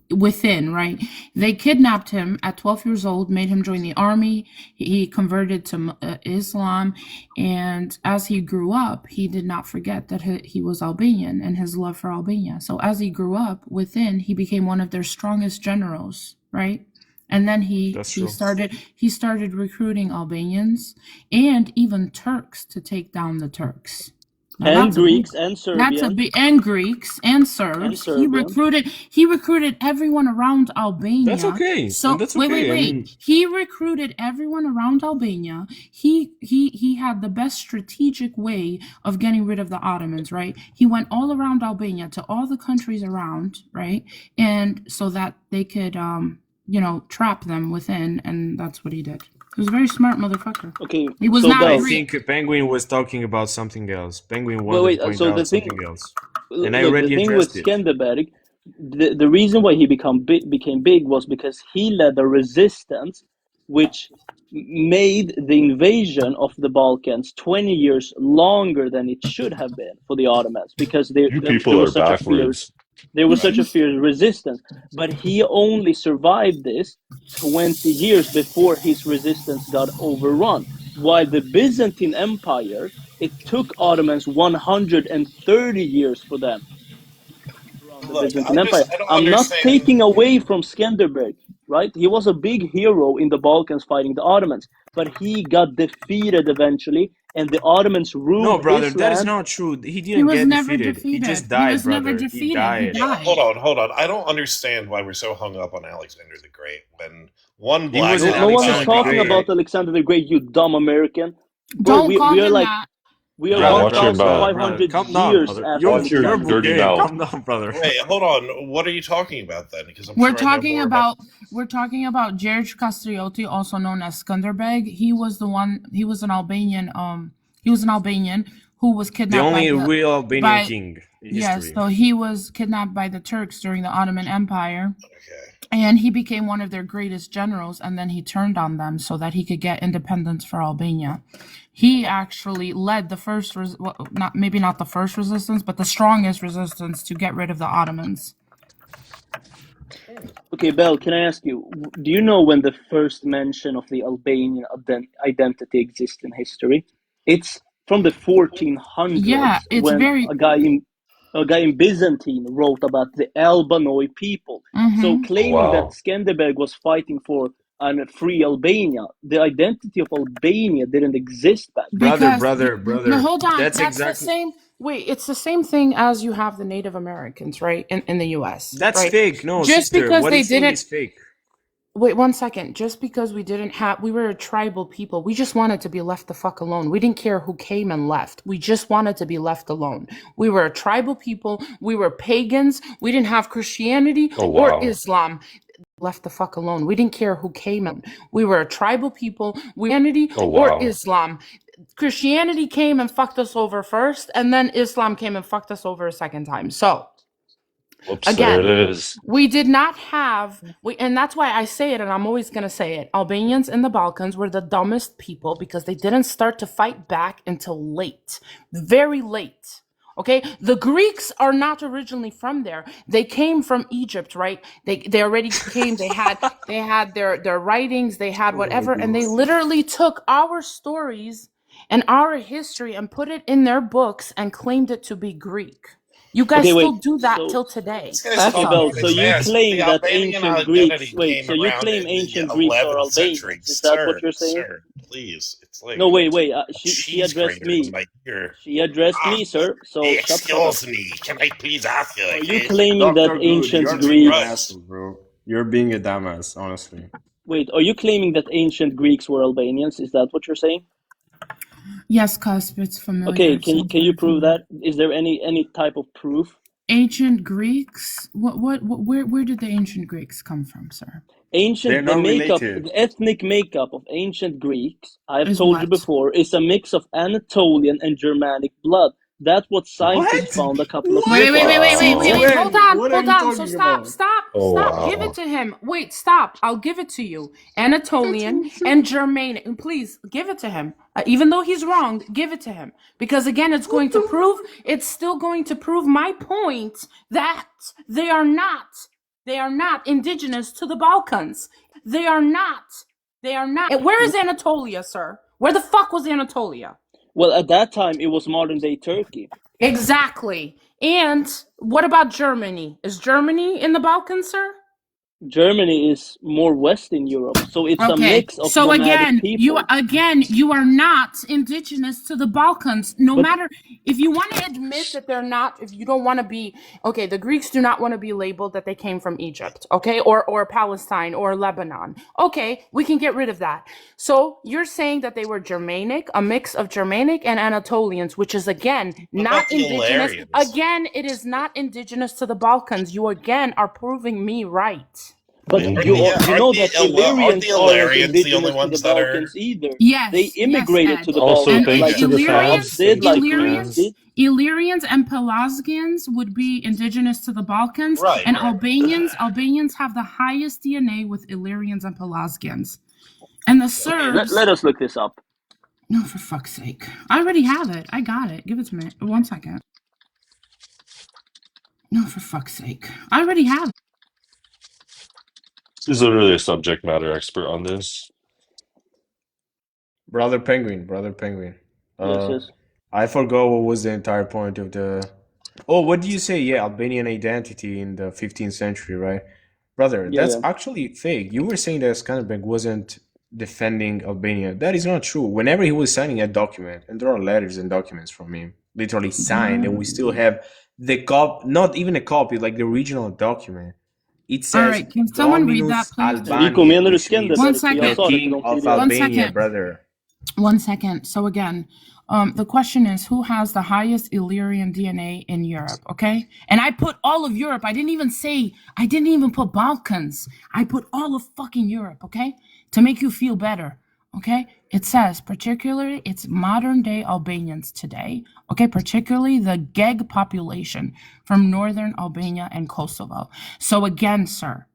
within, right? They kidnapped him at 12 years old, made him join the army. He converted to Islam, and as he grew up, he did not forget that he was Albanian and his love for Albania. So as he grew up within, he became one of their strongest generals, right? And then he started recruiting Albanians and even Turks to take down the Turks. Now And Greeks and Serbian. And Greeks and Serbs. And Serbian. He recruited everyone around Albania. That's okay. So And that's okay. wait. I mean, He recruited everyone around Albania. He had the best strategic way of getting rid of the Ottomans, right? He went all around Albania to all the countries around, right? And so that they could trap them within, and that's what he did. He was a very smart motherfucker. Okay, he was so not. I Bell, think Penguin was talking about something else. Penguin wanted to point so out something else. And I look, already the thing with addressed it. Skenderberg, the reason why he became big was because he led a resistance which made the invasion of the Balkans 20 years longer than it should have been for the Ottomans, because You there people are was such a fierce backwards. resistance. But he only survived this 20 years before his resistance got overrun. While the Byzantine Empire, it took Ottomans 130 years for them around the Look, Byzantine Empire. I don't I'm not understand. taking away from Skenderberg, right? He was a big hero in the Balkans fighting the Ottomans, but he got defeated eventually, and the Ottomans No, ruled brother, his that is land. not true. He He didn't was get never defeated. He defeated. just He died, was never brother. He defeated. He died. Yeah, died. hold on. I don't understand why we're so hung up on Alexander the Great when one He black. wasn't No one is Alexander the talking Great. about Alexander the Great, you dumb American. Bro, Don't call we are him like that. We are Brother, watch your mouth. 1,500 calm down, years brother. after Watch your You're Alexander the dirty Great. Bulgarian. mouth. Calm down, brother. Wait, hold on. What are you talking about then? Because I'm We're sure I know talking more about. about George Castrioti, also known as Skanderbeg. He was the one. He was an Albanian. He was an Albanian who was The kidnapped only real Albanian by king in yes. history. So he was kidnapped by the Turks during the Ottoman Empire. Okay. And he became one of their greatest generals, and then he turned on them so that he could get independence for Albania. He actually led the first, not the first resistance, but the strongest resistance to get rid of the Ottomans. Okay, Bel, can I ask you, do you know when the first mention of the Albanian identity exists in history? It's from the 1400s Yeah, it's when very. a guy in Byzantine wrote about the Albanoi people. So claiming that Wow. Skanderbeg was fighting for a free Albania, the identity of Albania didn't exist back then. No, hold on. That's That's exactly. the same. Wait, it's the same thing as you have the Native Americans, right? In the U.S. That's right? fake. No, Just sister. because What they he's saying didn't. is fake. Wait 1 second. Just because we were a tribal people, we just wanted to be left the fuck alone. We didn't care who came and left. We just wanted to be left alone. We were a tribal people. We were pagans. We didn't have Christianity Oh or wow. Islam. Left the fuck alone. We didn't care who came in. We were a tribal people. Christianity Oh or wow. Islam. Christianity came and fucked us over first, and then Islam came and fucked us over a second time. So Whoops, there again, it is. we did not have and that's why I say it, and I'm always going to say it. Albanians in the Balkans were the dumbest people because they didn't start to fight back until late, very late. Okay, the Greeks are not originally from there. They came from Egypt, right? They already came. They had their writings. They had whatever, and they literally took our stories and our history and put it in their books and claimed it to be Greek. You guys Okay, still wait. do that So, till today. This guy's okay, talking Bel, so you fast. claim The that Albanian ancient Greeks. identity Wait, came so you around claim in the ancient Greeks are 11th century. Albanians? Is that what you're saying? Sir, please. It's like No, wait. She cheese addressed grater in me. my ear. She addressed me, sir. So shut the fuck up. Excuse me. Can I please ask you? Are you claiming that Dr. Good, ancient you're being an Greeks? asshole, bro. You're being a dumbass, honestly. Wait, are you claiming that ancient Greeks were Albanians? Is that what you're saying? Yes, cusp, it's familiar. Okay, can you prove that? Is there any type of proof? Ancient Greeks? Where did the ancient Greeks come from, sir? The ethnic makeup of ancient Greeks, I've Is told you what? before, is a mix of Anatolian and Germanic blood. That's what scientists found a couple of years ago. Wait. Hold on. So stop. Oh wow. Give it to him. Wait, stop. I'll give it to you. Anatolian and Germanic. Please give it to him. Even though he's wrong, give it to him. Because again, it's still going to prove my point that they are not indigenous to the Balkans. They are not. Where is Anatolia, sir? Where the fuck was Anatolia? Well, at that time, it was modern-day Turkey. Exactly. And what about Germany? Is Germany in the Balkans, sir? Germany is more Western Europe, so it's a mix of nomadic people. You are not indigenous to the Balkans. Matter if you want to admit that they're not, if you don't want to be, okay, the Greeks do not want to be labeled that they came from Egypt, okay, or Palestine or Lebanon. Okay, we can get rid of that. So you're saying that they were Germanic, a mix of Germanic and Anatolians, which is again not indigenous. Again, it is not indigenous to the Balkans. You again are proving me right. But you know that Illyrians aren't indigenous to the Balkans either. Yes, they immigrated to the also, Balkans. thanks to the Arabs did, like Greeks did. Illyrians and Pelasgians would be indigenous to the Balkans, right, and right. Albanians have the highest DNA with Illyrians and Pelasgians. And the Serbs. Let us look this up. No, for fuck's sake! I already have it. I got it. Give it to me. 1 second. No, for fuck's sake! I already have it. This is really a subject matter expert on this. Brother Penguin. Yes. I forgot what was the entire point of the... Oh, what do you say? Yeah, Albanian identity in the 15th century, right? Brother, that's actually fake. You were saying that Skanderbeg wasn't defending Albania. That is not true. Whenever he was signing a document, and there are letters and documents from him, literally signed, and we still have the not even a copy, like the original document. It says, all right, can someone read that, please? Albania, One second. the king of Albania, brother. 1 second. So again, The question is, who has the highest Illyrian DNA in Europe? Okay, and I put all of Europe. I didn't even put Balkans. I put all of fucking Europe. Okay, to make you feel better. Okay, it says particularly it's modern day Albanians today. Okay, particularly the Geg population from northern Albania and Kosovo. So again, sir,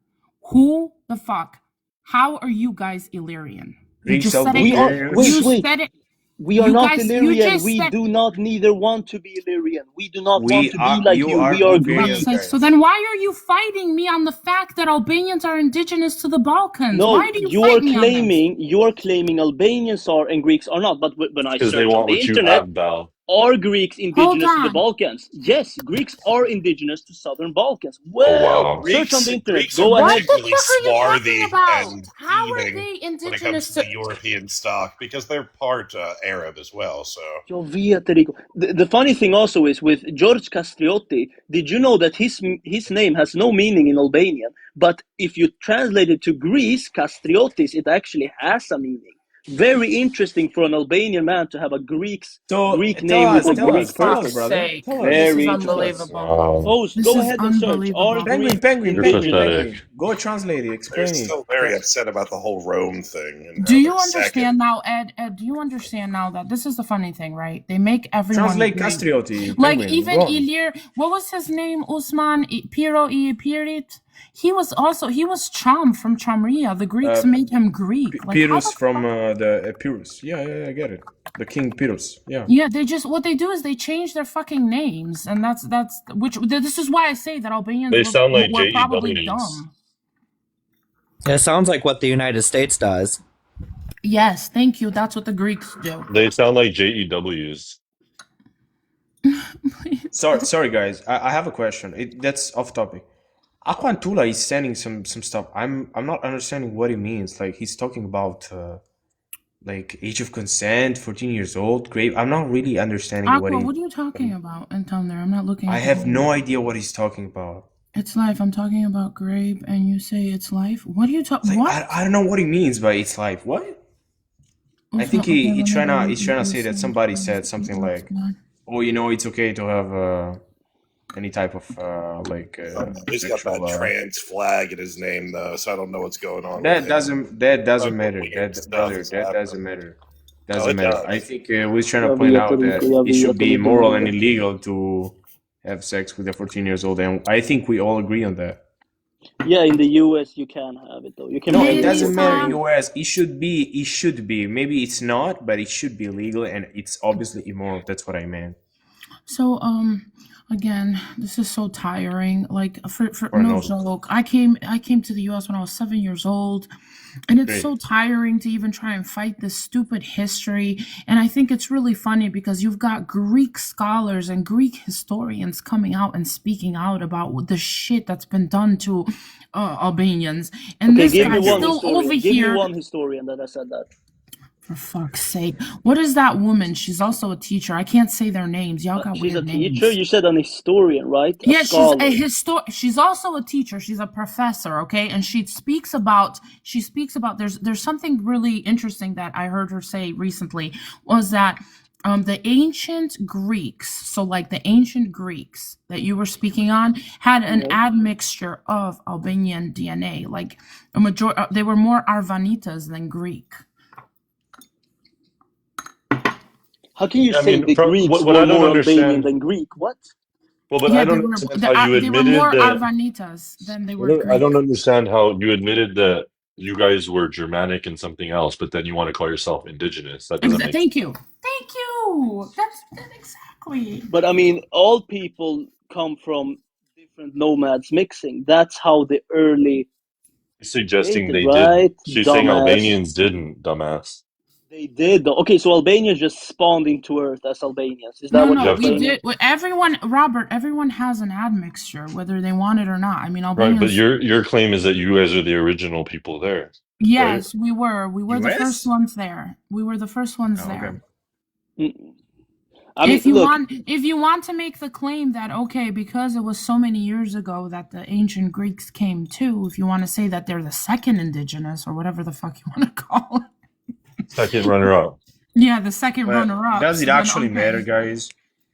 who the fuck? How are you guys Illyrian? You just said it. We are. Wait, You wait. said it. We are You not guys, you Illyrian. just We said. do not neither want to be Illyrian. We do not want We to be are. like You you. are We are Bulgarians, Greek. guys. So then why are you fighting me on the fact that Albanians are indigenous to the Balkans? No, Why do you fight me on this? you are claiming Albanians are and Greeks are not. But when I Because they search on want the what you internet, have, Bal. are Greeks Hold indigenous to the on. Balkans? Yes, Greeks are indigenous to southern Balkans. Oh Well, wow. search on the internet. Greeks are Go What ahead. the particularly fuck are you talking swarthy about? and How are thieving they when it comes indigenous to to? the European stock because they're part Arab as well. So Jag vet, Enrico. The funny thing also is with George Castriotti, did you know that his name has no meaning in Albanian? But if you translate it to Greece, Castriotis, it actually has a meaning. Very interesting for an Albanian man to have a Greek name with a Greek Fuck's purpose. brother. sake. Tell us. This is Very interesting. unbelievable. Wow. Host, This go is ahead and search. Are unbelievable. Penguin, Greeks penguin, You're penguin, indigenous? pathetic. penguin. Go translate it. they're Explain it. still very upset about the whole Rome thing and Do how you they're second. understand now, Ed? Ed, do you understand now that this is the funny thing, right? They make everyone Translate Greek. Castrioti, Like penguin. even Go on. Ilir, what was his name? Usman Piro Pirit. He was Cham from Chamria. The Greeks made him Greek. Like how Pyrrhus the from fuck? the Pyrrhus. Yeah, I get it. The king Pyrrhus. Yeah. Yeah, they just what they do is they change their fucking names, and that's which this is why I say that Albanians They sound like were probably JEWs. dumb. It sounds like what the United States does. Yes, thank you. That's what the Greeks do. They sound like JEWs. Sorry, guys. I have a question. That's off topic. Aquantula is sending some stuff. I'm not understanding what it means. Like he's talking about like age of consent, 14 years old, grave. I'm not really understanding Aqua, what are you talking about? And down there, I'm not looking. I have no idea what he's talking about. It's life. I'm talking about grape, and you say it's life. What are you talking? Like, What? I don't know what he means by it's life. What? I think he's trying to say that somebody said something like, "Oh, it's okay to have any type of He's got sexual." that trans flag in his name though, so I don't know what's going on. That with doesn't him. matter. That doesn't matter. Doesn't matter. does. I think we're trying to point out that it should be immoral and illegal to have sex with a 14 years old, and I think we all agree on that. Yeah, in the US you can have it though. You can. No, marry it doesn't a matter. 14-year-old. US, it should be. Maybe it's not, but it should be legal, and it's obviously immoral. That's what I meant. So again, this is so tiring. Like for Or no no. joke, I came to the U.S. when I was 7 years old, and it's Great. so tiring to even try and fight this stupid history. And I think it's really funny because you've got Greek scholars and Greek historians coming out and speaking out about the shit that's been done to Albanians, and Okay, this give me guy's one still historian. over Give here. me one historian that has said that. For fuck's sake. What is that woman? She's also a teacher. I can't say their names. Y'all got She's a weird names. teacher. You said an historian, right? Yeah, she's scholar. she's also a teacher. She's a professor, okay? And she speaks about there's something really interesting that I heard her say recently was that the ancient Greeks, so like the ancient Greeks that you were speaking on, had an admixture of Albanian DNA. Like a majority, they were more Arvanitas than Greek. How can you I say mean, the Greeks what I were don't more understand- Albanian than Greek? What? Well, but Yeah, I they don't were understand how you they were admitted more that. Arvanitas than they were I Greek. don't understand how you admitted that you guys were Germanic and something else, but then you want to call yourself indigenous. That doesn't make sense. Thank you. That's exactly. But I mean, all people come from different nomads mixing. That's how the early Suggesting they created, right? didn't. She's saying Dumbass. Albanians didn't, dumbass. They did though. Okay, so Albanians just spawned into Earth as Albanians. Is that No, what no, you're we saying? did. Everyone, Robert, everyone has an admixture, whether they want it or not. I mean, Albanians. Right, but your claim is that you guys are the original people there. Yes, we were. We were the US? first ones there. We were the first ones there. I mean, if you want to make the claim that okay, because it was so many years ago that the ancient Greeks came too, if you want to say that they're the second indigenous or whatever the fuck you want to call it. Second runner up. Yeah, the second But does runner-ups. it Then actually matter, okay. guys?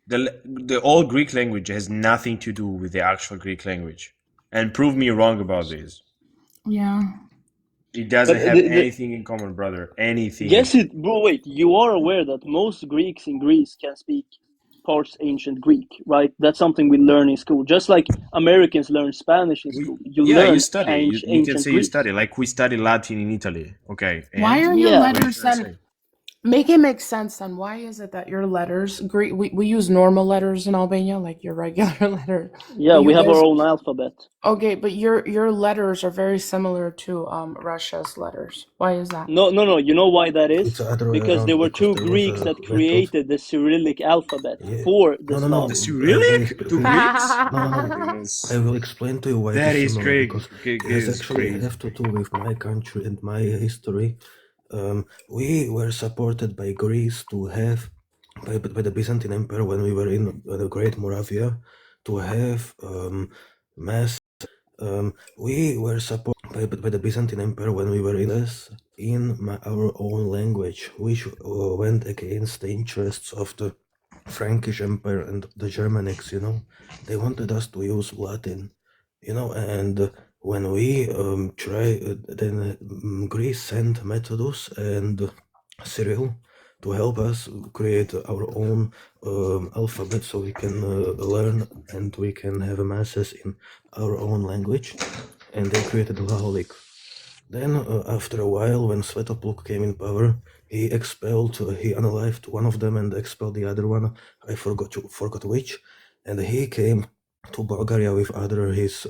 The old Greek language has nothing to do with the actual Greek language, and prove me wrong about this. Yeah. It But doesn't have anything in common, brother. Anything. Yes, bro. Wait, you are aware that most Greeks in Greece can speak parts ancient Greek, right? That's something we learn in school. Just like Americans learn Spanish in school, you Yeah, you learn study. You can ancient say you Greek. study, like we study Latin in Italy. Okay. Why And are your Yeah. what are you letters trying to then? say? Make it make sense then. Why is it that your letters, Greek, we use normal letters in Albania, like your regular letter? Yeah, But we you have guys, our own alphabet. okay, but your letters are very similar to Russia's letters. Why is that? No. You know why that It's is? the other way Because there around were because two there was Greeks a that method. created the Cyrillic alphabet Yeah. for the No. The Slavs. Cyrillic? Two Greeks? No. Goodness. I will explain to you why it That is is similar great. because it has It's actually crazy. have to do with my country and my history. We were supported by Greece to have by the Byzantine Empire when we were in the Great Moravia to have mass. We were supported by the Byzantine Empire when we were in this our own language, which went against the interests of the Frankish Empire and the Germanics. They wanted us to use Latin. And when we then Greece sent Methodus and Cyril to help us create our own alphabet so we can learn and we can have masses in our own language, and they created Laholic. Then, after a while, when Svetopluk came in power, he unalived one of them and expelled the other one. I forgot which, and he came to Bulgaria with other his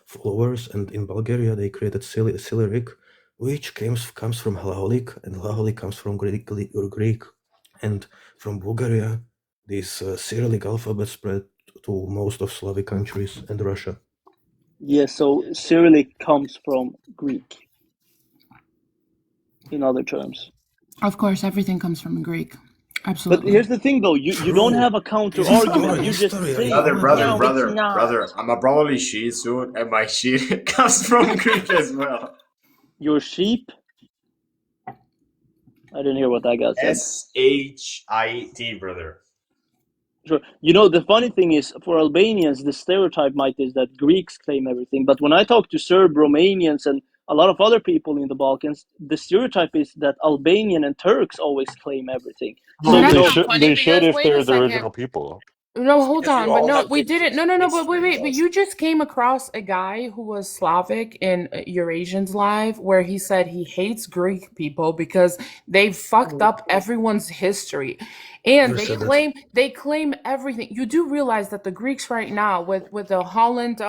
followers, and in Bulgaria they created Cyrillic, which comes from Hlaholik, and Hlaholik comes from Greek, and from Bulgaria, this Cyrillic alphabet spread to most of Slavic countries and Russia. Yeah, so Cyrillic comes from Greek, in other terms. Of course, everything comes from Greek. But Absolutely. here's the thing, though. You don't have a counter argument. You just say, no, it's not. brother. I'm a probably Shih Tzu, and my shit comes from Greek as well. Your sheep? I didn't hear what that guy said. SHIT, brother. Sure. The funny thing is, for Albanians, the stereotype is that Greeks claim everything. But when I talk to Serb, Romanians, and a lot of other people in the Balkans, the stereotype is that Albanian and Turks always claim everything. Well, So, they should if wait they're a the second. original people. No, hold Because you on. But all no, have we good didn't. No, but wait. history But also. you just came across a guy who was Slavic in Eurasians Live where he said he hates Greek people because they fucked up everyone's history. And Never they said that. claim everything. You do realize that the Greeks right now with the Holland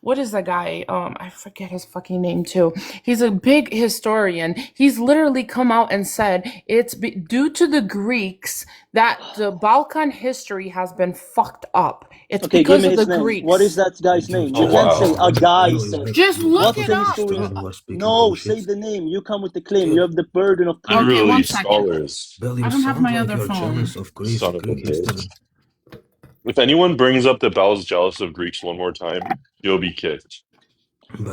what is the guy? I forget his fucking name too. He's a big historian. He's literally come out and said it's due to the Greeks that the Balkan history has been fucked up. It's okay, because give me of the his name. Greeks. What is that guy's name? You Oh, can't wow. say a guy Bel said. Just look What's it the up. historian? was speaking No, bullshit. say the name. You come with the claim. You have the burden of proof. Literally, one second. scholars. Bel, I you don't have sound my like other you're phone. jealous of Greece, Son of a Greek history. bitch. If anyone brings up that Bel's jealous of Greeks one more time, you'll be kicked.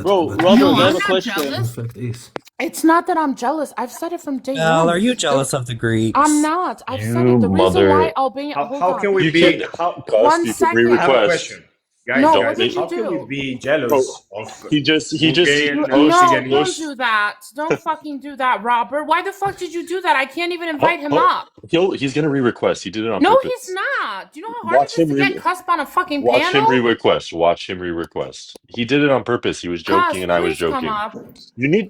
Bro, But Robert, No, I have I'm a not question. in jealous. fact is. It's not that I'm jealous. I've said it from day Belle, one. are you jealous of the Greeks? I'm not. I've said You it. The reason why mother. Albania. Hold How on. can we You be? can How? Gus, 1 you can second. I have a re-request. question, guys. No, Don't what did you How can we do? be Oh, jealous of he just Bulgarian post No, don't post. do that. Don't fucking do that, Robert. Why the fuck did you do that? I can't even invite him Oh, up. he's gonna re-request. He did it on No, purpose. he's not. Do you know how hard Watch it is him to get cussed on a fucking watch him panel? re-request. Watch him re-request. He did it on purpose. He was joking Cuz, and I was please come joking. up.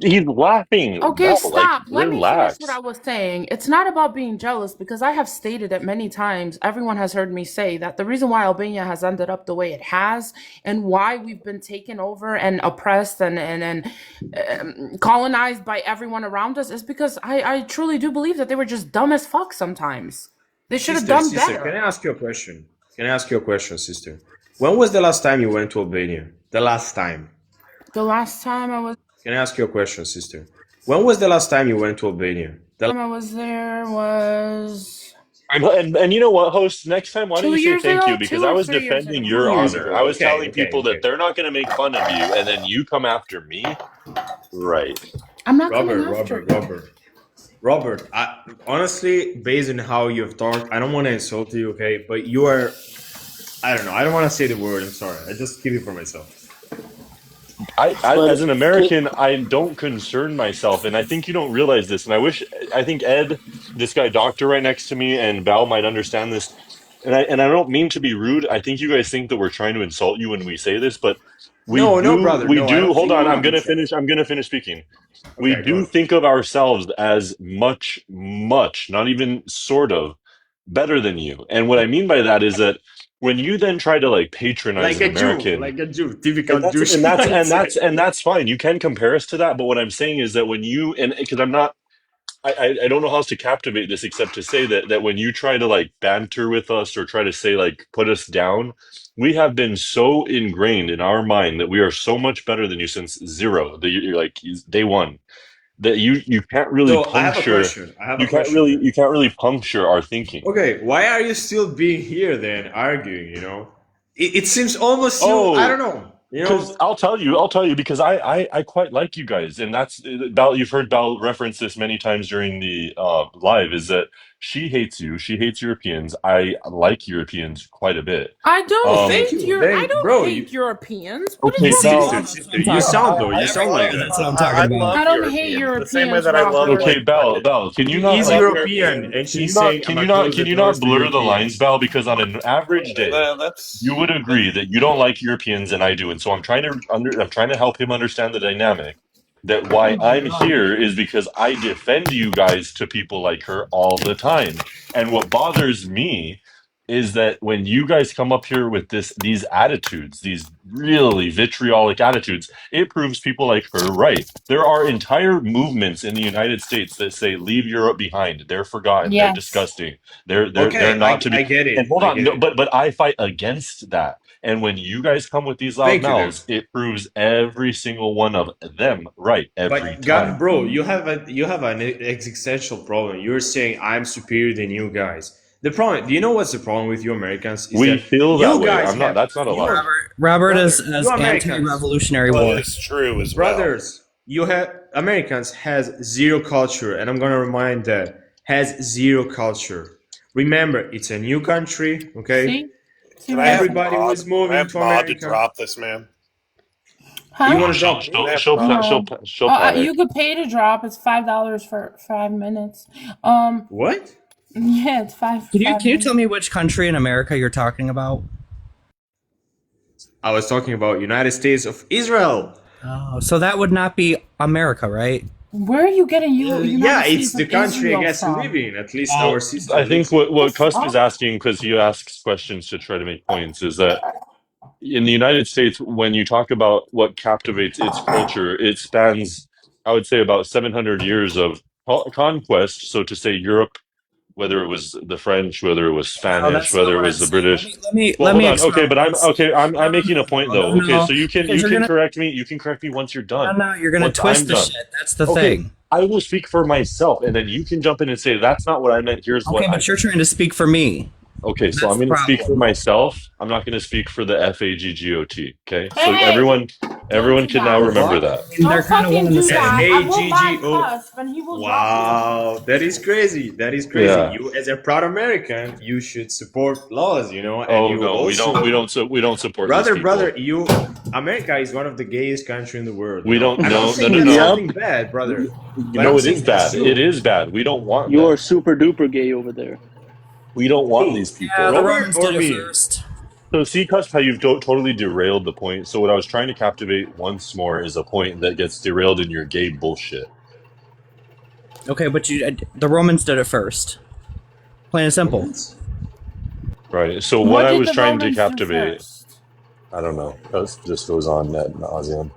He's laughing. Okay, Bell, like, stop. Let me finish what I relax. was saying. It's not about being jealous because I have stated it many times. Everyone has heard me say that the reason why Albania has ended up the way it has and why we've been taken over and oppressed and colonized by everyone around us is because I truly do believe that they were just dumb as fuck sometimes. They should have done Sister, better. can I ask you a question? Sister? When was the last time you went to Albania? The last time. The last time I Can I ask you a question, sister? When was the last time you went to Albania? was there was And you know what, host? Next time, why don't 2 you say years thank ago, you? Because 2 I or was 3 years defending ago. your 2 years honor. ago. I was Okay, telling people that they're not going to make fun of you, and then you come after me. Right. I'm not coming after you. Robert. Robert, honestly, based on how you've talked, I don't want to insult you, okay? But you are, I don't know, I don't want to say the word, I'm sorry. I just keep it for myself. I, But as an American, I don't concern myself, and I think you don't realize this. And I think Ed, this guy, doctor, right next to me, and Val might understand this. And I don't mean to be rude. I think you guys think that we're trying to insult you when we say this, but No, no, brother, we no, I do. don't Hold think on, you I'm would be gonna so. finish. I'm gonna finish speaking. We Okay, do go. think of ourselves as much, much, not even sort of, better than you. And what I mean by that is that when you then try to like patronize an American, Like a Jew, typical douche and mindset. that's fine. You can compare us to that, but what I'm saying is that when you and because I'm not, I don't know how else to captivate this except to say that when you try to like banter with us or try to say like put us down, we have been so ingrained in our mind that we are so much better than you since zero. That you're like day one. That you can't really So I have a puncture. question. I have a question then. You can't really puncture our thinking. Okay, why are you still being here then, arguing, you know? It seems almost you, I don't Oh, know, you because know? I'll tell you because I quite like you guys, and that's Bal. You've heard Bal reference this many times during the live. Is that she hates you? She hates Europeans. I like Europeans quite a bit. I don't Oh, thank hate you. your. I Thank, don't bro, hate you, Europeans. What Okay, is going Bal. sister, on? sister, you sound though, you sound like that. That's what I'm talking I about. love I don't hate Europeans the same way Europeans, that I love Okay, Robert. Bal. Bal. Can you She not is I like? love European, Europeans. and she's saying, I'm gonna close the Can you doors not to blur the lines, Europeans. Bal? Because on an average day, you That's would agree that you don't like Europeans and I do, and so I'm trying to help him understand the dynamic. That why I'm here is because I defend you guys to people like her all the time, and what bothers me is that when you guys come up here with these attitudes, these really vitriolic attitudes, it proves people like her right. There are entire movements in the United States that say leave Europe behind. They're forgotten. They're Yes. disgusting. They're Okay, not to be. I get And it. hold I on, get no, it. but I fight against that. And when you guys come with these loud Thank you then. mouths, it proves every single one of them right every But God, time. bro, you have an existential problem. You're saying I'm superior than you guys. The problem, do you know what's the problem with you Americans? Is We that feel that you way. guys I'm not. have That's not a lie. Robert is brother, as you Americans, anti-revolutionary well, war. it's true as well. brothers, you have Americans has zero culture, and I'm gonna remind that has zero culture. Remember, it's a new country, okay? See? See Can what I have happened? Everybody mod? was Can I moving have to mod to America. drop this man? You Huh? No, want to drop Can I who? have mod? No. she'll panic. You could pay to drop. It's $5 for 5 minutes. Um. What? Yeah, it's Can you 5 minutes. tell me which country in America you're talking about? I was talking about United States of Israel. Oh, so that would not be America, right? Where are you getting Yeah, United it's States the of country I Israel guess to live from? in. At least our Well, sister I think lives in. The what Cusp is fuck? asking because he asks questions to try to make points is that in the United States, when you talk about what captivates its culture, it spans, I would say, about 700 years of conquest. So to say Europe, whether it was the French, whether it was No, Spanish, that's not whether it what I'm was the saying. British. Well, Let hold me on. Okay, expound but this. I'm making a point though. Okay, so Because you can correct me. You can correct me once you're done. you're gonna Once I'm twist the done. shit. That's the Okay, thing. I will speak for myself, and then you can jump in and say that's not what I meant. Here's Okay, what I but you're meant. trying to speak for me. Okay, so I'm That's the going to speak for problem. myself. I'm not going to speak for the FAGGOT. Okay, so Hey! Don't everyone do can now that. remember What? that. I mean, they're Don't kind of one fucking and the do same. that. I F A will G G mod O. Cusp and he will drop you. Wow, that is crazy. That is crazy. Yeah. You, as a proud American, you should support laws, you know, and Oh you no, also, we don't support these brother, people. you, America is one of the gayest country in the world, you We know. don't. I'm not No, no, saying no, that's no. Yep. something bad, brother, You but I'm know it is saying that's bad. It true. is bad. We don't want You're them. super duper gay over there. We don't want Who? these Yeah, the people. Robert Romans or did it me? first. So see, Cusp, how you've totally derailed the point. So what I was trying to captivate once more is a point that gets derailed in your gay bullshit. Okay, but the Romans did it first. Plain and simple. What? Right. So what What I did was the trying to Romans do captivate, first? I don't know. That just goes on ad nauseum.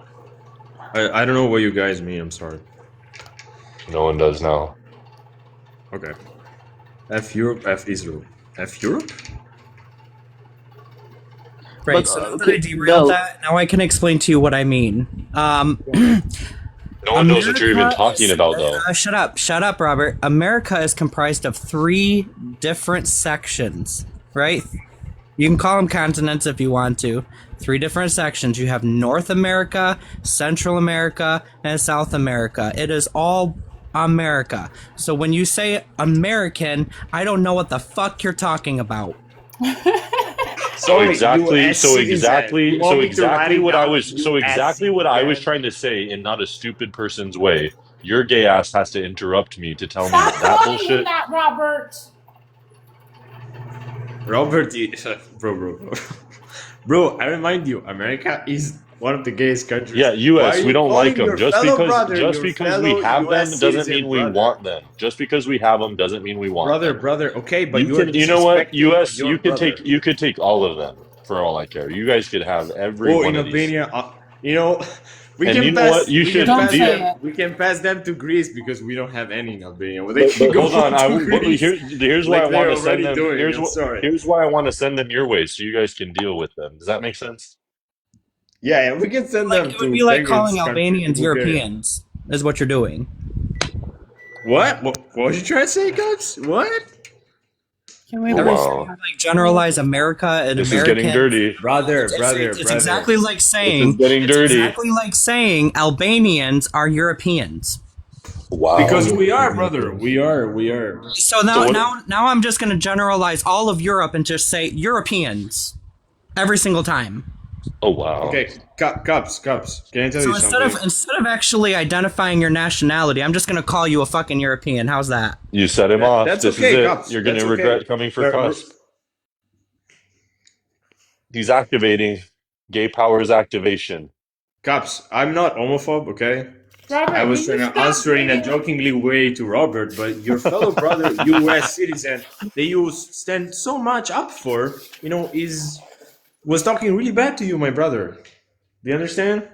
I don't know what you guys mean. I'm sorry. No one does now. Okay. F Europe, F Israel. F Europe? Right, But so now that I okay, derailed Bell. that, now I can explain to you what I mean. No one knows what you're even America talking is, about, though. shut up, Robert. America is comprised of 3 different sections, right? You can call them continents if you want to. 3 different sections. You have North America, Central America, and South America. It is all America. So when you say American, I don't know what the fuck you're talking about. So Sorry, US citizen. You want me to write it what I down? was US citizen. trying to say in not a stupid person's way. Your gay ass has to interrupt me to tell me Stop that calling him bullshit. that, Robert. Robert, bro, I remind you, America is one of the gayest countries. Yeah, Why are US, we you don't like calling them. your fellow brother, Just your because we fellow have them US doesn't mean citizen we brother? want them. Just because we have them doesn't mean we want them. Brother, okay, but You you are can, you know what, disrespecting US, your brother. you could take all of them for all I care. You guys could have every Oh, one in of these. Albania, you know, And you know what? You should. Don't say it. we can pass them to Greece because we don't have any in Albania. Well, they But, can but go hold on. to Greece, Here's why like I want they're to send already them. doing. I'm sorry. Here's why I want to send them your way, so you guys can deal with them. Does that make sense? Yeah, we can send them It would to be like Penguin's calling country, Albanians Bulgaria. Europeans, is what you're doing. What? What was you trying to say, guys? What? Can we Oh, Every please? wow. like generalize America and This is getting Americans. dirty. Brother, It's exactly like This is saying getting dirty. Albanians are Europeans. Wow. Because we are, brother. We are. So now I'm just gonna generalize all of Europe and just say Europeans every single time. Oh wow. Okay, cups. Can I tell So you something? instead of actually identifying your nationality, I'm just gonna call you a fucking European. How's that? You set him off. That's This okay, is it. Cups. You're going to That's okay. regret coming for Cusp. He's activating. Gay powers activation. Cups, I'm not homophobe, okay? Robert, I was will trying you to stop answer in a saying- jokingly way to Robert, but your fellow brother, US citizen, that you stand so much up for, was talking really bad to you, my brother. Do you understand?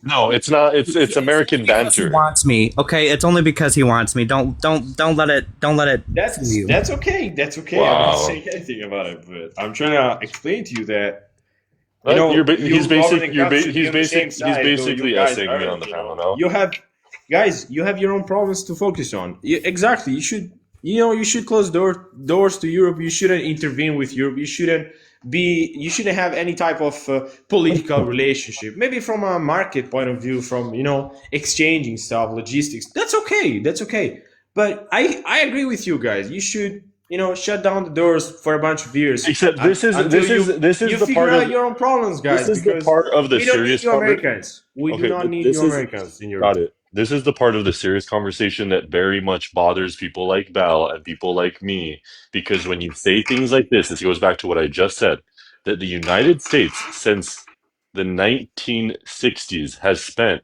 No, it's not. It's American He banter. wants me, okay? It's only because he wants me. Don't let it fool you. That's okay. That's okay. I'm Wow. not saying anything about it, but I'm trying to explain to you that He's basically guys essing me on the panel now. You have your own problems to focus on. Exactly. You should close doors to Europe. You shouldn't intervene with Europe. You shouldn't have any type of political relationship. Maybe from a market point of view, from exchanging stuff, logistics. That's okay. But I agree with you guys. You should shut down the doors for a bunch of years. Except this is you the figure part out of your own problems, guys. this is the part of the we don't serious need you conversation. Americans. We do not need you Americans in Europe. Got it. This is the part of the serious conversation that very much bothers people like Bell and people like me, because when you say things like this goes back to what I just said, that the United States since the 1960s has spent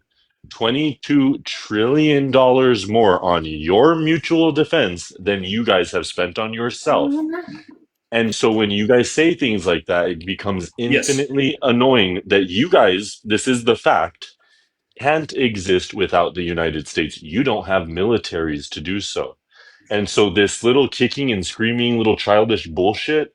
$22 trillion more on your mutual defense than you guys have spent on yourself. And so when you guys say things like that, it becomes infinitely annoying that you guys, this is the fact, can't exist without the United States. You don't have militaries to do so. And so this little kicking and screaming, little childish bullshit,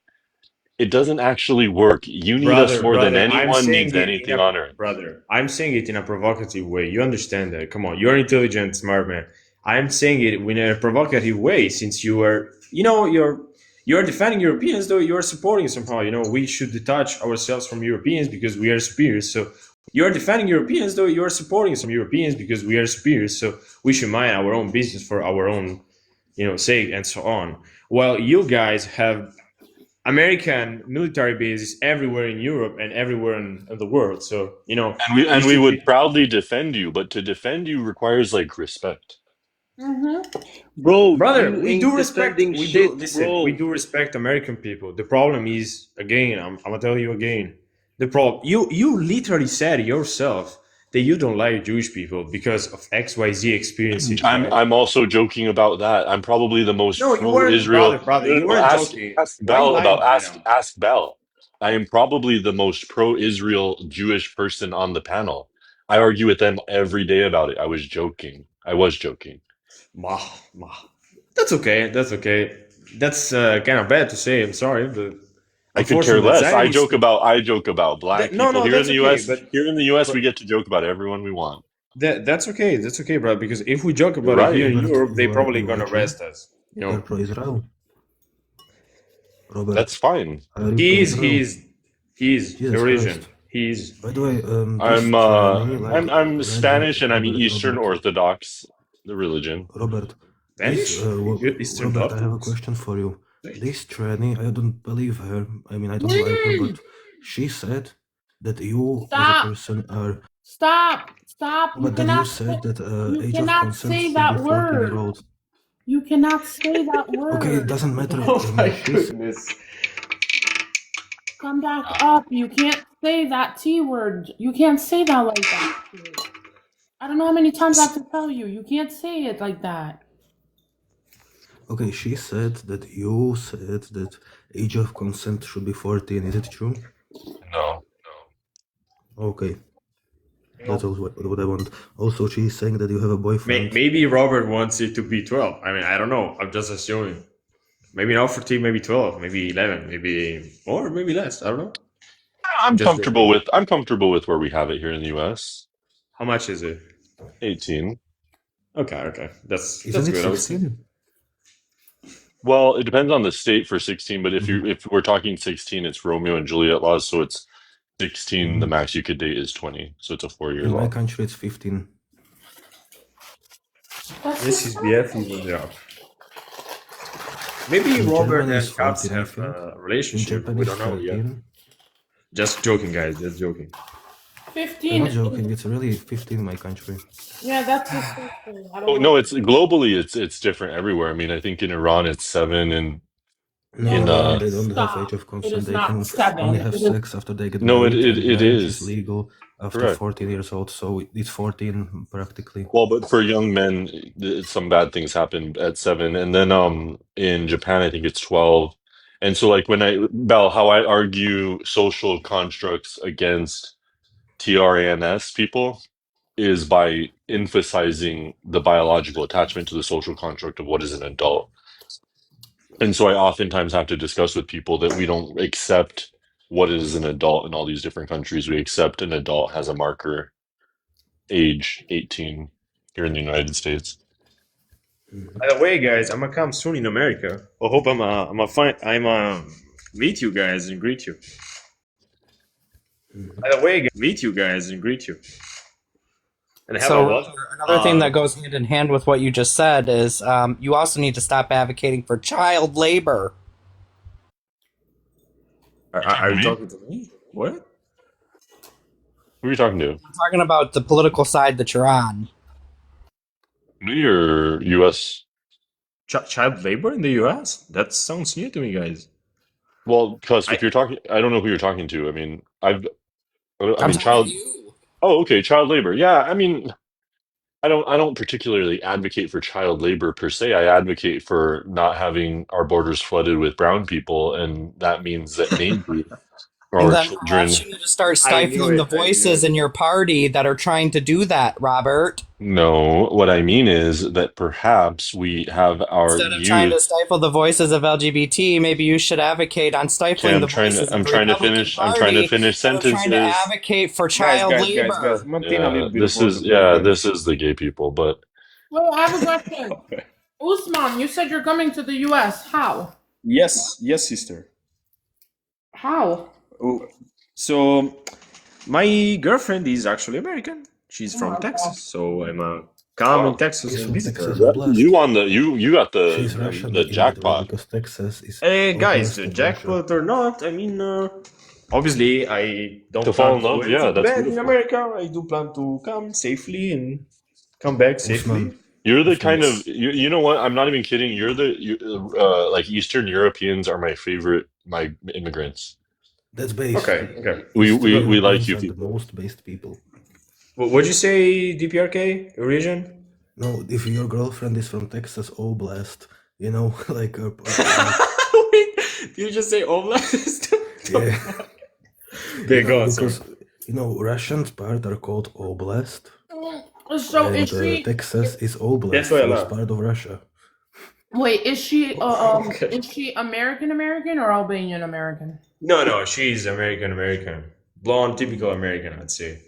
it doesn't actually work. You need us more than anyone needs anything on earth. Brother, I'm saying it in a provocative way. You understand that? Come on, you're an intelligent, smart man. I'm saying it in a provocative way, since you're defending Europeans, though you're supporting somehow. We should detach ourselves from Europeans because we are superior. So you're defending Europeans, though you're supporting some Europeans because we are superior. So we should mind our own business for our own, sake and so on. While you guys have American military bases everywhere in Europe and everywhere in the world. So and we would proudly defend you, but to defend you requires respect. Bro, brother, we do respect. bro. We do respect American people. The problem is, again, I'm gonna tell you again. The problem you literally said yourself that you don't like Jewish people because of XYZ experiences. I'm also joking about that. I'm probably the most pro-Israel. Brother, you weren't joking. Ask Bell. I am probably the most pro-Israel Jewish person on the panel. I argue with them every day about it. I was joking. That's okay. That's kind of bad to say. I'm sorry, but I could care less. I joke about black people here in the U.S. Here in the U.S., we get to joke about everyone we want. That's okay. That's okay, bro. Because if we joke about it here in Europe, they probably gonna arrest us. Pro-Israel. Robert, that's fine. He's Eurasian. By the way, I'm Spanish and I'm Eastern Orthodox. The religion. Robert, Spanish? Eastern Robert, I Bloc? have a question for you. This tranny, I don't believe her. I mean, I don't like her, but she said that you as a Stop. person are. Stop. You But then you cannot. said that You age of cannot consent say should be that 14 year word. old. You cannot say that Okay, it word. doesn't matter. Oh my She's goodness. Come back up. You can't say that T word. You can't say that like that. I don't know how many times I have to tell you. You can't say it like that. okay. She said that you said that age of consent should be 14. Is it true? No. Okay, that's all what I want. Also, she's saying that you have a boyfriend. Maybe Robert wants it to be 12. I mean, I don't know. I'm just assuming. Maybe not 14, maybe 12, maybe 11, maybe more, maybe less. I don't know. I'm Just comfortable with where we have it here in the US. How much is it? 18. Okay. That's Isn't it good, I would say. 16? Well, it depends on the state for 16, but Mm-hmm. if we're talking 16, it's Romeo and Juliet laws, so it's 16. Mm-hmm. The max you could date is 20, so it's a 4-year In my law. country, it's 15. This is BF even drop. Maybe In Robert Germany, and it's Caps 14, I have think. a In relationship. Japan, We it's don't know yet. 13. Just joking, guys. Just joking. I'm 15. not joking. It's really 15 in my country. Yeah, that's disgusting. I Oh don't no, know. it's globally it's different everywhere. I mean, I think in Iran it's 7, and No, in in Iran, they don't have age Stop. of It consent. is They not can 7. only have It is sex after they get no, married, and it marriage is is legal after correct. 14 years old. So it's 14 practically. Well, but for young men, some bad things happen at 7, and then in Japan I think it's 12. And so like how I argue social constructs against TRANS people is by emphasizing the biological attachment to the social construct of what is an adult. And so I oftentimes have to discuss with people that we don't accept what is an adult in all these different countries. We accept an adult has a marker age 18 here in the United States. By the way, guys, I'm gonna come soon in America. I hope meet you guys and greet you. By the way, meet you guys and greet you. And have a So what? another thing that goes hand in hand with what you just said is you also need to stop advocating for child labor. Are you talking to me? What? Who are you talking to? I'm talking about the political side that you're on. Me or US? Child labor in the US? That sounds new to me, guys. Well, because if you're talking, I don't know who you're talking to. I mean, I mean, child. Oh, okay, child labor. Yeah, I mean, I don't particularly advocate for child labor per se. I advocate for not having our borders flooded with brown people, and that means that maybe And our then perhaps children. you need to start stifling the voices in your party that are trying to do that, Robert. No, what I mean is that perhaps we have our Instead of trying to youth. stifle the voices of LGBT, maybe you should advocate on Okay, stifling the voices of I'm the trying to Republican finish. I'm trying to Party finish that are trying to sentences. advocate for child labor. Yeah, this is the gay people, but Well, I have a question. Usman, you said you're coming to the US. How? Yes, sister. How? Oh, so my girlfriend is actually American. She's from Texas, so I'm come in Texas She's and from visit her. Texas Oblast. you got She's Russian, the in that way, jackpot. because Texas is Guys, the Oblast of Russia. jackpot or not, I mean, obviously I don't To fall plan in to love, do yeah, anything that's bad in beautiful. America. I do plan to come safely and come back safely. Usman, You're the kind of you know what? I'm not even kidding. Like Eastern Europeans are my favorite immigrants. That's base. Okay. Eastern We like Europeans you are the people. most based people. What'd you say, DPRK? Eurasian? No, if your girlfriend is from Texas Oblast, you know, like Wait, did you just say Oblast? yeah. Okay, go on, because you know Russians part are called Oblast, So and is she? Texas is Oblast, That's why I so it's laugh. part of Russia. Wait, is she? Is she American or Albanian American? No, she's American. Blonde, typical American, I'd say.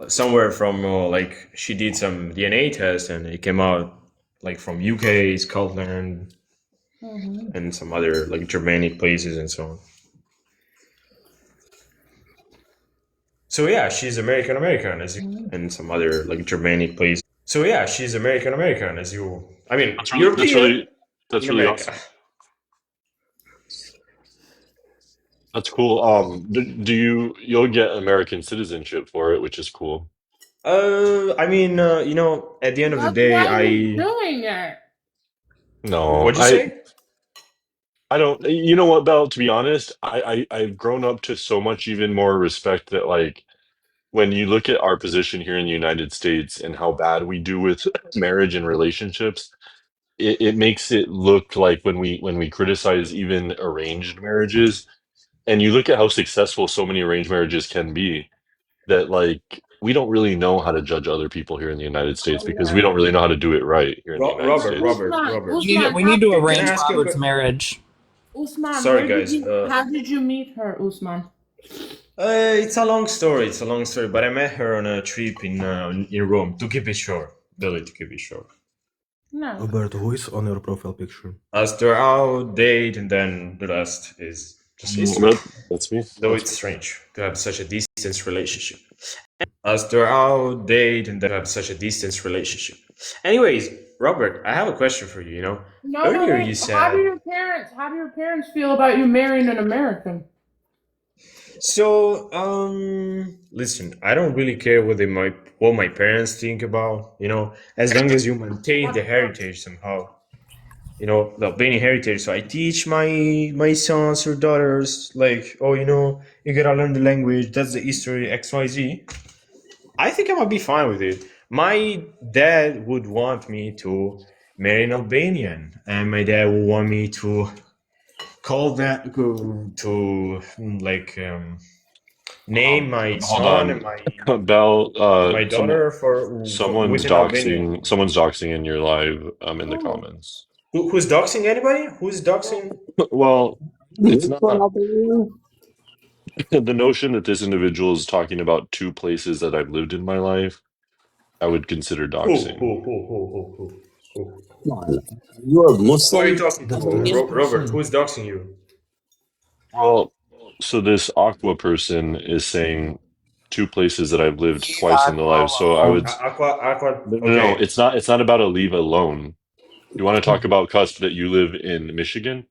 Somewhere from like she did some DNA test and it came out like from UK, Scotland, and some other like Germanic places and so on. So yeah, she's American, and some other like Germanic places. So yeah, she's American, as you. I mean, That's European that's in really America. awesome. That's cool. You'll get American citizenship for it, which is cool. I mean, at the end of the That's day, why he's I. doing it. No, What'd you say? I don't. You know what, Belle? To be honest, I've grown up to so much even more respect that like when you look at our position here in the United States and how bad we do with marriage and relationships, it makes it look like when we criticize even arranged marriages, and you look at how successful so many arranged marriages can be, that like we don't really know how to judge other people here in the United States Oh because we yeah. don't really know how to do it right here in the United Robert, States. Robert, Usman, Robert. We Usman, need to Can I arrange ask you a Robert's quick? marriage. Usman, Sorry, where did guys. you? How did you meet her, Usman? It's a long story. It's a long story, but I met her on a trip in Rome. To keep it short, Billy. To keep it short. No. Robert, who is on your profile picture? As to our date, and then the rest is just history. That's me. Though That's it's me. strange to have such a distance relationship. As to our date, and then have such a distance relationship. Anyways, Robert, I have a question for you. No, Earlier wait. you How do said. your parents feel about you marrying an American? So, listen, I don't really care what my parents think about, as long as you maintain the heritage somehow, the Albanian heritage. So I teach my sons or daughters, like, oh, you gotta learn the language, that's the history, XYZ. I think I might be fine with it. My dad would want me to marry an Albanian, and my dad would want me to call that to like name my Hold son and on, my Belle. my daughter for with an Albanian. Someone's doxing in your live in the Oh. comments. Who's doxing anybody? Who's doxing? Well, it's not the notion that this individual is talking about two places that I've lived in my life. I would consider doxing. Who? Come on. You're a Who are you Muslim talking to, That's the last Robert? person. Who's doxing you? Well, so this Aqua person is saying two places that I've lived Leave twice in the Aqua life. So I would alone. Aqua. no, Okay, it's not about a leave alone. You want to talk about Cusp that you live in Michigan?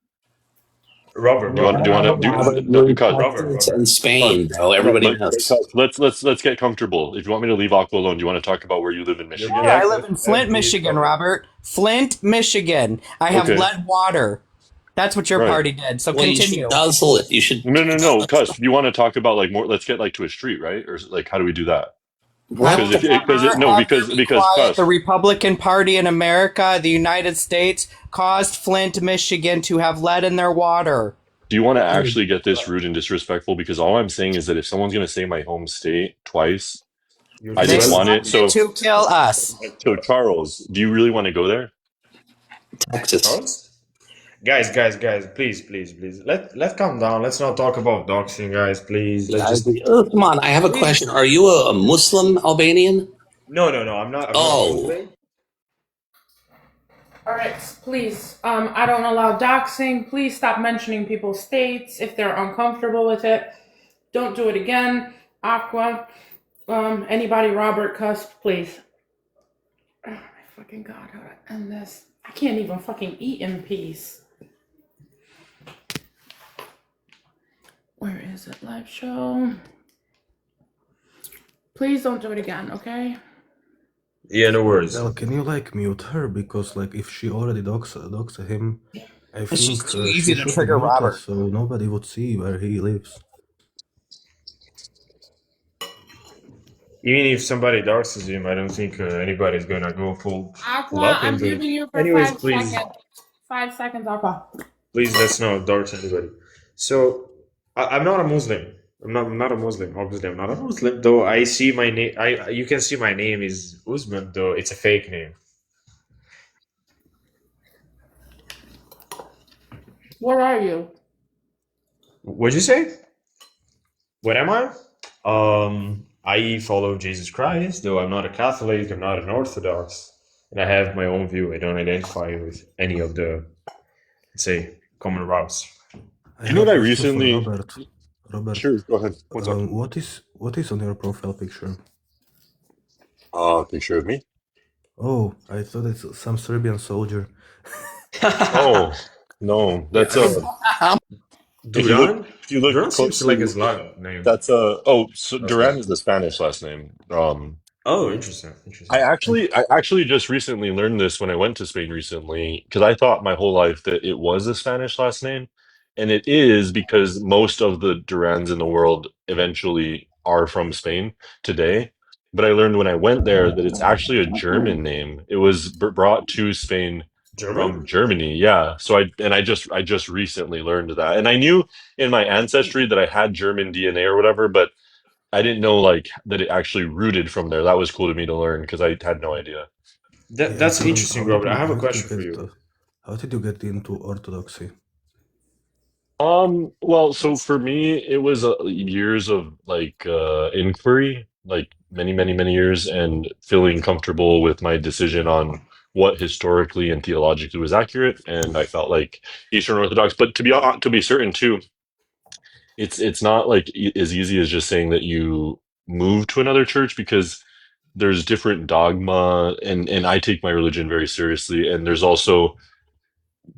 Robert, Do you want to do Robert, no, you're in Cusp, Texas and Cusp, Spain, bro. Cusp, Everybody knows. Cusp, let's get comfortable. If you want me to leave Aqua alone, do you want to talk about where you live in you're Sure, Michigan? I being live in Flint, heavily Michigan, trouble. Robert. Flint, Michigan. I have Okay, lead water. That's what your right. party did. So Well, you should continue. guzzle it. You should. No. Cusp, you want to talk about like more? Let's get like to a street, right? Or like how do we do that? I What? will never have there be Because quiet. The Cusp, Republican Party in America, the United States, caused Flint, Michigan to have lead in their water. do you want to actually get this rude and disrespectful? Because all I'm saying is that if someone's going to say my home state twice, You're I They just want Flint. it. wanted to kill us. So Charles, do you really want to go there? Texas. Charles? Guys, please. Let's calm down. Let's not talk about doxing, guys. Please. Yeah, Let's I just. agree. Oh, come on. I have a Please. question. Are you a Muslim Albanian? No. I'm not. I'm not Oh. Muslim. All right, please. I don't allow doxing. Please stop mentioning people's states if they're uncomfortable with it. Don't do it again. Aqua. Anybody, Robert, Cusp, please. Oh my fucking god, how do I end this? I can't even fucking eat in peace. Where is it? Live show. Please don't do it again, okay? Yeah, no worries. Well, can you like mute her because like if she already dogs him, I think She's too easy she to should trigger be muted Robert. so nobody would see where he lives. Even if somebody doxes him, I don't think anybody's gonna go full Aqua, up I'm into it. giving you for Anyways, 5 please, seconds. 5 seconds, Aqua. please, let's not dox anybody. So, I'm not a Muslim. I'm not a Muslim. Obviously, I'm not a Muslim. Though I see my name. You can see my name is Usman. Though it's a fake name. Where are you? What'd you say? What am I? I follow Jesus Christ, though I'm not a Catholic, I'm not an Orthodox, and I have my own view. I don't identify with any of the, let's say, common routes. I You know what I have a question for recently? Robert. Sure, go ahead. What's up? What is on your profile picture? Picture of me. Oh, I thought it's some Serbian soldier. Oh no, Yeah, that's I mean, Duran. if you look Duran seems like a closely, Slav name. that's a oh so Last name. Duran is the Spanish last name. Oh, interesting. I actually just recently learned this when I went to Spain recently because I thought my whole life that it was a Spanish last name, and it is because most of the Durans in the world eventually are from Spain today. But I learned when I went there that it's actually a German name. It was brought to Spain German? from Germany. Yeah. So I just recently learned that, and I knew in my ancestry that I had German DNA or whatever, but I didn't know like that it actually rooted from there. That was cool to me to learn because I had no idea. Yeah, That's so interesting, Robert. I have a question for you. how did you get into Orthodoxy? Well, so for me, it was years of like inquiry, like many years, and feeling comfortable with my decision on what historically and theologically was accurate, and I felt like Eastern Orthodox. But to be certain too, it's not like as easy as just saying that you move to another church because there's different dogma, and I take my religion very seriously, and there's also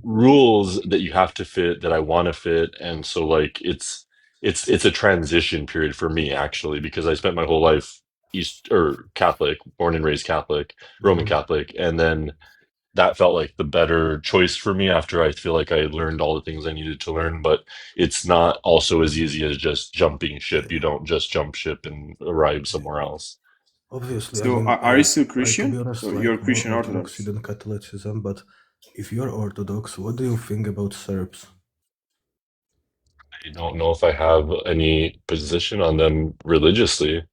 rules that you have to fit that I want to fit, and so like it's a transition period for me actually because I spent my whole life East or Catholic, born and raised Catholic, Roman Catholic, and then that felt like the better choice for me after I feel like I learned all the things I needed to learn. But it's not also as easy as just jumping ship. You don't just jump ship and arrive somewhere else. Obviously, I So, mean, are you still to be Christian? honest, So you're like more Christian Orthodoxy Orthodox. than Catholicism. But if you're Orthodox, what do you think about Serbs? I don't know if I have any position on them religiously.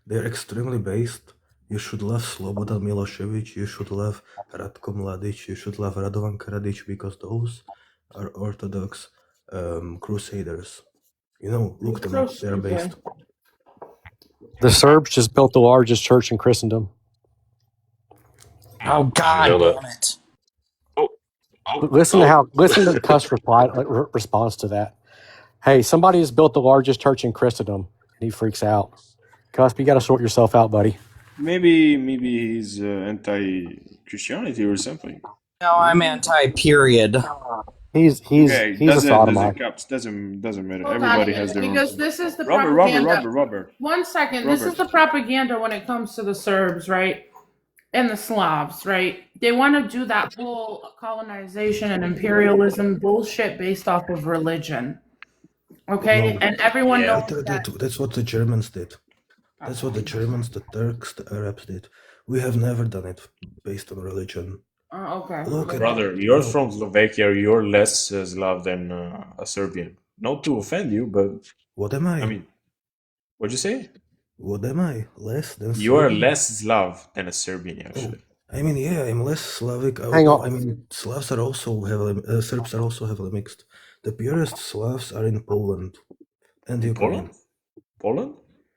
They're extremely based. You should love Slobodan Milosevic. You should love Ratko Mladic. You should love Radovan Karadzic because those are Orthodox crusaders. You know, look them up. They're based. The Serbs just built the largest church in Christendom. Oh I didn't God know that. damn it! Oh, Listen to the cuss response to that. Hey, somebody has built the largest church in Christendom, and he freaks out. Cusp, you got to sort yourself out, buddy. Maybe he's anti-Christianity or something. No, I'm anti. Period. He's Okay, a sodomite. doesn't matter. Hold Everybody on, has their own. because this is the Robert. propaganda. 1 second. This is the propaganda when it comes to the Serbs, right? And the Slavs, right? They want to do that whole colonization and imperialism bullshit based off of religion. Okay? No. And everyone knows that's what the Germans did. That's what the Germans, the Turks, the Arabs did. We have never done it based on religion. Okay. Look Brother, you're from Slovakia. You're less Slav than a Serbian. Not to offend you, but what am I? I mean, what'd you say? What am I? Less than You are Serbian? less Slav than a Serbian, actually. I mean, yeah, I'm less Slavic. Hang on. I mean, Slavs are also heavily, Serbs are also heavily mixed. The purest Slavs are in Poland and Ukraine. Poland?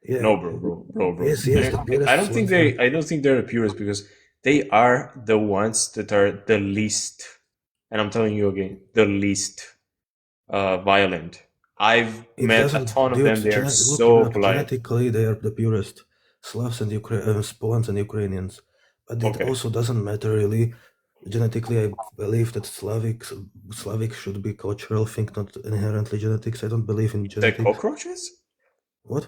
Yeah. No, bro. Yes, the purest I don't think Slavs I don't think they're the purest because they are the ones that are the least, and I'm telling you again, the least violent. I've met a ton of them. They are so polite. Genetically, they are the purest Slavs and Poles and Ukrainians. But it also doesn't matter really. Genetically, I believe that Slavic should be cultural thing, not inherently genetics. I don't believe in genetics. Like cockroaches? What?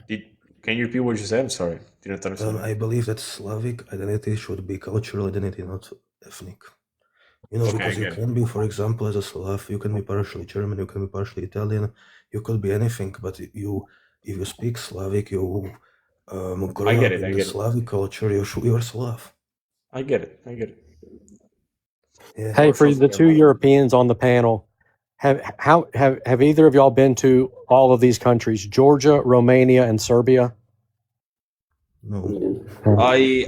Can you repeat what you said? I'm sorry, didn't understand. I believe that Slavic identity should be cultural identity, not ethnic. You know, because you can be, for example, as a Slav, you can be partially German, you can be partially Italian, you could be anything. But if you speak Slavic, you grow up in the Slavic culture. You're Slav. I get it. Yeah. Hey, for the two Europeans on the panel, have either of y'all been to all of these countries, Georgia, Romania, and Serbia? No. I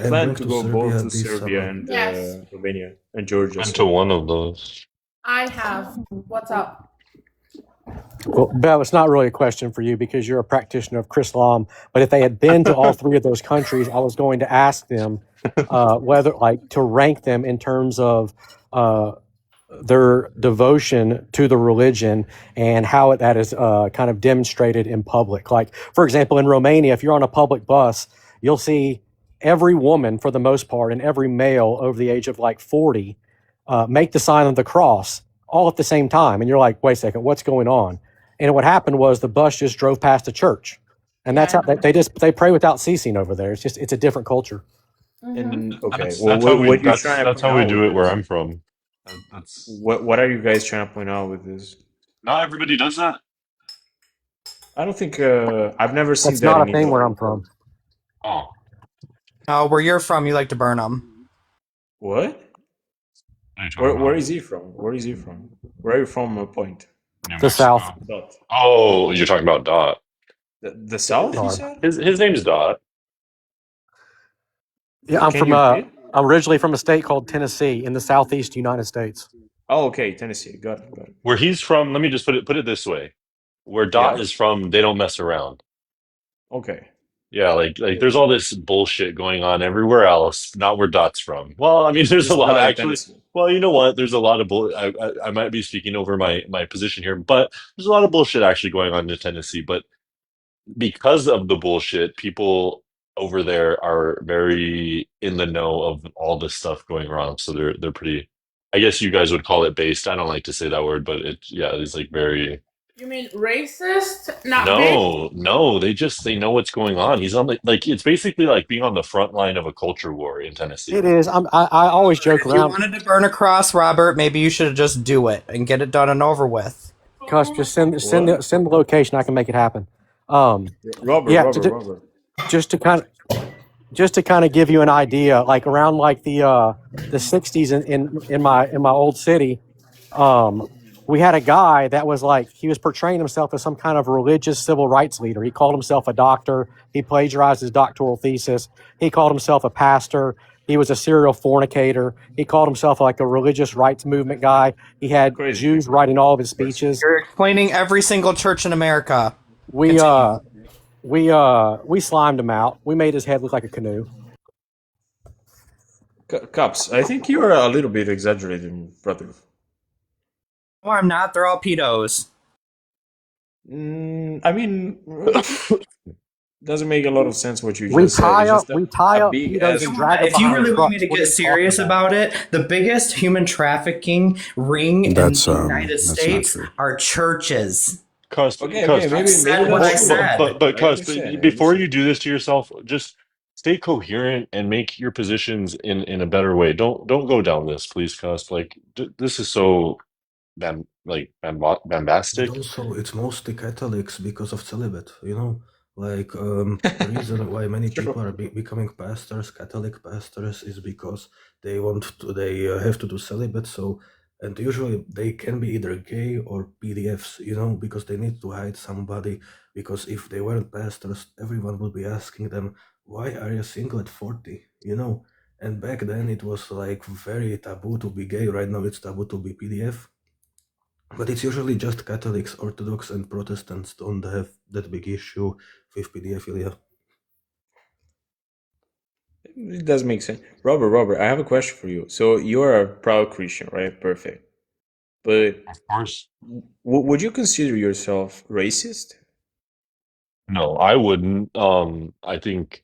plan to go both to Serbia and Romania and Georgia. Been to one of those. I have. What's up? Well, Bel, it's not really a question for you because you're a practitioner of Chrislam. But if they had been to all three of those countries, I was going to ask them whether, like, to rank them in terms of their devotion to the religion and how that is kind of demonstrated in public. Like, for example, in Romania, if you're on a public bus, you'll see every woman, for the most part, and every male over the age of like 40 make the sign of the cross all at the same time. And you're like, wait a second, what's going on? And what happened was the bus just drove past the church. And that's how they pray without ceasing over there. It's a different culture. And okay, That's well, that's how we what you're trying to that's point how we out do with it where this? I'm from. That's What are you guys trying to point out with this? not everybody does that. I don't think I've never seen That's that not a in thing where Israel. I'm from. Oh, Where you're from, you like to burn them. What? what are you talking Where about? is he from? Where is he from? Where are you from? Point. New The South. Mexico. Dot. Oh, you're talking about Dot. The South, you Sorry. said? His name's Dot. Yeah, I'm Can from you repeat? I'm originally from a state called Tennessee in the southeast United States. Oh, okay, Tennessee. Got it. Got it. Where he's from, let me just put it this way. Where Dot Yeah. is from, they don't mess around. Okay. Yeah, like there's all this bullshit going on everywhere else, not where Dot's from. Well, I mean, there's a Just lot not in actually. Tennessee. Well, you know what? There's a lot of bull. I might be speaking over my position here, but there's a lot of bullshit actually going on in Tennessee. But because of the bullshit, people over there are very in the know of all this stuff going wrong. So they're pretty. I guess you guys would call it based. I don't like to say that word, but it's like very. You mean racist, not based? No, they know what's going on. He's on the like it's basically like being on the front line of a culture war in It Tennessee. is. I always joke If you around. wanted to burn a cross, Robert, maybe you should just do it and get it done and over with. Cuz just What? send the location. I can make it happen. Robert, Yeah, Robert. just to kind of give you an idea, like around like the 60s in my old city, we had a guy that was like he was portraying himself as some kind of religious civil rights leader. He called himself a doctor. He plagiarized his doctoral thesis. He called himself a pastor. He was a serial fornicator. He called himself like a religious rights movement guy. He had Crazy. Jews writing all of his speeches. You're explaining every single church in America. We slimed him out. We made his head look like a canoe. Cups. I think you're a little bit exaggerating, brother. No, I'm not. They're all pedos. I mean, doesn't make a lot of sense what you We just said. tie It's up just pedos big and ass. drag them If you behind really want trucks. me to What are get you serious talking about? about it, the biggest human trafficking ring in That's the United not States true. are churches. Cus, Okay, Cus, maybe Said what that's I true. said. but I Cus, understand. before you do this to yourself, just stay coherent and make your positions in a better way. Don't go down this, please, Cus. Like this is so But bombastic. also, it's mostly Catholics because of celibate, you know? Like, the reason why many people are becoming pastors, Catholic pastors, is because they have to do celibate, so, and usually they can be either gay or PDFs, you know, because they need to hide somebody, because if they weren't pastors, everyone would be asking them, why are you single at 40, you know? And back then it was like very taboo to be gay, right now it's taboo to be PDF. But it's usually just Catholics, Orthodox, and Protestants don't have that big issue with pedophilia. It does make sense. Robert, I have a question for you. So you're a proud Christian, right? Perfect. But Of course. would you consider yourself racist? No, I wouldn't. I think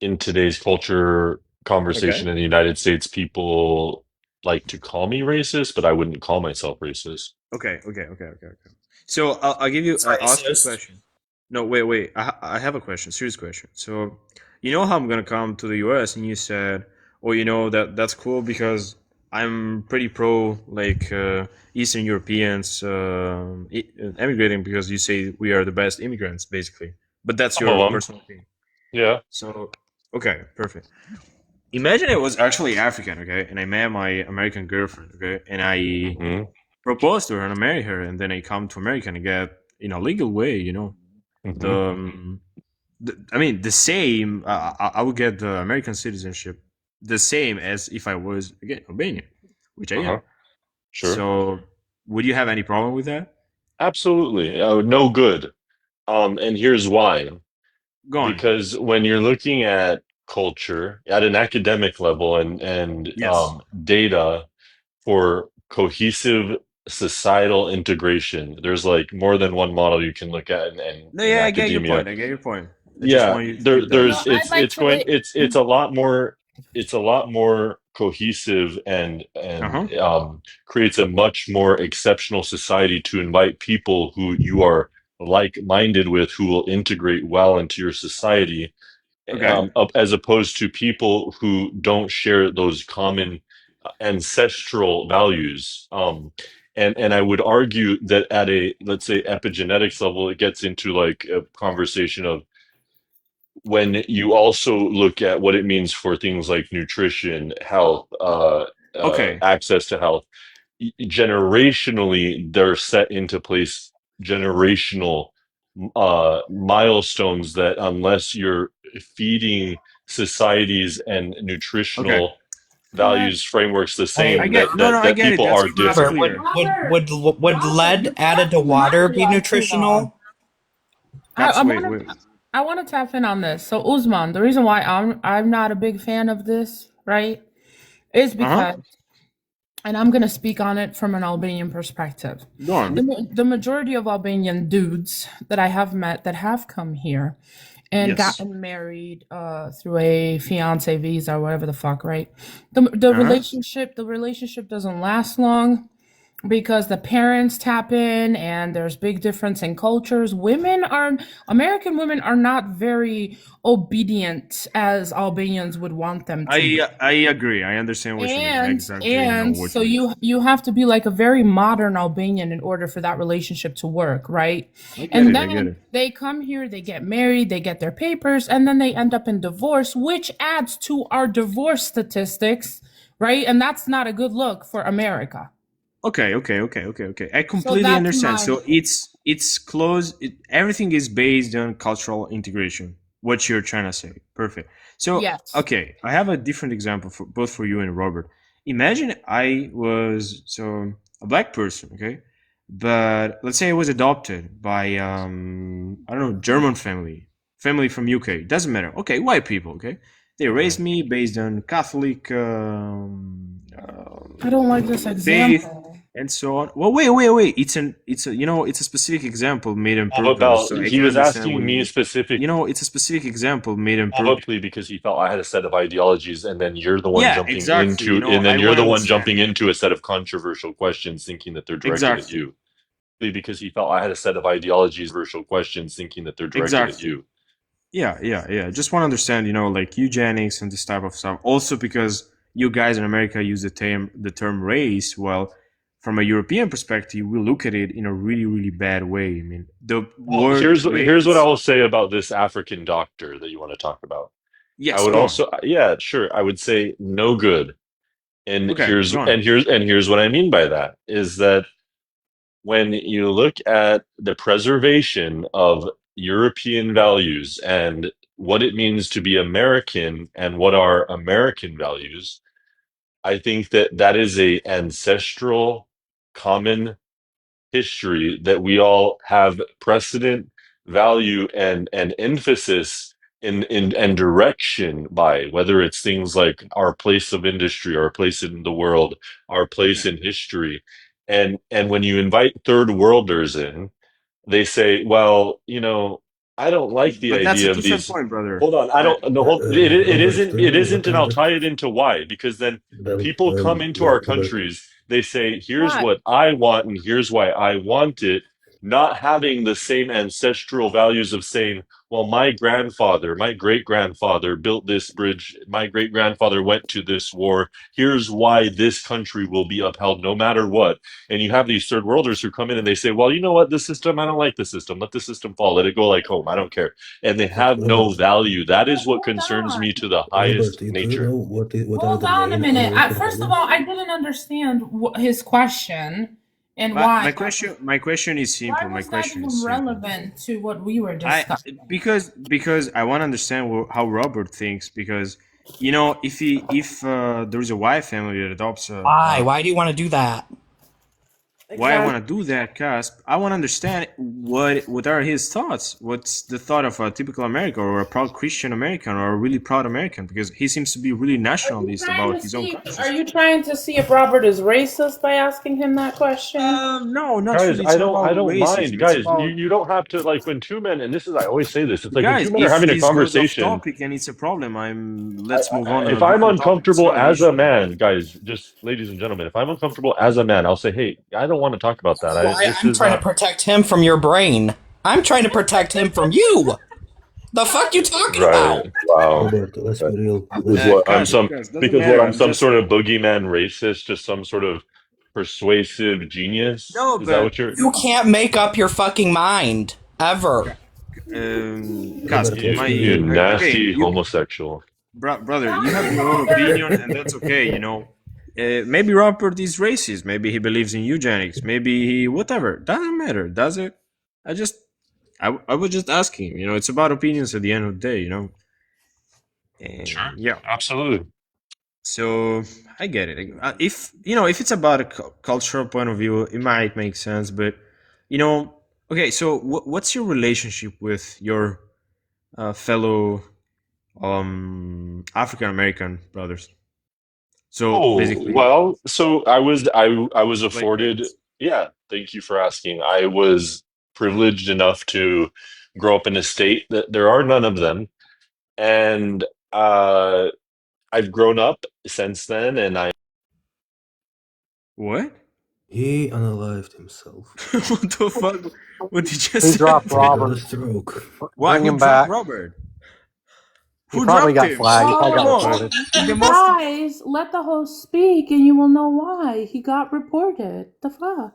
in today's culture Okay. conversation in the United States, people like to call me racist, but I wouldn't call myself racist. Okay. So I'll give you. It's I'll ask you a racist. question. No, wait. I have a question. Serious question. So you know how I'm gonna come to the U.S. and you said, "Oh, you know that's cool because I'm pretty pro like Eastern Europeans emigrating because you say we are the best immigrants, basically." But that's Some of your them, personal opinion. yeah. So okay, perfect. Imagine it was actually African, okay, and I met my American girlfriend, okay, and I Hmm. propose to her and I marry her, and then I come to America and get in a legal way, you know. Hmm. I mean, the same. I would get the American citizenship, the same as if I was again Albanian, which I am. Uh-huh. Sure. So, would you have any problem with that? Absolutely. No good. And here's why. Go on. Because when you're looking at culture at an academic level and Yes. data for cohesive societal integration, there's like more than one model you can look at No, in yeah, I get your academia. point. I get your point. I just Yeah, want you to hear that. there's it's a lot more cohesive and Uh-huh. creates a much more exceptional society to invite people who you are like-minded with, who will integrate well into your society, Okay. as opposed to people who don't share those common ancestral values. And I would argue that at a, let's say, epigenetics level, it gets into like a conversation of when you also look at what it means for things like nutrition, health, Okay. access to health. Generationally, they're set into place generational milestones that, unless you're feeding societies and Okay. nutritional Robert, values frameworks the Hey, I same, get no, no, I that get it. people That's are that's Robert, different. would clear. would Robert, would would Robert, lead you added to talking mad water be like too long. nutritional? Caps, I wait, want wait. to I want to tap in on this. So Usman, the reason why I'm not a big fan of this, right, is Uh-huh. because, and I'm gonna speak on it from an Albanian perspective. Go on. The majority of Albanian dudes that I have met that have come here and Yes. gotten married through a fiance visa or whatever the fuck, right? The Uh-huh. relationship doesn't last long because the parents tap in and there's big difference in cultures. American women are not very obedient as Albanians would want them to be. I agree. I understand what you mean. I exactly know And what so you mean. you have to be like a very modern Albanian in order for that relationship to work, right? I get And it. I get then it. they come here, they get married, they get their papers, and then they end up in divorce, which adds to our divorce statistics, right? And that's not a good look for America. Okay. I So completely that's understand. my So it's close. Everything is based on cultural integration. What you're trying to say. Perfect. So yes. okay, I have a different example for both for you and Robert. Imagine I was a black person, okay, but let's say I was adopted by I don't know, German family from UK. Doesn't matter. Okay, white people. Okay, they raised me based on Catholic I don't like this faith example. and so on. Well, wait. It's a it's a specific example made on purpose, About so I he can was understand asking what me you. specific It's a specific example made on purpose. Probably because he felt I had a set of ideologies, and then you're the one Yeah, jumping exactly. into, and then I you're want to the one understand. jumping into a set of controversial questions, thinking that they're directed at Exactly. you. Because he felt I had a set of ideologies, controversial questions, thinking that they're directed at Exactly. you. Yeah. Just want to understand, like eugenics and this type of stuff. Also, because you guys in America use the term race, well, from a European perspective, we look at it in a really, really bad way. I mean, the Well, word here's what I race. will say about this African doctor that you want to talk about. I Yes, would go on. also, yeah, sure, I would say no good. And Okay, go on. here's what I mean by that is that when you look at the preservation of European values and what it means to be American and what are American values, I think that that is a ancestral common history that we all have precedent, value, and emphasis in and direction by, whether it's things like our place of industry, our place in the world, our place Okay. in history. And when you invite third worlders in, they say, well, I don't like the But that's a idea of different these. point, brother. Hold on, I That don't no hold it Robert, isn't, and I'll Robert, tie it into why, because then people come into our Robert. countries, they say, here's Why? what I want and here's why I want it, not having the same ancestral values of saying, well, my grandfather, my great grandfather built this bridge, my great grandfather went to this war, here's why this country will be upheld no matter what. And you have these third worlders who come in and they say, well, you know what, this system, I don't like the system, let the system fall, let it go like home, I don't care. And they have no Robert, value. That is But what hold concerns on. me to the Robert, highest do you nature. know what are Hold the on a main minute. American First of all, values? I didn't understand his question and my, why my question is why simple. My was that question even is simple. relevant to what we were I discussing? because I want to understand how Robert thinks, because if there is a white family that adopts Why? Why do you want to do that? why I want to do that, cause I want to understand what are his thoughts. What's the thought of a typical American or a proud Christian American or a really proud American? Because he seems to be really nationalist about his own country. Are you trying to see if Robert is racist by asking him that question? No, not Guys, really. It's not I about don't mind. racism. It's Guys, about you don't have to, like, when two men, and this is, I always say this, it's like when two guys. men are If having a this goes off conversation. topic and it's a problem, let's move on If a I'm different topic. It's uncomfortable not an as a issue. man, guys, just ladies and gentlemen, if I'm uncomfortable as a man, I'll say, hey, I don't want to talk about that. This I'm is trying to not protect him from your brain. I'm trying to protect him from you. The fuck you talking about? right. Wow. Robert, let's be real. Because Let's what I'm Cuz some doesn't because what matter. I'm I'm some just sort of boogeyman racist, just some sort of persuasive genius. no, Is that but what you're? You can't make up your fucking mind ever. cuz Robert, let's be You real. okay, nasty you homosexual. brother, you have your own opinion and that's okay, you know. Maybe Robert is racist. Maybe he believes in eugenics. Maybe he whatever. Doesn't matter, does it? I just I was just asking. You know, it's about opinions at the end of the day. You know, Sure, and yeah. absolutely. So I get it. If you know, if it's about a cultural point of view, it might make sense. But you know, okay. So what's your relationship with your fellow African American brothers? So Oh, basically, well, so I was like afforded, yeah, thank you for asking. I was privileged enough to grow up in a state that there are none of them. And uh I've grown up since then, and I what? He unalived himself. What the fuck? What did you He say? dropped He got a Robert. stroke. Why? Bring Who him dropped back. Robert? He Who probably dropped got him? flagged. He probably Come got on. reported. The You most. guys, let the host speak and you will know why he got reported. The fuck?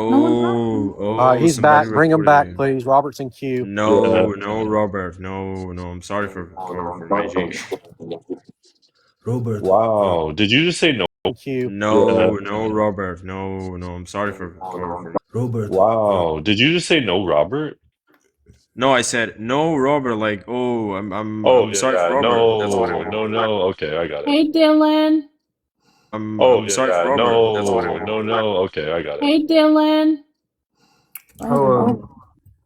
No one talking. He's Somebody back. Bring him reported back, him. please. Robert's in queue. yeah. No, Robert. No. I'm sorry for my G. Robert, Wow. Did you just say no? In queue. Yeah. No, Robert. No. I'm sorry for. Robert. Wow. Did you just say no, Robert? No, I said no, Robert. Like, oh, Oh, I'm yeah, sorry for yeah. Robert. That's what I No, meant. no. Okay, I got it. Hey Dylan. Oh, I'm yeah, sorry for yeah. Robert. That's what I No, meant. no. Okay, I got it. Hey Dylan. Hello.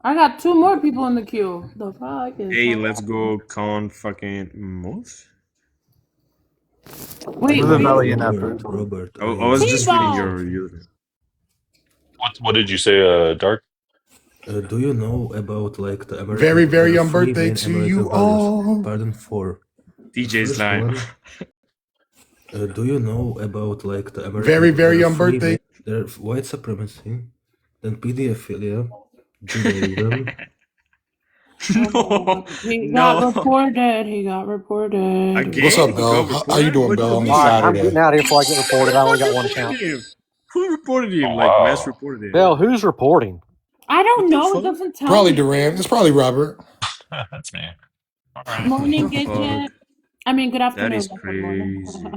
I got two more people in the queue. The fuck is Hey, that? let's go con fucking move. Wait, Who's a wait. belly in that food? Robert, I was just reading T-Bone. your. What did you say, Dark? do you know about like the American? Very, There very are young three birthday main to American you values. all. Pardon, four. The DJ's first like. one. Do you know about like the American? Very, very There are young three birthday. There are white supremacy, then pedophilia, Judaism. Oh, he got reported. He got reported. Again? What's up, He Bell? got How you reported? doing, What do Bell, you on mean? this All right, I'm Saturday? getting out of here before I get reported. I Who only got one reported account. him? Who reported him? Oh, Like mass wow. reported him? Bell, who's reporting? I don't What the know. It fuck? doesn't tell Probably me. Duran. It's probably Robert. That's me. All right. Morning, What the fuck? Gidget. I mean, good That afternoon. is Not good morning. crazy.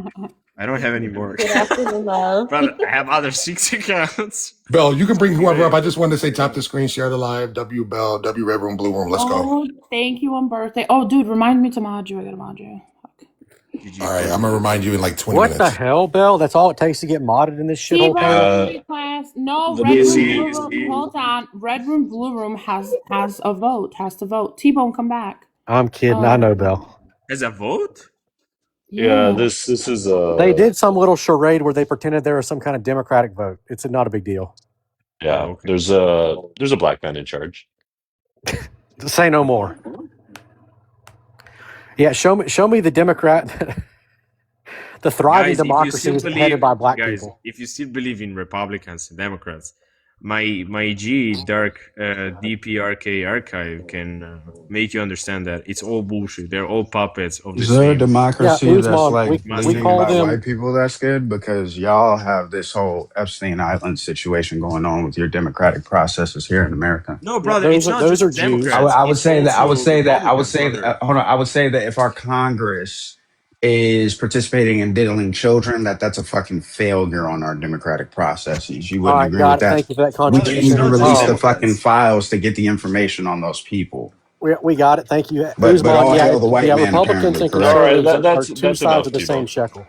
I don't have any more. Good afternoon, love. Brother, I have other 6 accounts. Bell, you can bring whoever up. Man. I just wanted to say tap the screen, share the live. W Bell, W Red Room, Blue Room. Let's go. Oh, thank you on birthday. Oh, dude, remind me to mod you. I gotta mod you. All right, I'm gonna remind you in like 20 What the minutes. hell, Bell? That's all it takes to get modded in this shithole thing? T-Bone class. No, Let Red me Room, see. Blue Room. Hold on. Red Room, Blue Room has a vote. Has to vote. T-Bone, come back. I'm kidding. I know, Bell. As a vote? Yeah, Yeah. this is They did some little charade where they pretended there was some kind of Democratic vote. It's not a big deal. yeah. Oh, okay. There's a black man in charge. Say no more. Yeah, show me the Democrat. The thriving Guys, if you democracy still was believe, headed by black guys, people. if you still believe in Republicans and Democrats, my G Dark DPRK archive can make you understand that it's all bullshit. They're all puppets of the Is there a same. democracy Yeah, that's Uzman, like we leading call by them. white people that's good? Because y'all have this whole Epstein Island situation going on with your democratic processes here in America. No, Yeah, brother, it's not those are just Jews. Democrats. I would It's say that. I would also say that. I would Republicans, say brother. that. Hold on. I would say that if our Congress is participating in diddling children, that's a fucking failure on our democratic processes. You All wouldn't right, agree got with it. that? Thank you for that We Brother, can't it's contribution. even not just release the fucking Democrats. files to get the information on those people. We got it. Thank you, But Uzman. all Yeah, hail the white man, Republicans apparently. and Correct. All right, conservatives are that's two sides enough, of the same T-Bone. shekel.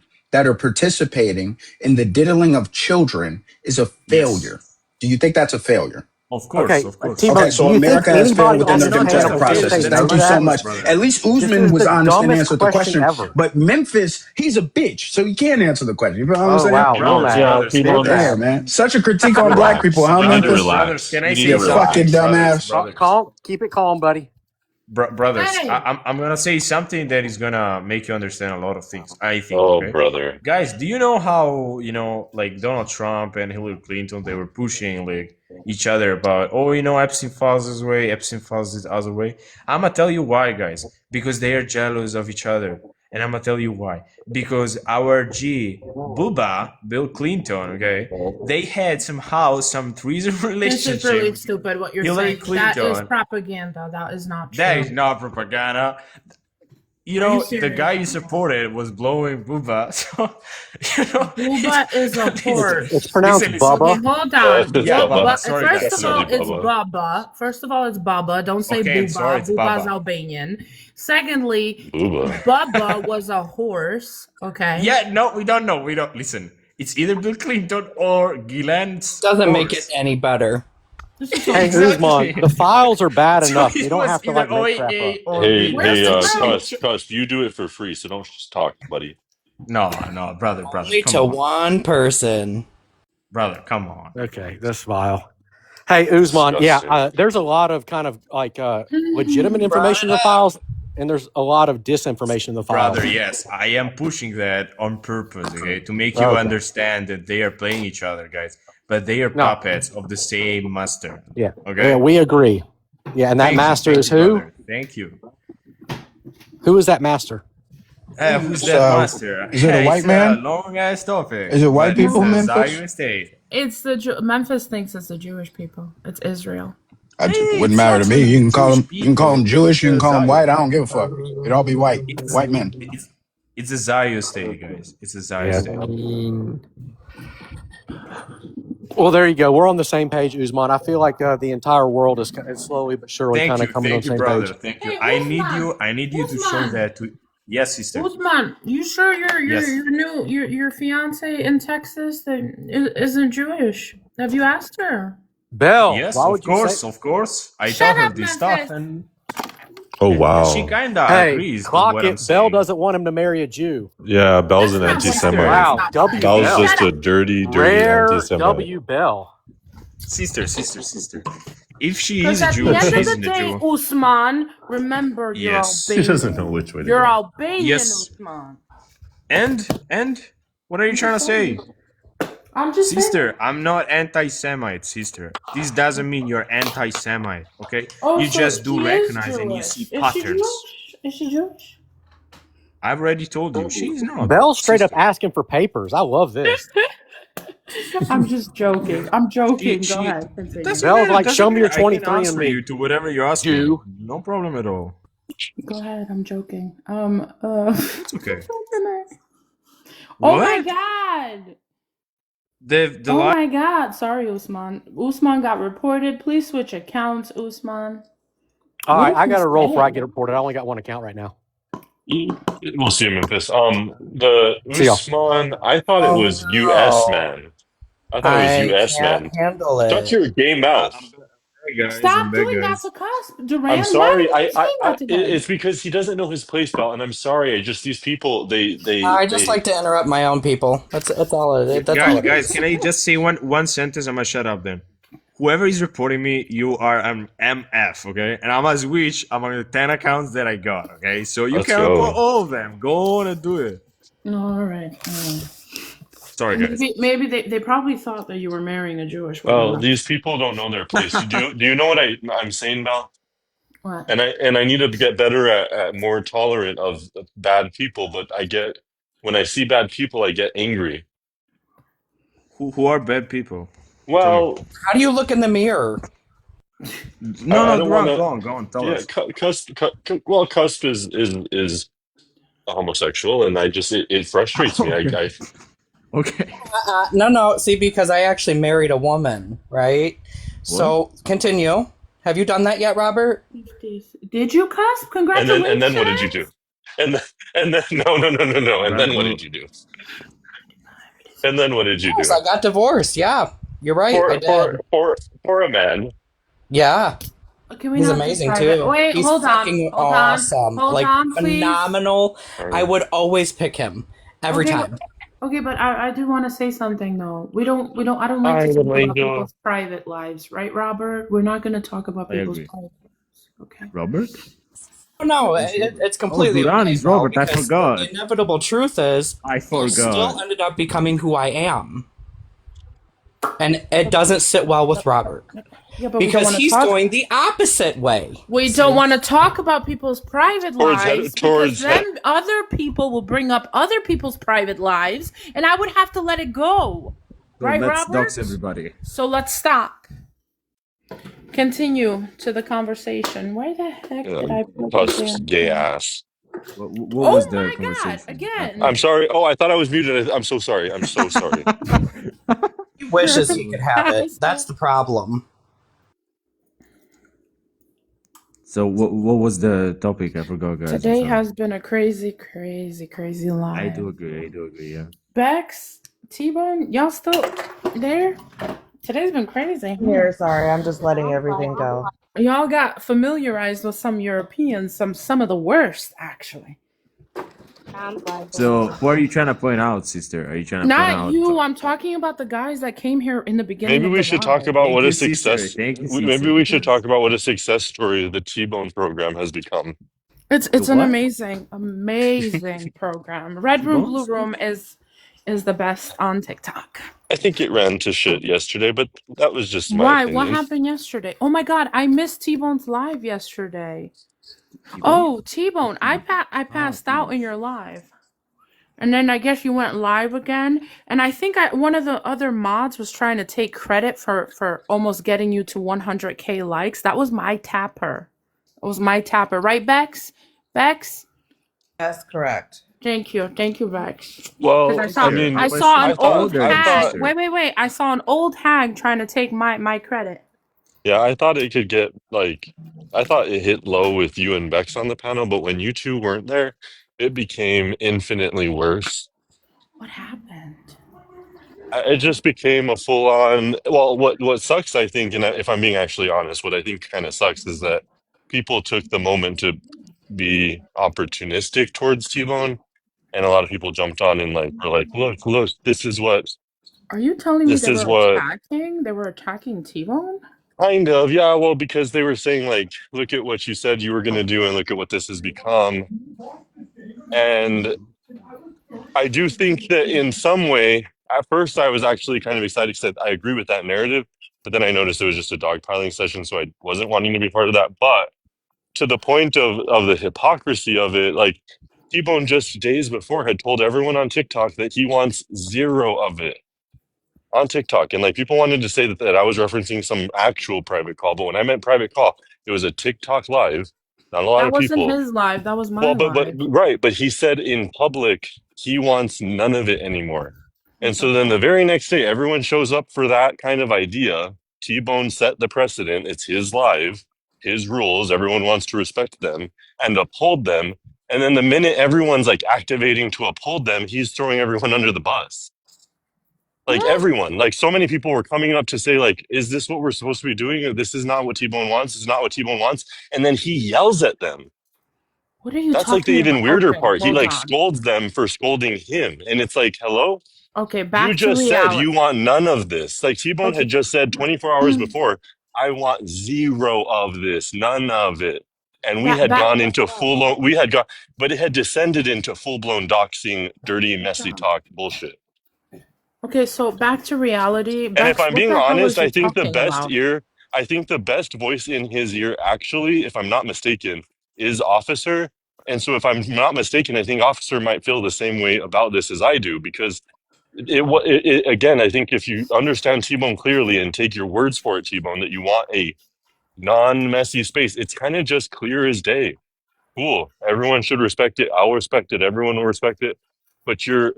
that are participating in the diddling of children is a Yes. failure. Do you think that's a failure? Of Okay, course, of course. Timo, Okay, do so you think America has failed anybody within on their this That's not panel democratic can just say processes. that's Thank not you so that? just, much. brother. At least This Usman is was the honest and dumbest answered the question question. ever. But Memphis, he's a bitch, so he can't answer the question. You know what I'm Oh saying? wow, real Brothers, mad, Yeah, brothers, real Timo, mad. Damn, just man. Such a critique on black people, relax. huh, You need to Memphis? brothers. Can relax. I You need say You to something, fucking relax. brothers, dumbass. brothers? Calm, keep it calm, buddy. Brothers, Hey, I'm gonna say something that is gonna make you understand a lot of things. I think, Oh, okay, brother. guys, do you know how like Donald Trump and Hillary Clinton they were pushing like each other about Epstein files this way, Epstein files this other way. I'm gonna tell you why, guys, because they are jealous of each other, and I'm gonna tell you why. Because our G Booba, Bill Clinton, okay, they had somehow some threesome this is relationship really with stupid what you're Hillary saying. That is Clinton. propaganda. That is not That true. is not propaganda. Are you The serious? guy you supported was blowing Booba. So, Booba is a It's horse. pronounced listen. Okay, Bubba. hold Yeah, on. it's Yeah, Bubba. Bubba. But Sorry, first guys. of Definitely all, Sorry. it's Bubba. Bubba. First of all, it's Bubba. Don't say Okay, I'm sorry. Booba. It's Booba's Baba. Albanian. Secondly, Booba. Bubba was a horse. Okay. Yeah, no, we don't know. We don't listen. It's either Bill Clinton or Ghislaine's Doesn't make it horse. any better. This is so Hey, stupid. Usman, the Exactly. files are bad So enough. You it don't was have to either like make crap up. OAA or Hey, Where's hey, the Ghislaine. So proof? Cuss, you do it for free, so don't just talk, buddy. no, brother, Only come to on, one person. brother, come on. Okay, this file. Hey, Usman, Disgusting. there's a lot of kind of like legitimate Brother, information in the files, and there's a lot of disinformation in the Brother, files. yes, I am pushing that on purpose, okay, to make you Okay. understand that they are playing each other, guys, but they are No. puppets of the same master. Yeah. Okay. Yeah, we agree. Yeah, and that master is who? Brother. Thank you. Who is that master? Who's that So, master? is it a white It's a man? long ass topic. Is it white but it's people, the Memphis? Zion state. It's the Memphis thinks it's the Jewish people. It's Israel. Wouldn't It's matter to me. actually You the can call Jewish them. You can call people. them Jewish. You can The call them Zion. white. I don't give a fuck. It all be white. It's White men. it's a Zion state, guys. It's a Zion Yeah. state. Well, there you go. We're on the same page, Usman. I feel like the entire world is slowly but surely kind of coming on the same brother. page. Thank you. Hey, I Usman. need you to show Usman. that to. Yes, sister. Usman, you sure Yes. your fiance in Texas that isn't Jewish? Have you asked her? Bell, Yes, why would of you course, say? of course. I Shut tell her up, this Memphis. stuff, and Oh, wow. she kinda Hey, agrees with clock what I'm it. Bell saying. doesn't want him to marry a Jew. Yeah, Bell's That's an not what Sister. anti-Semite. That's Wow, not W. Bell's Bell, just Shut a up. dirty rare anti-Semite. W. Bell. Sister. If she Because is a at Jew, the end she of the isn't a day, Jew. Usman, remember you're Yes. She doesn't Albanian. know which way to You're go. Albanian, Yes. Usman. And what are you trying to say? I'm just saying. Sister, I'm not anti-Semite, sister. This doesn't mean you're anti-Semite, okay? Oh, You so just do she is recognize and you Jewish. see Is she patterns. Jewish? Is she Jewish? I've already told you, she's not. Bell straight up sister. asking for papers. I love this. I'm just joking. I'm joking. She Go ahead. Continue. doesn't Bell's matter, like, doesn't show me your matter. I can 23 answer and me. you to whatever you ask me. Jew. No problem at all. Go ahead. I'm joking. It's okay. Oh my What? God. The Oh lie. my God. Sorry, Usman. Usman got reported. Please switch accounts, Usman. All What right, is I he got to roll before I saying? get reported. I only got one account right now. We'll see, Memphis. The See y'all. Usman, I thought it was U.S. no. man. I thought it was I U.S. can't man. handle Shut it. your gay mouth. I'm back, guys. I'm Stop back, doing that guys. to Cusp. I'm Duran, why sorry. are you saying that to him? It's because he doesn't know his place, Bell, and I'm sorry. I just these people I just like to interrupt my own people. That's all it. That's all it Guys, is. can I just say one sentence? I'm gonna shut up then. Whoever is reporting me, you are an MF, okay? And I'm a switch among the 10 accounts that I got, okay? So you Let's can go. report all of them. Go on and do it. All right. Sorry, guys. Maybe they probably thought that you were marrying a Jewish Well, woman. these people don't know their place. Do you know what I'm saying, Bell? What? And I need to get better at more tolerant of bad people. But when I see bad people, I get angry. Who are bad people? Well, How do you look in the mirror? I don't want to. Go on, tell Yeah, us. Cusp is a homosexual, and it frustrates me. Okay. Okay. No. See, because I actually married a woman, right? So continue. Have you done that yet, Robert? Did you, Cusp? Congratulations. And then what did you do? And then no. And then what did you do? And then what did you do? Yes, I got divorced. Yeah, you're right. I did. For a man Yeah. Can we He's not amazing describe it? too. Wait, He's hold on, fucking hold on, awesome. hold Like on, please. phenomenal. I would always pick him every Okay, time. okay, but I do want to say something though. I don't like to Hi, talk little about angel. people's private lives, right, Robert? We're not going to talk about I people's agree. private lives, okay? Robert? No, Who's Robert? it's Oh, completely Duran okay is though, Robert. I because forgot. the inevitable truth is I I still forgot. ended up becoming who I am. And it doesn't sit well with Robert. Yeah, but we don't Because want to he's talk. going the opposite way. We don't want to talk about people's private lives because then other people will bring up other people's private lives, and I would have to let it go, So right, let's Robert? dox everybody. So let's stop. Continue to the conversation. Where the heck did I put the Plus damn gay thing? ass. What was the conversation? Again. I'm sorry. Oh, I thought I was muted. I'm so sorry. I'm so sorry. He wishes he could have it. That's the problem. So what was the topic? I forgot, guys. Today has been a crazy life. I do agree, yeah. Bex, T-Bone, y'all still there? Today's been crazy. Here, sorry, I'm just letting everything go. Y'all got familiarized with some Europeans, some of the worst, actually. So what are you trying to point out, sister? Are you trying to point Not out? you. I'm talking about the guys that came here in the beginning Maybe of we the should talk live. about what a sister. success. Thank you, Maybe sister. we should talk about what a success story the T-Bone program has become. It's an amazing program. Red Room, Blue Room is the best on TikTok. I think it ran to shit yesterday, but that was just my Why? opinion. What happened yesterday? Oh my God, I missed T-Bone's live yesterday. Oh, T-Bone, I passed out in your live. And then I guess you went live again. And I think one of the other mods was trying to take credit for almost getting you to 100K likes. That was my tapper. It was my tapper. Right, Bex? Bex? That's correct. Thank you, Bex. Well, I saw an old hag. Wait. I saw an old hag trying to take my credit. Yeah, I thought it could get I thought it hit low with you and Bex on the panel, but when you two weren't there, it became infinitely worse. What happened? It just became a full on. Well, what sucks, I think, and if I'm being actually honest, what I think kind of sucks is that people took the moment to be opportunistic towards T-Bone, and a lot of people jumped on and were like, look, this is what. Are you telling me This they is were what. attacking? They were attacking T-Bone? Kind of, yeah. Well, because they were saying look at what you said you were going to do, and look at what this has become. And I do think that in some way, at first I was actually kind of excited because I agree with that narrative, but then I noticed it was just a dogpiling session, so I wasn't wanting to be part of that. But to the point of the hypocrisy of it, T-Bone just days before had told everyone on TikTok that he wants zero of it on TikTok. And people wanted to say that I was referencing some actual private call, but when I meant private call, it was a TikTok live, not a lot That of wasn't people. his live. That was my Well, live. but he said in public he wants none of it anymore. And so then the very next day, everyone shows up for that kind of idea. T-Bone set the precedent. It's his live, his rules. Everyone wants to respect them and uphold them. And then the minute everyone's activating to uphold them, he's throwing everyone under the bus. Everyone, so many people were coming up to say, is this what we're supposed to be doing? Or this is not what T-Bone wants. It's not what T-Bone wants. And then he yells at them. What are you That's talking the even about? weirder Okay, part. He hold on. scolds them for scolding him. And it's hello? Okay, You back to just said reality. you want none of this. T-Bone Okay. had just said 24 hours before, I want zero of this, none of it. And we had gone into but it had descended into full-blown doxing, dirty, messy talk bullshit. Okay, so back to reality. And if Bex, I'm what being the hell honest, is you talking about? I think the best voice in his ear, actually, if I'm not mistaken, is Officer. And so if I'm not mistaken, I think Officer might feel the same way about this as I do, because again, I think if you understand T-Bone clearly and take your words for it, T-Bone, that you want a non-messy space, it's kind of just clear as day. Cool. Everyone should respect it. I'll respect it. Everyone will respect it. But you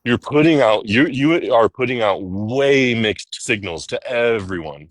are putting out way mixed signals to everyone.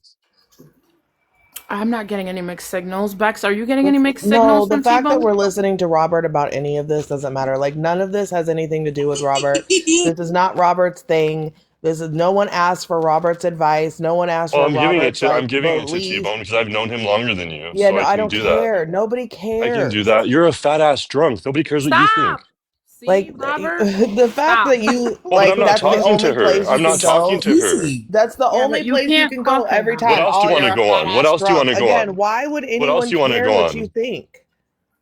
I'm not getting any mixed signals. Bex, are you getting any mixed No, signals the from fact that T-Bone? we're listening to Robert about any of this doesn't matter. None of this has anything to do with Robert. This is not Robert's thing. This is no one asked for Robert's advice. No one asked Well, for I'm giving it Robert's to like T belief. Bone because I've known him longer than you, Yeah, so no, I I can don't do that. care. Nobody I can do cares. that. You're a fat ass drunk. Nobody cares what you think. Stop. See, Like Robert? the fact Stop. that you Well, but like I'm not that's the talking to only her. place you I'm can not talking go. to her. That's the Yeah, but only you place you can't can go talk right every now. What time. else do Oh, you want you're to a go fat on? What ass else do you want drunk. to go Again, on? why would What else anyone do you want to care go what you on? think?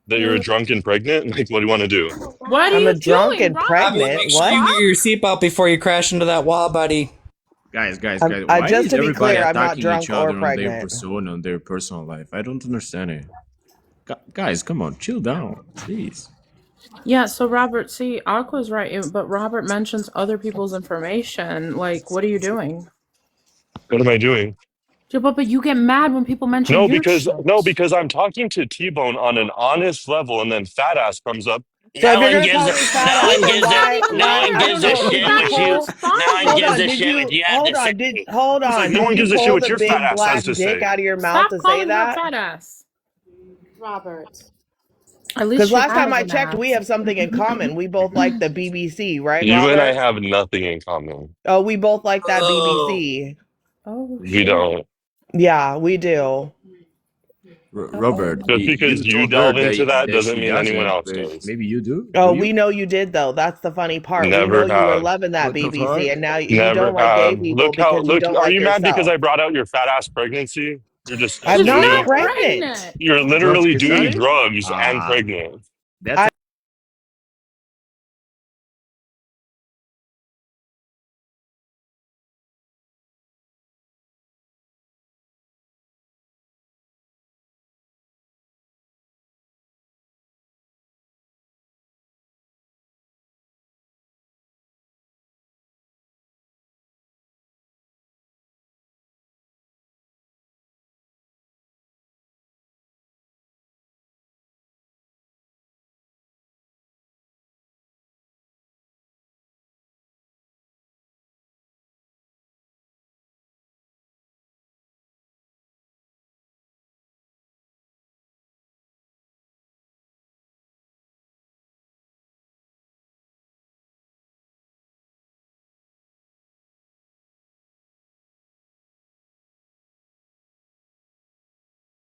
That you're a drunk and pregnant? Like, what do you want to do? What are I'm a you drunk doing, and Robert? Robert, What pregnant. make the sure What? you wear your fuck? seatbelt before you crash into that wall, buddy. Guys, I why just is to be everybody clear, I'm not attacking each drunk or other on their pregnant. persona, on their personal life? I don't understand it. Guys, come on, chill down, please. Yeah, so Robert, see, Aqua's right, but Robert mentions other people's information. Like, what are you doing? What am I doing? Yeah, but you get mad when people mention No, your because shit. I'm talking to T Bone on an honest level, and then fat ass comes up. So if No you're one gonna gives call a me fat no ass, one then gives a Not why even no why one I fair, don't gives a know, though. did shit you what That's you pull no one hold despondent. gives on, a did shit what you you have hold to say. on, did hold It's like on, no did one you gives a shit pull what the your fat big ass has black to dick say. out of your mouth Stop to say calling her that? fat ass. Robert. At least Because she last time has I an checked, we ass. have something in common. We both like the BBC, right, You and I Robert? have nothing in common. Oh, we both like that Oh. BBC. Oh We shit. don't. Yeah, we do. Robert, Uh-oh. Just you because you told her delve into that that doesn't she mean anyone doesn't, else but does. maybe you do. Do Oh, we you? know you did though. That's the funny part. We know Never you were have. loving that Both of BBC, her? and now you Never don't like gay have. people because you Look, don't are like you mad because yourself. I brought out your fat ass pregnancy? You're just I'm She's not assuming not pregnant. pregnant. you're Drugs literally doing decided? drugs and pregnant. That's